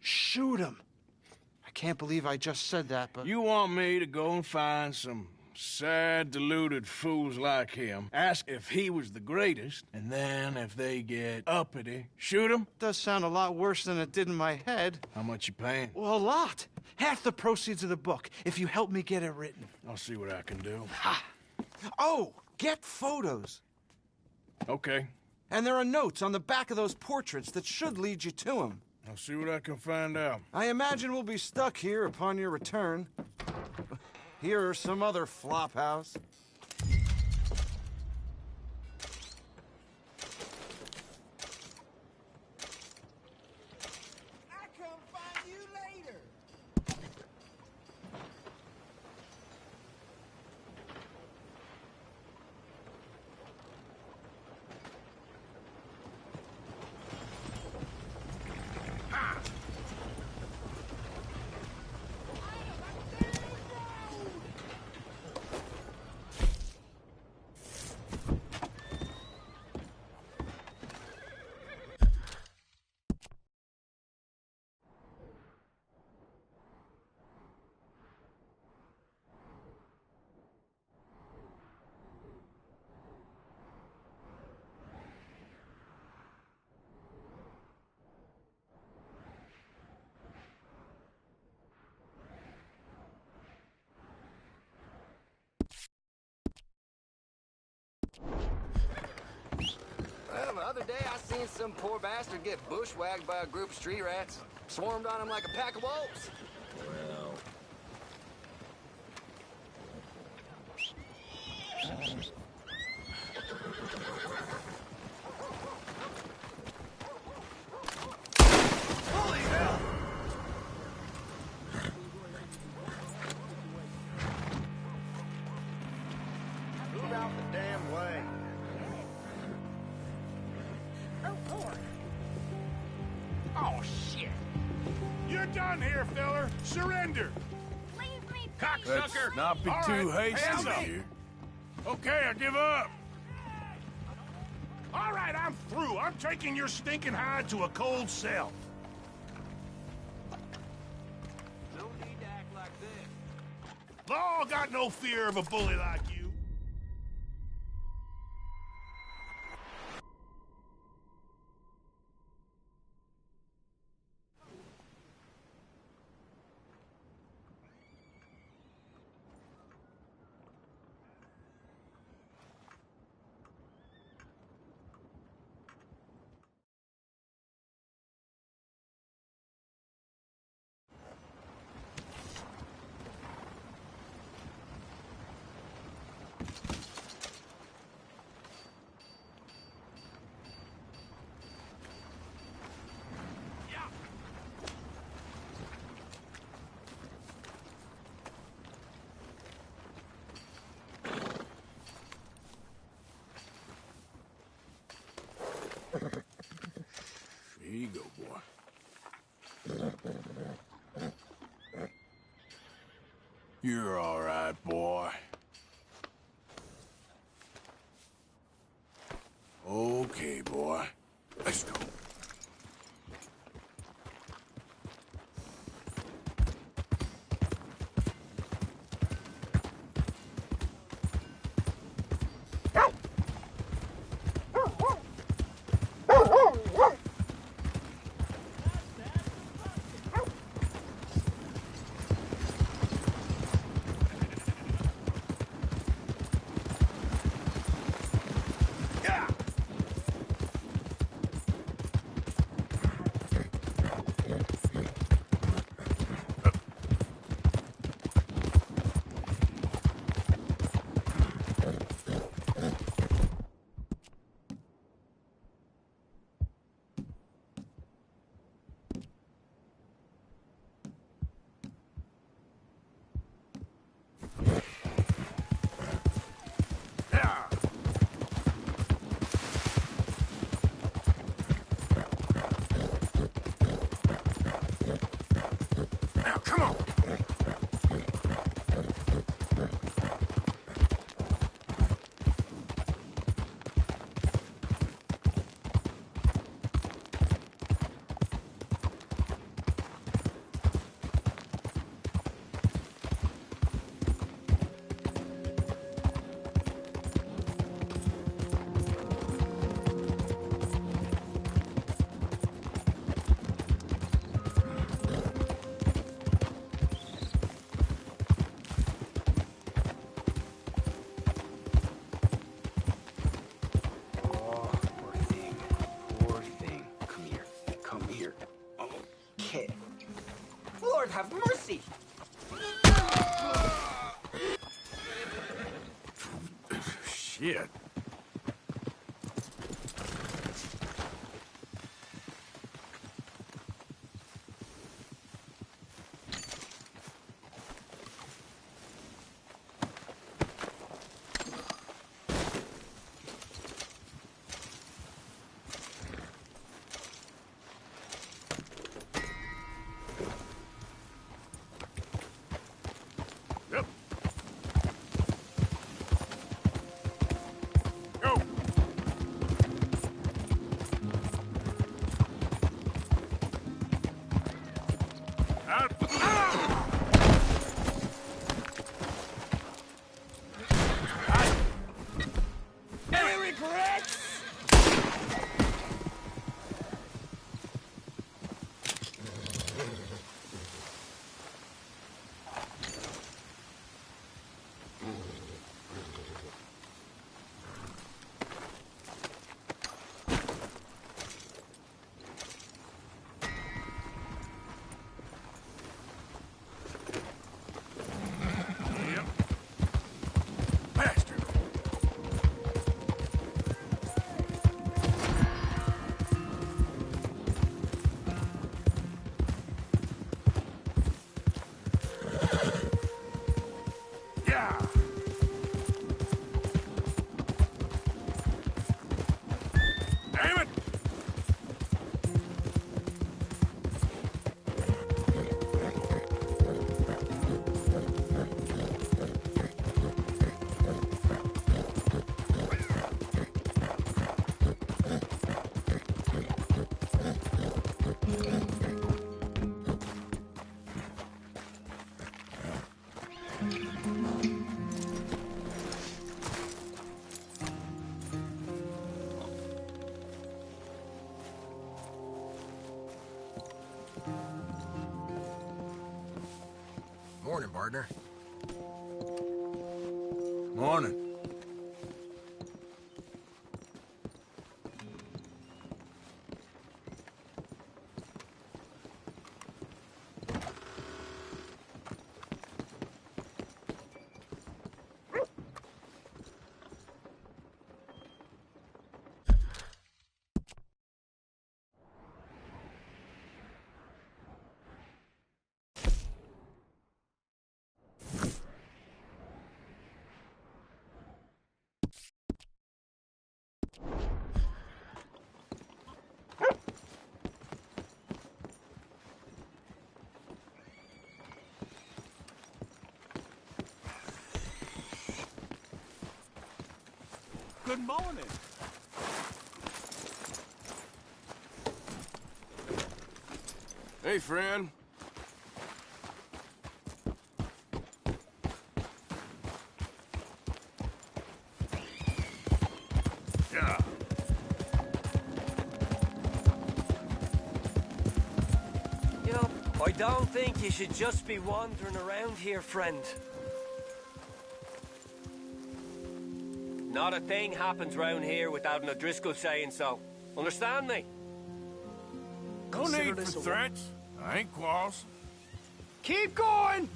Speaker 3: shoot them. I can't believe I just said that, but...
Speaker 4: You want me to go and find some sad, deluded fools like him, ask if he was the greatest, and then if they get uppity, shoot him?
Speaker 3: Does sound a lot worse than it did in my head.
Speaker 4: How much you paying?
Speaker 3: Well, a lot. Half the proceeds of the book, if you help me get it written.
Speaker 4: I'll see what I can do.
Speaker 3: Ha! Oh,
Speaker 10: Get photos.
Speaker 4: Okay.
Speaker 10: And there are notes on the back of those portraits that should lead you to him.
Speaker 4: I'll see what I can find out.
Speaker 10: I imagine we'll be stuck here upon your return. Here or some other flop house.
Speaker 8: Well, the other day I seen some poor bastard get bushwhacked by a group of street rats. Swarmed on him like a pack of wolves. Well...
Speaker 4: Holy hell!
Speaker 8: Move out the damn way.
Speaker 4: Oh, shit! You're done here, feller. Surrender!
Speaker 6: Leave me,
Speaker 4: Cocksucker!
Speaker 9: Let's not be
Speaker 4: All
Speaker 9: too
Speaker 4: right,
Speaker 9: hasty
Speaker 4: hands up.
Speaker 9: here.
Speaker 4: Okay, I give up. All right, I'm through. I'm taking your stinking hide to a cold cell.
Speaker 8: No need to act like this.
Speaker 4: Law got no fear of a bully like you.
Speaker 9: Here you go, boy. You're all right, boy. Okay, boy. Let's go.
Speaker 15: Shit.
Speaker 1: Morning, partner.
Speaker 15: Morning.
Speaker 12: Good morning.
Speaker 4: Hey, friend. Yeah.
Speaker 20: You know, I don't think you should just be wandering around here, friend. Not a thing happens round here without an O'Driscoll saying so. Understand me?
Speaker 4: No need for threats. I ain't quarrelsome.
Speaker 20: Keep going!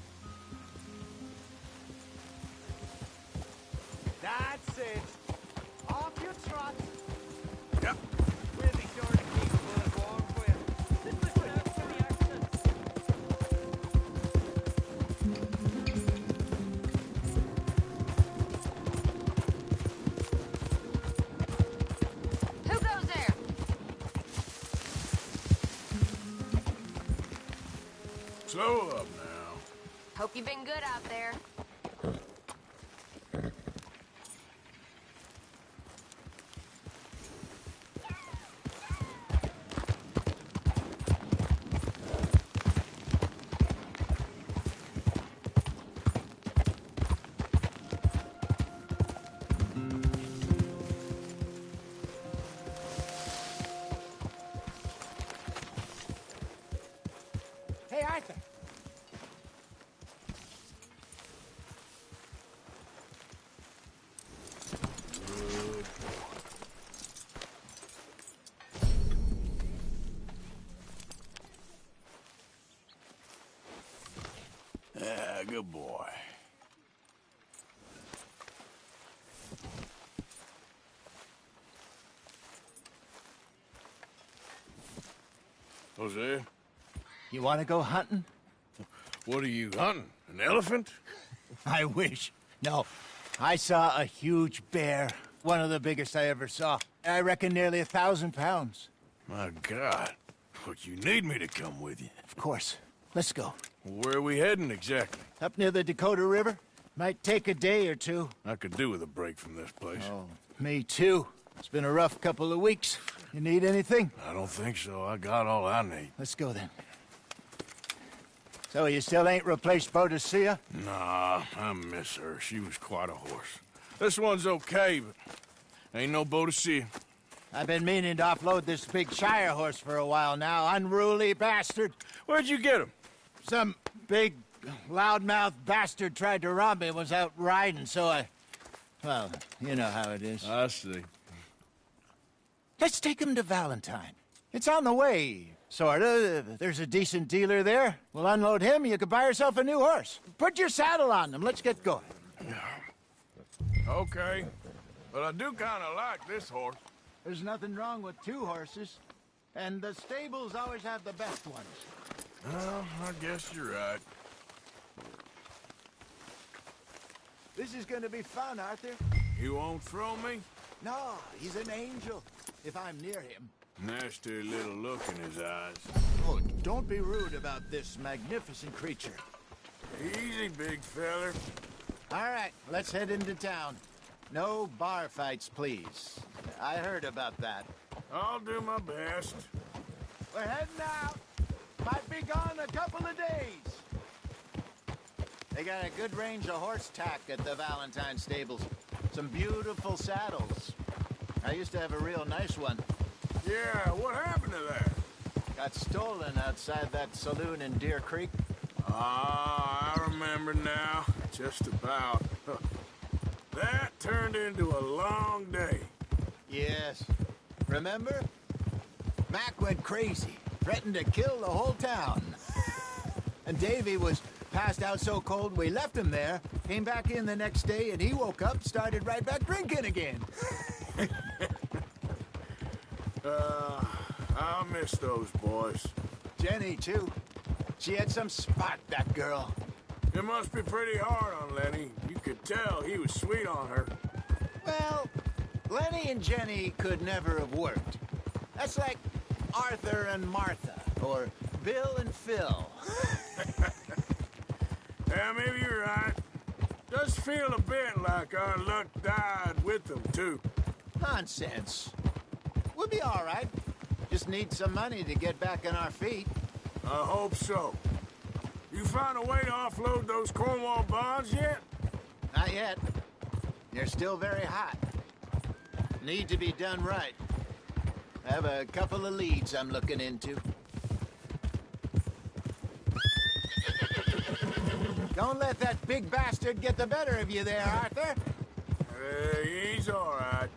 Speaker 12: That's it. Off your trot.
Speaker 4: Yep.
Speaker 20: We'll be sure to keep the bullet warm for you. Listen out for the accident.
Speaker 6: Who goes there?
Speaker 4: Slow up now.
Speaker 6: Hope you've been good out there.
Speaker 12: Hey, Arthur.
Speaker 15: Yeah, good boy.
Speaker 4: Jose?
Speaker 3: You want to go hunting?
Speaker 4: What are you hunting? An elephant?
Speaker 3: I wish. No. I saw a huge bear. One of the biggest I ever saw. I reckon nearly 1,000 pounds.
Speaker 4: My God. But you need me to come with you.
Speaker 3: Of course. Let's go.
Speaker 4: Where are we heading exactly?
Speaker 3: Up near the Dakota River. Might take a day or two.
Speaker 4: I could do with a break from this place.
Speaker 3: Oh, me too. It's been a rough couple of weeks. You need anything?
Speaker 4: I don't think so. I got all I need.
Speaker 3: Let's go then. So you still ain't replaced Boadicea?
Speaker 4: Nah, I miss her. She was quite a horse. This one's okay, but ain't no Boadicea.
Speaker 3: I've been meaning to offload this big Shire horse for a while now. Unruly bastard.
Speaker 4: Where'd you get him?
Speaker 3: Some big, loudmouth bastard tried to rob me and was out riding, so I... Well, you know how it is.
Speaker 4: I see.
Speaker 3: Let's take him to Valentine. It's on the way, sorta. There's a decent dealer there. We'll unload him, you can buy yourself a new horse. Put your saddle on them, let's get going.
Speaker 4: Okay, but I do kind of like this horse.
Speaker 3: There's nothing wrong with two horses, and the stables always have the best ones.
Speaker 4: Well, I guess you're right.
Speaker 3: This is gonna be fun, Arthur.
Speaker 4: You won't throw me?
Speaker 3: No, he's an angel, if I'm near him.
Speaker 4: Nasty little look in his eyes.
Speaker 3: Oh, don't be rude about this magnificent creature.
Speaker 4: Easy, big feller.
Speaker 3: All right, let's head into town. No bar fights, please. I heard about that.
Speaker 4: I'll do my best.
Speaker 3: We're heading out. Might be gone a couple of days. They got a good range of horse tack at the Valentine stables. Some beautiful saddles. I used to have a real nice one.
Speaker 4: Yeah, what happened to that?
Speaker 3: Got stolen outside that saloon in Deer Creek.
Speaker 4: Ah, I remember now. Just about. That turned into a long day.
Speaker 3: Yes. Remember? Mac went crazy, threatened to kill the whole town. And Davy was passed out so cold we left him there, came back in the next day, and he woke up, started right back drinking again.
Speaker 4: I'll miss those boys.
Speaker 3: Jenny, too. She had some spark, that girl.
Speaker 4: It must be pretty hard on Lenny. You could tell he was sweet on her.
Speaker 3: Well, Lenny and Jenny could never have worked. That's like Arthur and Martha, or Bill and Phil.
Speaker 4: Yeah, maybe you're right. Does feel a bit like our luck died with them, too.
Speaker 3: Nonsense. We'll be all right. Just need some money to get back on our feet.
Speaker 4: I hope so. You found a way to offload those Cornwall bonds yet?
Speaker 3: Not yet. They're still very hot. Need to be done right. I have a couple of leads I'm looking into. Don't let that big bastard get the better of you there, Arthur.
Speaker 4: He's all right.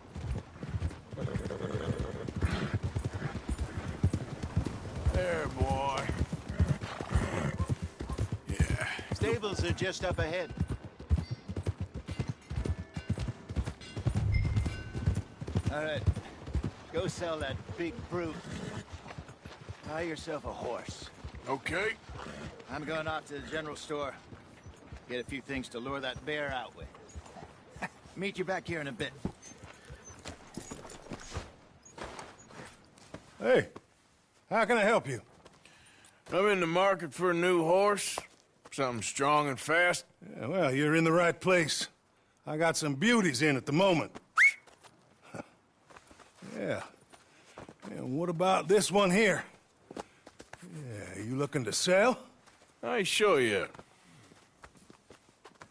Speaker 4: There, boy. Yeah.
Speaker 3: Stables are just up ahead. All right. Go sell that big brute. Buy yourself a horse.
Speaker 4: Okay.
Speaker 3: I'm going off to the general store. Get a few things to lure that bear out with. Meet you back here in a bit.
Speaker 1: Hey, how can I help you?
Speaker 4: I'm in the market for a new horse. Something strong and fast.
Speaker 1: Yeah, well, you're in the right place. I got some beauties in at the moment. Yeah. And what about this one here? Yeah, you looking to sell?
Speaker 4: I ain't sure yet.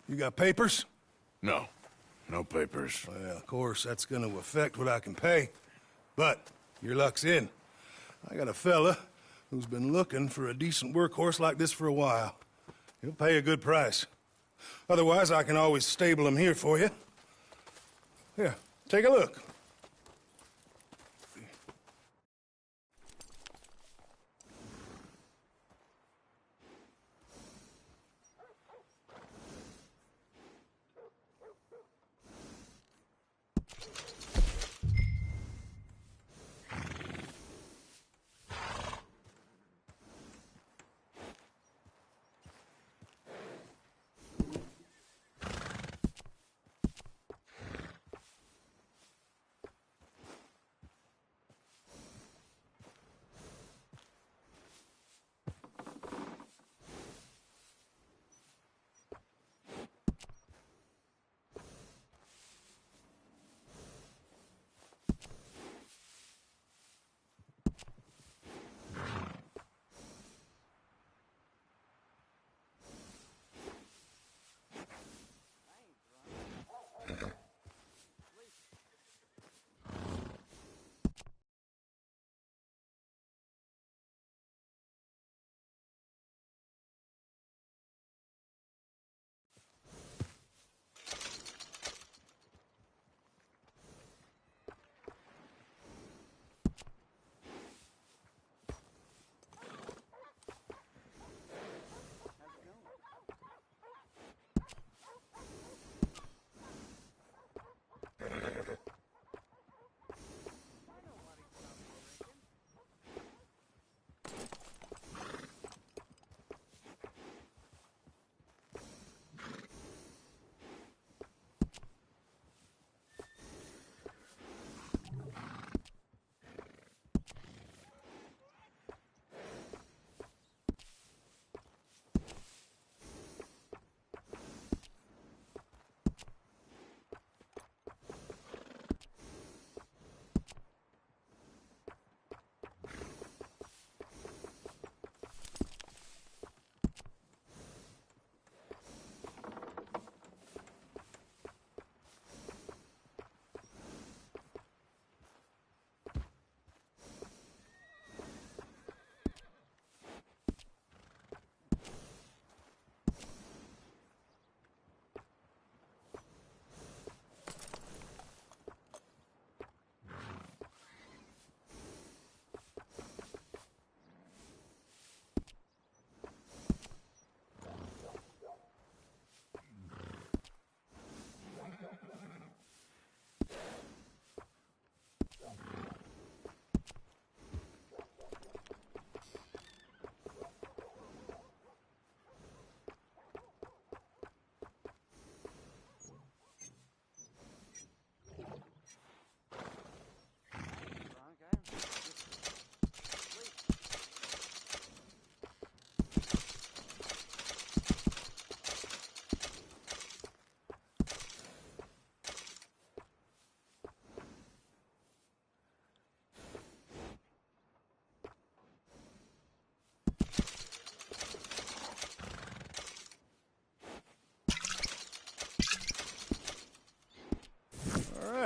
Speaker 1: You got papers?
Speaker 4: No. No papers.
Speaker 1: Well, of course, that's gonna affect what I can pay. But your luck's in. I got a fella who's been looking for a decent workhorse like this for a while. He'll pay a good price. Otherwise, I can always stable him here for you. Here, take a look.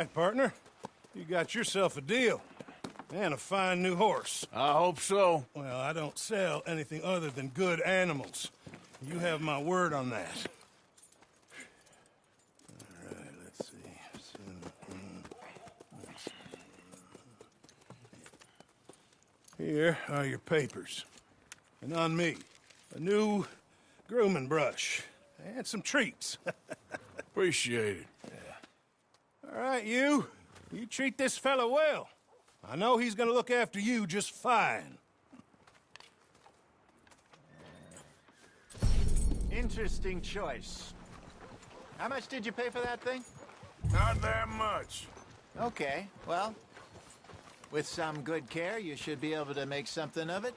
Speaker 1: right, partner. You got yourself a deal. And a fine new horse.
Speaker 4: I hope so.
Speaker 1: Well, I don't sell anything other than good animals. You have my word on that. All right, let's see. Here are your papers. And on me, a new grooming brush. And some treats.
Speaker 4: Appreciate it.
Speaker 1: All right, you. You treat this fella well. I know he's gonna look after you just fine.
Speaker 3: Interesting choice. How much did you pay for that thing?
Speaker 4: Not that much.
Speaker 3: Okay, well, with some good care, you should be able to make something of it.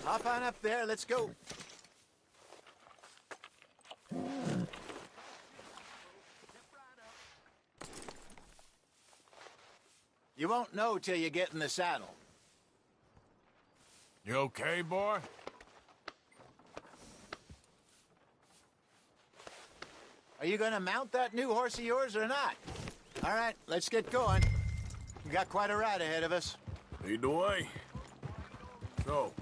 Speaker 3: Hop on up there, let's go. You won't know till you get in the saddle.
Speaker 4: You okay, boy?
Speaker 3: Are you gonna mount that new horse of yours or not? All right, let's get going. We got quite a ride ahead of us.
Speaker 4: Lead the way. So,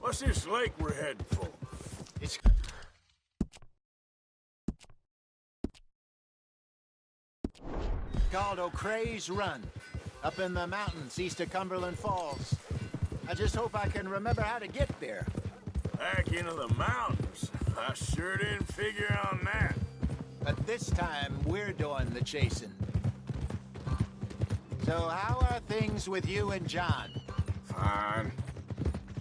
Speaker 4: what's this lake we're heading for?
Speaker 3: It's called O'Creagh's Run, up in the mountains east of Cumberland Falls. I just hope I can remember how to get there.
Speaker 4: Back into the mountains? I sure didn't figure on that.
Speaker 3: But this time, we're doing the chasing. So how are things with you and John?
Speaker 4: Fine.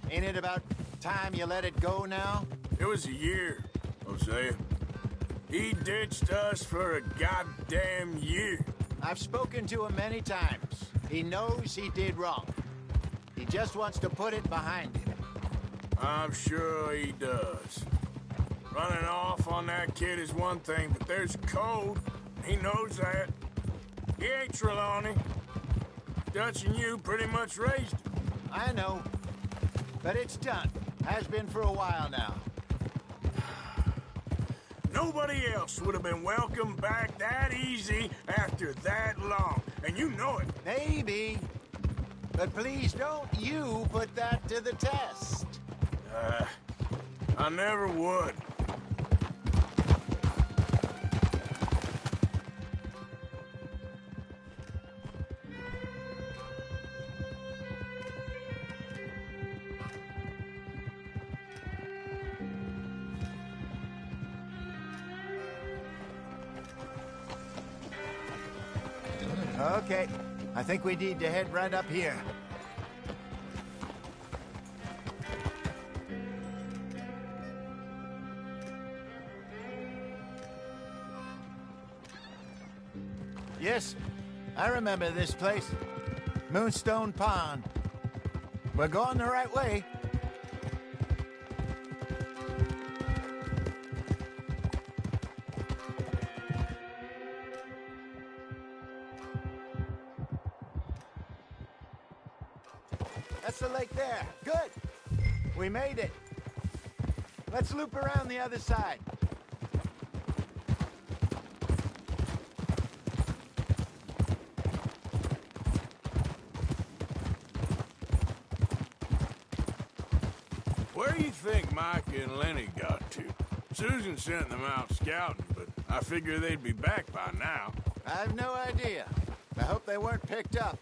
Speaker 3: Ain't it about time you let it go now?
Speaker 4: It was a year, Hosea. He ditched us for a goddamn year.
Speaker 3: I've spoken to him many times. He knows he did wrong. He just wants to put it behind him.
Speaker 4: I'm sure he does. Running off on that kid is one thing, but there's code. He knows that. He ain't Trelawney. Dutch and you pretty much raised him.
Speaker 3: I know. But it's done. Has been for a while now.
Speaker 4: Nobody else would have been welcomed back that easy after that long. And you know it.
Speaker 3: Maybe. But please don't you put that to the test.
Speaker 4: I never would.
Speaker 3: Okay. I think we need to head right up here. Yes, I remember this place. Moonstone Pond. We're going the right way. That's the lake there. Good. We made it. Let's loop around the other side.
Speaker 4: Where do you think Micah and Lenny got to? Susan sent them out scouting, but I figure they'd be back by now.
Speaker 3: I've no idea. I hope they weren't picked up.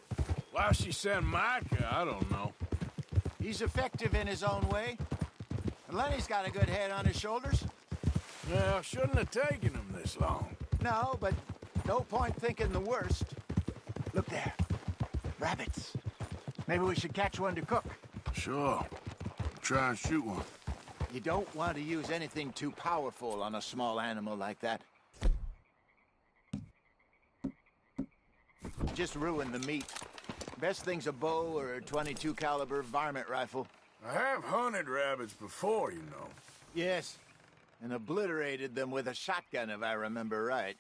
Speaker 4: Why she sent Micah, I don't know.
Speaker 3: He's effective in his own way. And Lenny's got a good head on his shoulders.
Speaker 4: Well, shouldn't have taken him this long.
Speaker 3: No, but no point thinking the worst. Look there. Rabbits. Maybe we should catch one to cook.
Speaker 4: Sure. Try and shoot one.
Speaker 3: You don't want to use anything too powerful on a small animal like that. Just ruin the meat. Best thing's a bow or a .22 caliber varmint rifle.
Speaker 4: I have hunted rabbits before, you know.
Speaker 3: Yes, and obliterated them with a shotgun, if I remember right.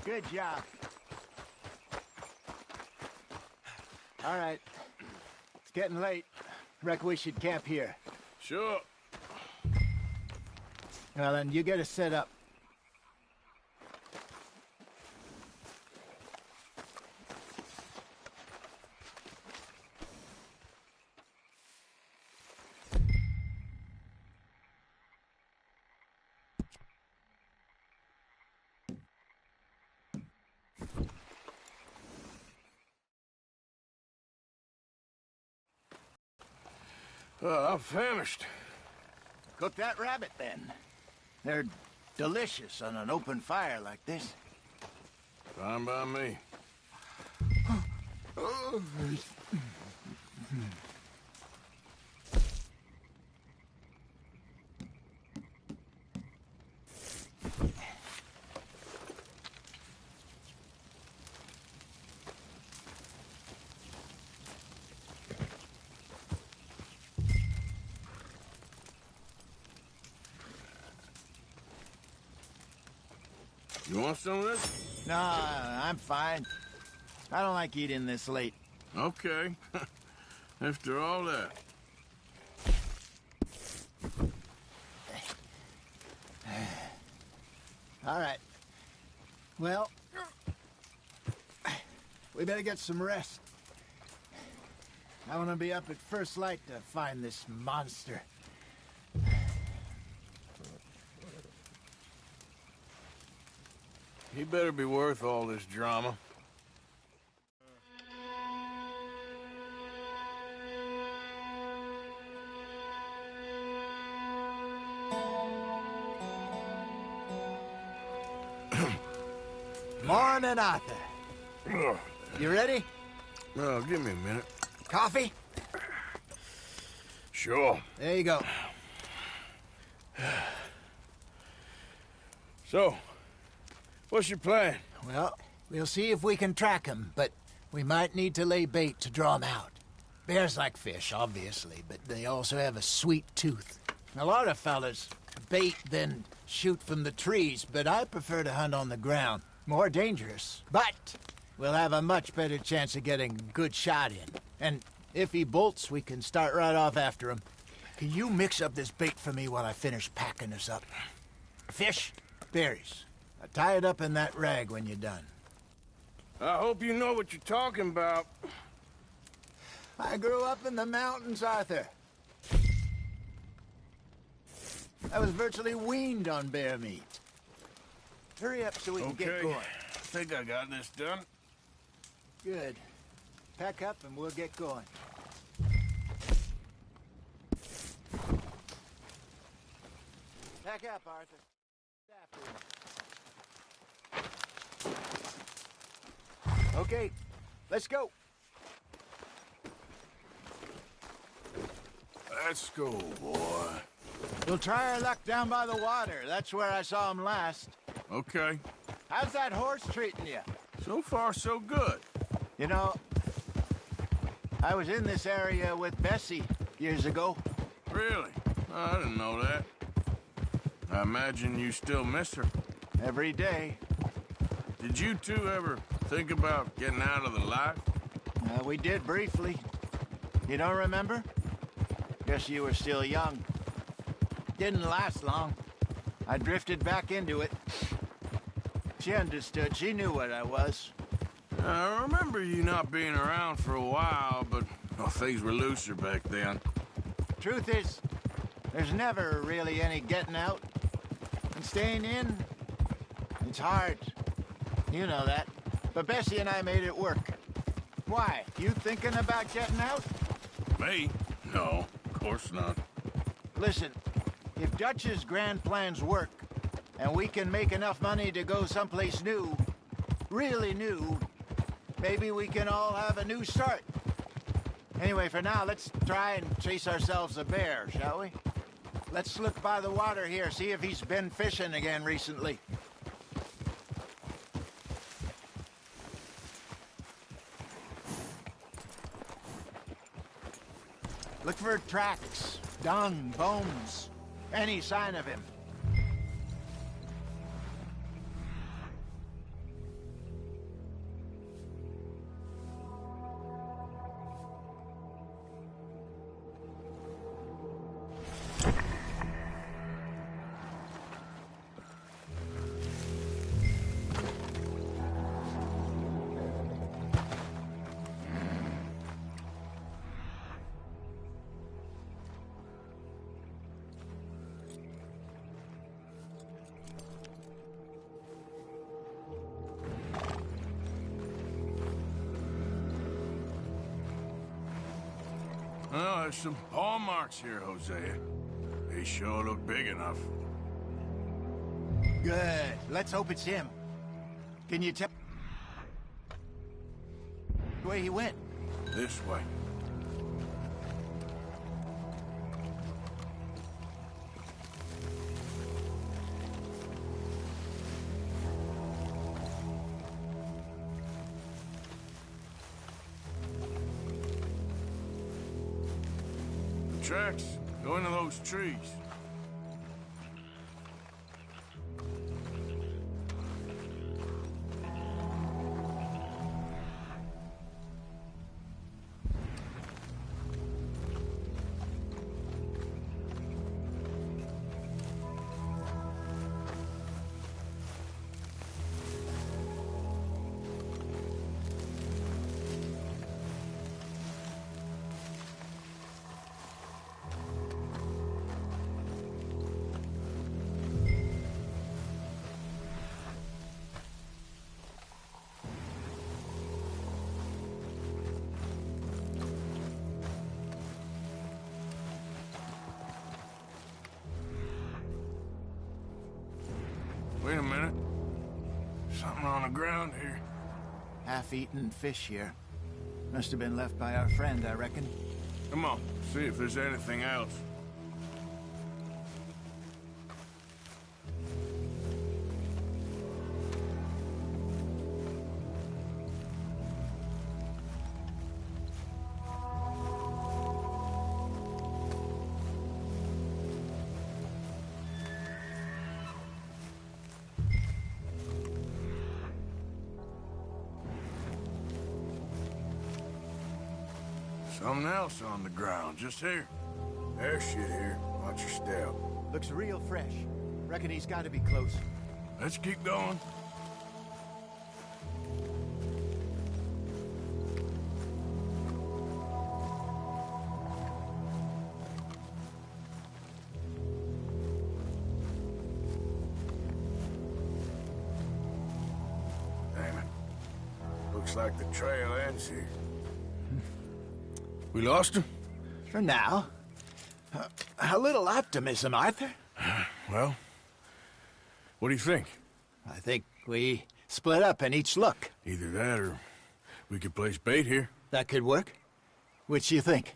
Speaker 3: Good job. All right. It's getting late. Reckon we should camp here.
Speaker 4: Sure.
Speaker 3: Well, then you get us set up.
Speaker 4: I'm famished.
Speaker 3: Cook that rabbit, then. They're delicious on an open fire like this.
Speaker 4: Fine by me. You want some of this?
Speaker 3: No, I'm fine. I don't like eating this late.
Speaker 4: Okay. After all that.
Speaker 3: All right. Well, we better get some rest. I want to be up at first light to find this monster.
Speaker 4: He better be worth all this drama.
Speaker 3: Morning, Arthur. You ready?
Speaker 4: Well, give me a minute.
Speaker 3: Coffee?
Speaker 4: Sure.
Speaker 3: There you go.
Speaker 4: So, what's your plan?
Speaker 3: Well, we'll see if we can track him, but we might need to lay bait to draw him out. Bears like fish, obviously, but they also have a sweet tooth. A lot of fellas bait, then shoot from the trees, but I prefer to hunt on the ground. More dangerous, but we'll have a much better chance of getting a good shot in. And if he bolts, we can start right off after him. Can you mix up this bait for me while I finish packing this up? Fish, berries. Tie it up in that rag when you're done.
Speaker 4: I hope you know what you're talking about.
Speaker 3: I grew up in the mountains, Arthur. I was virtually weaned on bear meat. Hurry up so we can get going.
Speaker 4: I think I got this done.
Speaker 3: Good. Pack up and we'll get going. Pack up, Arthur. Okay, let's go.
Speaker 4: Let's go, boy.
Speaker 3: We'll try our luck down by the water. That's where I saw him last.
Speaker 4: Okay.
Speaker 3: How's that horse treating you?
Speaker 4: So far, so good.
Speaker 3: You know, I was in this area with Bessie years ago.
Speaker 4: Really? I didn't know that. I imagine you still miss her.
Speaker 3: Every day.
Speaker 4: Did you two ever think about getting out of the life?
Speaker 3: We did briefly. You don't remember? Guess you were still young. Didn't last long. I drifted back into it. She understood. She knew what I was.
Speaker 4: I remember you not being around for a while, but things were looser back then.
Speaker 3: Truth is, there's never really any getting out. And staying in, it's hard. You know that. But Bessie and I made it work. Why? You thinking about getting out?
Speaker 4: Me? No, of course not.
Speaker 3: Listen, If Dutch's grand plans work, and we can make enough money to go someplace new, really new, maybe we can all have a new start. Anyway, for now, let's try and chase ourselves a bear, shall we? Let's look by the water here, see if he's been fishing again recently. Look for tracks, dung, bones, any sign of him.
Speaker 4: Well, there's some paw marks here, Hosea. They sure look big enough.
Speaker 3: Good. Let's hope it's him. Can you tell the way he went?
Speaker 4: This way. Tracks go into those trees. Wait a minute. Something on the ground here.
Speaker 3: Half-eaten fish here. Must have been left by our friend, I reckon.
Speaker 4: Come on, see if there's anything else. Something else on the ground, just here. There's shit here. Watch your step.
Speaker 3: Looks real fresh. Reckon he's got to be close.
Speaker 4: Let's keep going. Damn it. Looks like the trail ends here. We lost him?
Speaker 3: For now. A little optimism, Arthur.
Speaker 4: Well, what do you think?
Speaker 3: I think we split up and each look.
Speaker 4: Either that or we could place bait here.
Speaker 3: That could work. Which do you think?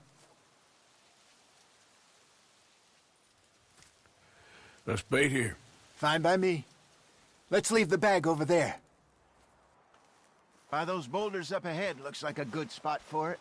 Speaker 4: Let's bait here.
Speaker 3: Fine by me. Let's leave the bag over there. By those boulders up ahead, looks like a good spot for it.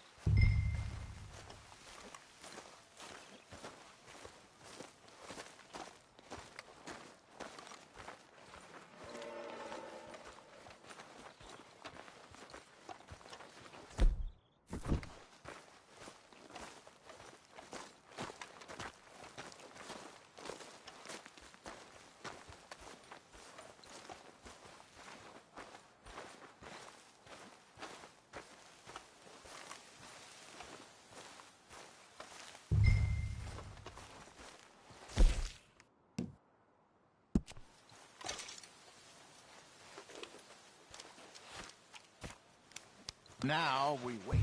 Speaker 3: Now we wait.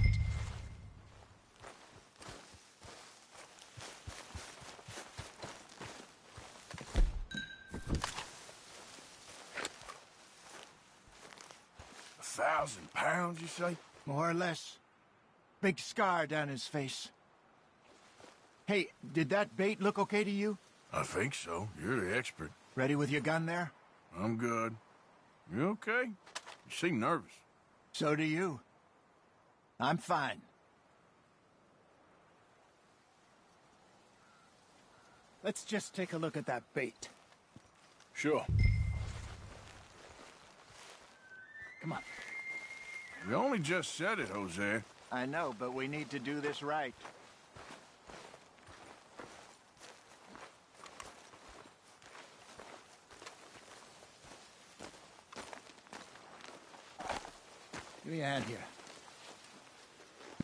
Speaker 3: pounds, you say? More or less. Big scar down his face. Hey, did that bait look okay to you?
Speaker 4: I think so. You're the expert.
Speaker 3: Ready with your gun there?
Speaker 4: I'm good. You okay? You seem nervous.
Speaker 3: So do you. I'm fine. Let's just take a look at that bait.
Speaker 4: Sure.
Speaker 3: Come on.
Speaker 4: You only just said it, Jose.
Speaker 3: I know, but we need to do this right. Give me a hand here.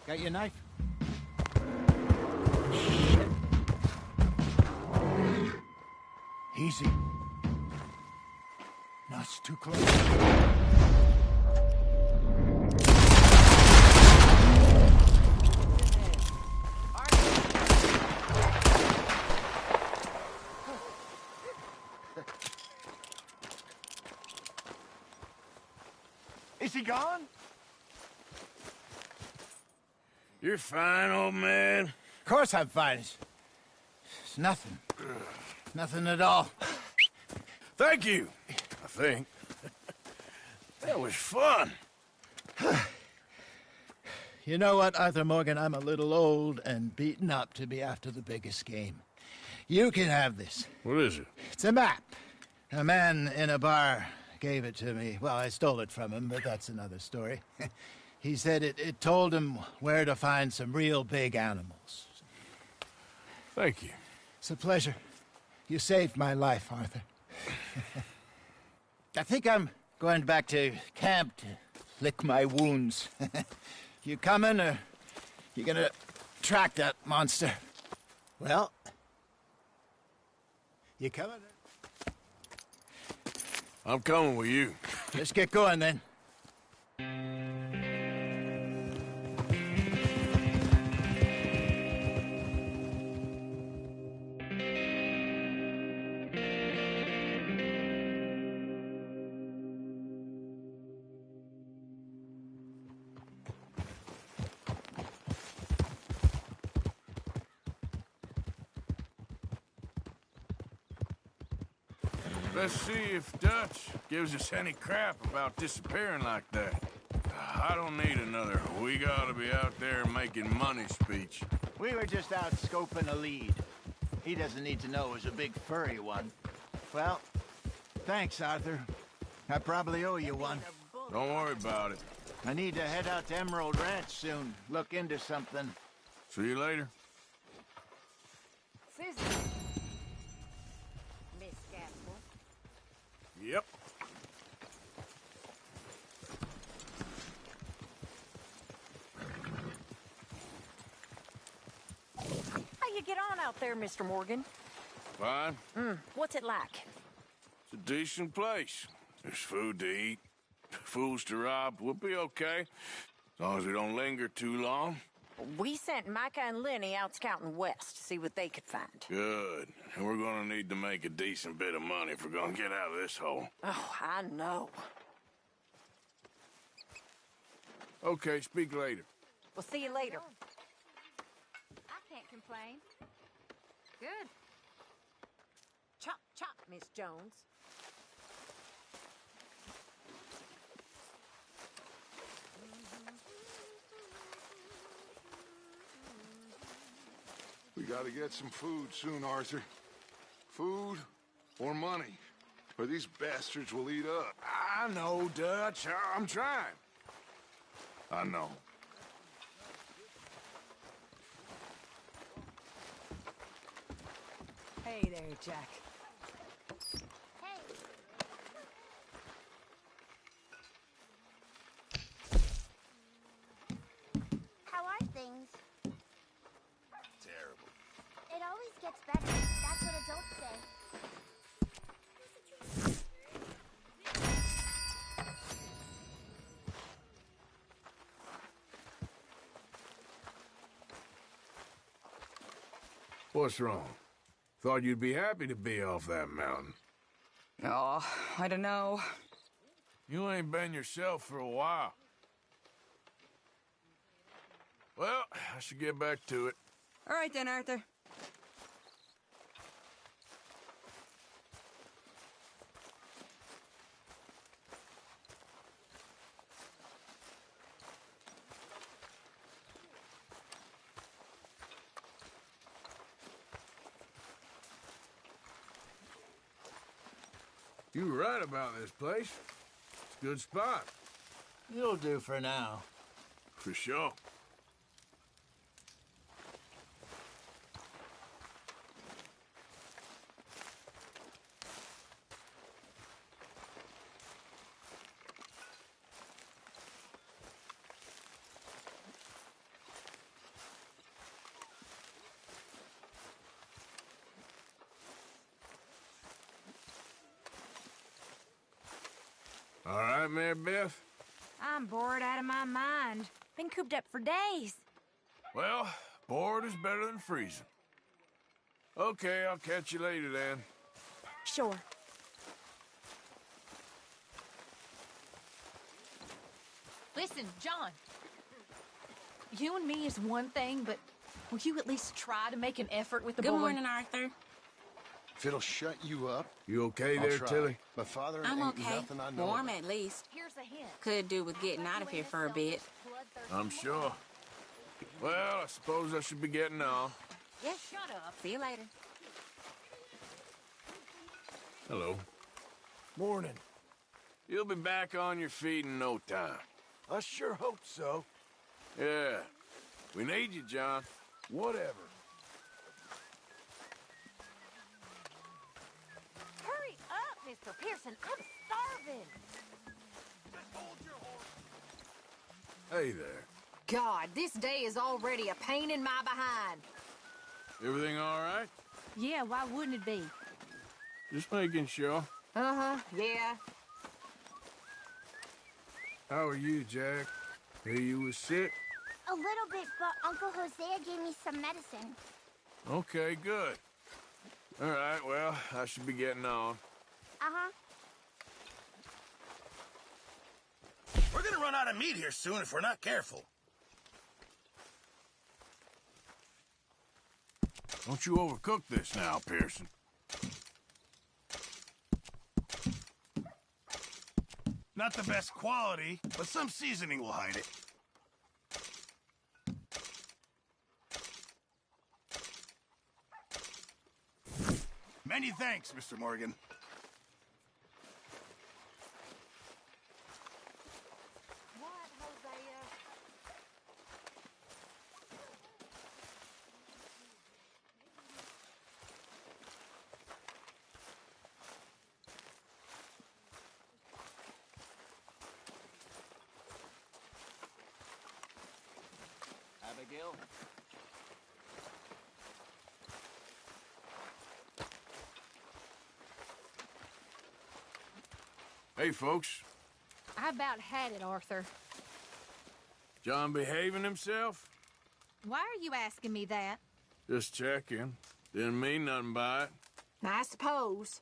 Speaker 3: Got your knife? Shit. Easy. No, it's too close. Is he gone?
Speaker 4: You're fine, old man.
Speaker 3: Of course I'm fine. It's nothing. Nothing at all.
Speaker 4: Thank you, I think. That was fun.
Speaker 3: You know what, Arthur Morgan? I'm a little old and beaten up to be after the biggest game. You can have this.
Speaker 4: What is it?
Speaker 3: It's a map. A man in a bar gave it to me. Well, I stole it from him, but that's another story. He said it told him where to find some real big animals.
Speaker 4: Thank you.
Speaker 3: It's a pleasure. You saved my life, Arthur. I think I'm going back to camp to lick my wounds. You coming, or you gonna track that monster? Well, you coming?
Speaker 4: I'm coming with you.
Speaker 3: Let's get going, then.
Speaker 4: Let's see if Dutch gives us any crap about disappearing like that. I don't need another "we gotta be out there making money" speech.
Speaker 3: We were just out scoping a lead. He doesn't need to know it was a big furry one. Well, thanks, Arthur. I probably owe you one.
Speaker 4: Don't worry about it.
Speaker 3: I need to head out to Emerald Ranch soon. Look into something.
Speaker 4: See you later.
Speaker 18: Susan. Miss Gaskell.
Speaker 4: Yep.
Speaker 5: How you get on out there, Mr. Morgan?
Speaker 4: Fine.
Speaker 5: What's it like?
Speaker 4: It's a decent place. There's food to eat, fools to rob. We'll be okay. As long as we don't linger too long.
Speaker 5: We sent Micah and Lenny out scouting west to see what they could find.
Speaker 4: Good. And we're gonna need to make a decent bit of money if we're gonna get out of this hole.
Speaker 5: Oh, I know.
Speaker 4: Okay, speak later.
Speaker 5: We'll see you later.
Speaker 18: I can't complain. Good.
Speaker 5: Chop, chop, Miss Jones.
Speaker 2: We gotta get some food soon, Arthur. Food or money, or these bastards will eat up.
Speaker 4: I know, Dutch. I'm trying.
Speaker 2: I know.
Speaker 5: Hey there, Jack.
Speaker 14: How are things?
Speaker 4: Terrible.
Speaker 14: It always gets better. That's what adults say.
Speaker 4: What's wrong? Thought you'd be happy to be off that mountain.
Speaker 22: Oh, I don't know.
Speaker 4: You ain't been yourself for a while. Well, I should get back to it.
Speaker 18: All right then, Arthur.
Speaker 4: You were right about this place. It's a good spot.
Speaker 3: You'll do for now.
Speaker 4: For sure. All right, Mary Beth?
Speaker 17: I'm bored out of my mind. Been cooped up for days.
Speaker 4: Well, bored is better than freezing. Okay, I'll catch you later then.
Speaker 17: Sure.
Speaker 6: Listen, John. You and me is one thing, but will you at least try to make an effort with the boy?
Speaker 18: Good morning, Arthur.
Speaker 22: If it'll shut you up,
Speaker 4: You okay
Speaker 22: I'll
Speaker 4: there,
Speaker 22: try.
Speaker 4: Tilly?
Speaker 22: My father
Speaker 18: I'm
Speaker 22: ain't
Speaker 18: okay.
Speaker 22: nothing I know
Speaker 18: Warm
Speaker 22: about.
Speaker 18: at least.
Speaker 6: Here's a hint.
Speaker 18: Could do with getting out of here for a bit.
Speaker 4: I'm sure. Well, I suppose I should be getting on.
Speaker 18: Yes. Shut up. See you later.
Speaker 4: Hello.
Speaker 3: Morning.
Speaker 4: You'll be back on your feet in no time.
Speaker 3: I sure hope so.
Speaker 4: Yeah. We need you, John.
Speaker 3: Whatever.
Speaker 17: Hurry up, Mr. Pearson. I'm starving.
Speaker 4: Hey there.
Speaker 17: God, this day is already a pain in my behind.
Speaker 4: Everything all right?
Speaker 17: Yeah, why wouldn't it be?
Speaker 4: Just making sure.
Speaker 17: Uh-huh, yeah.
Speaker 4: How are you, Jack? Hear you was sick?
Speaker 14: A little bit, but Uncle Hosea gave me some medicine.
Speaker 4: Okay, good. All right, well, I should be getting on.
Speaker 14: Uh-huh.
Speaker 9: We're gonna run out of meat here soon if we're not careful.
Speaker 4: Don't you overcook this now, Pearson.
Speaker 9: Not the best quality, but some seasoning will hide it. Many thanks, Mr. Morgan.
Speaker 17: What, Hosea?
Speaker 13: Abigail?
Speaker 4: Hey, folks.
Speaker 6: I about had it, Arthur.
Speaker 4: John behaving himself?
Speaker 17: Why are you asking me that?
Speaker 4: Just checking. Didn't mean nothing by it.
Speaker 17: I suppose.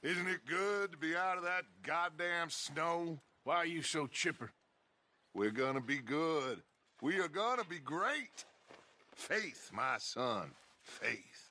Speaker 2: Isn't it good to be out of that goddamn snow?
Speaker 4: Why are you so chipper?
Speaker 2: We're gonna be good. We are gonna be great. Faith, my son. Faith.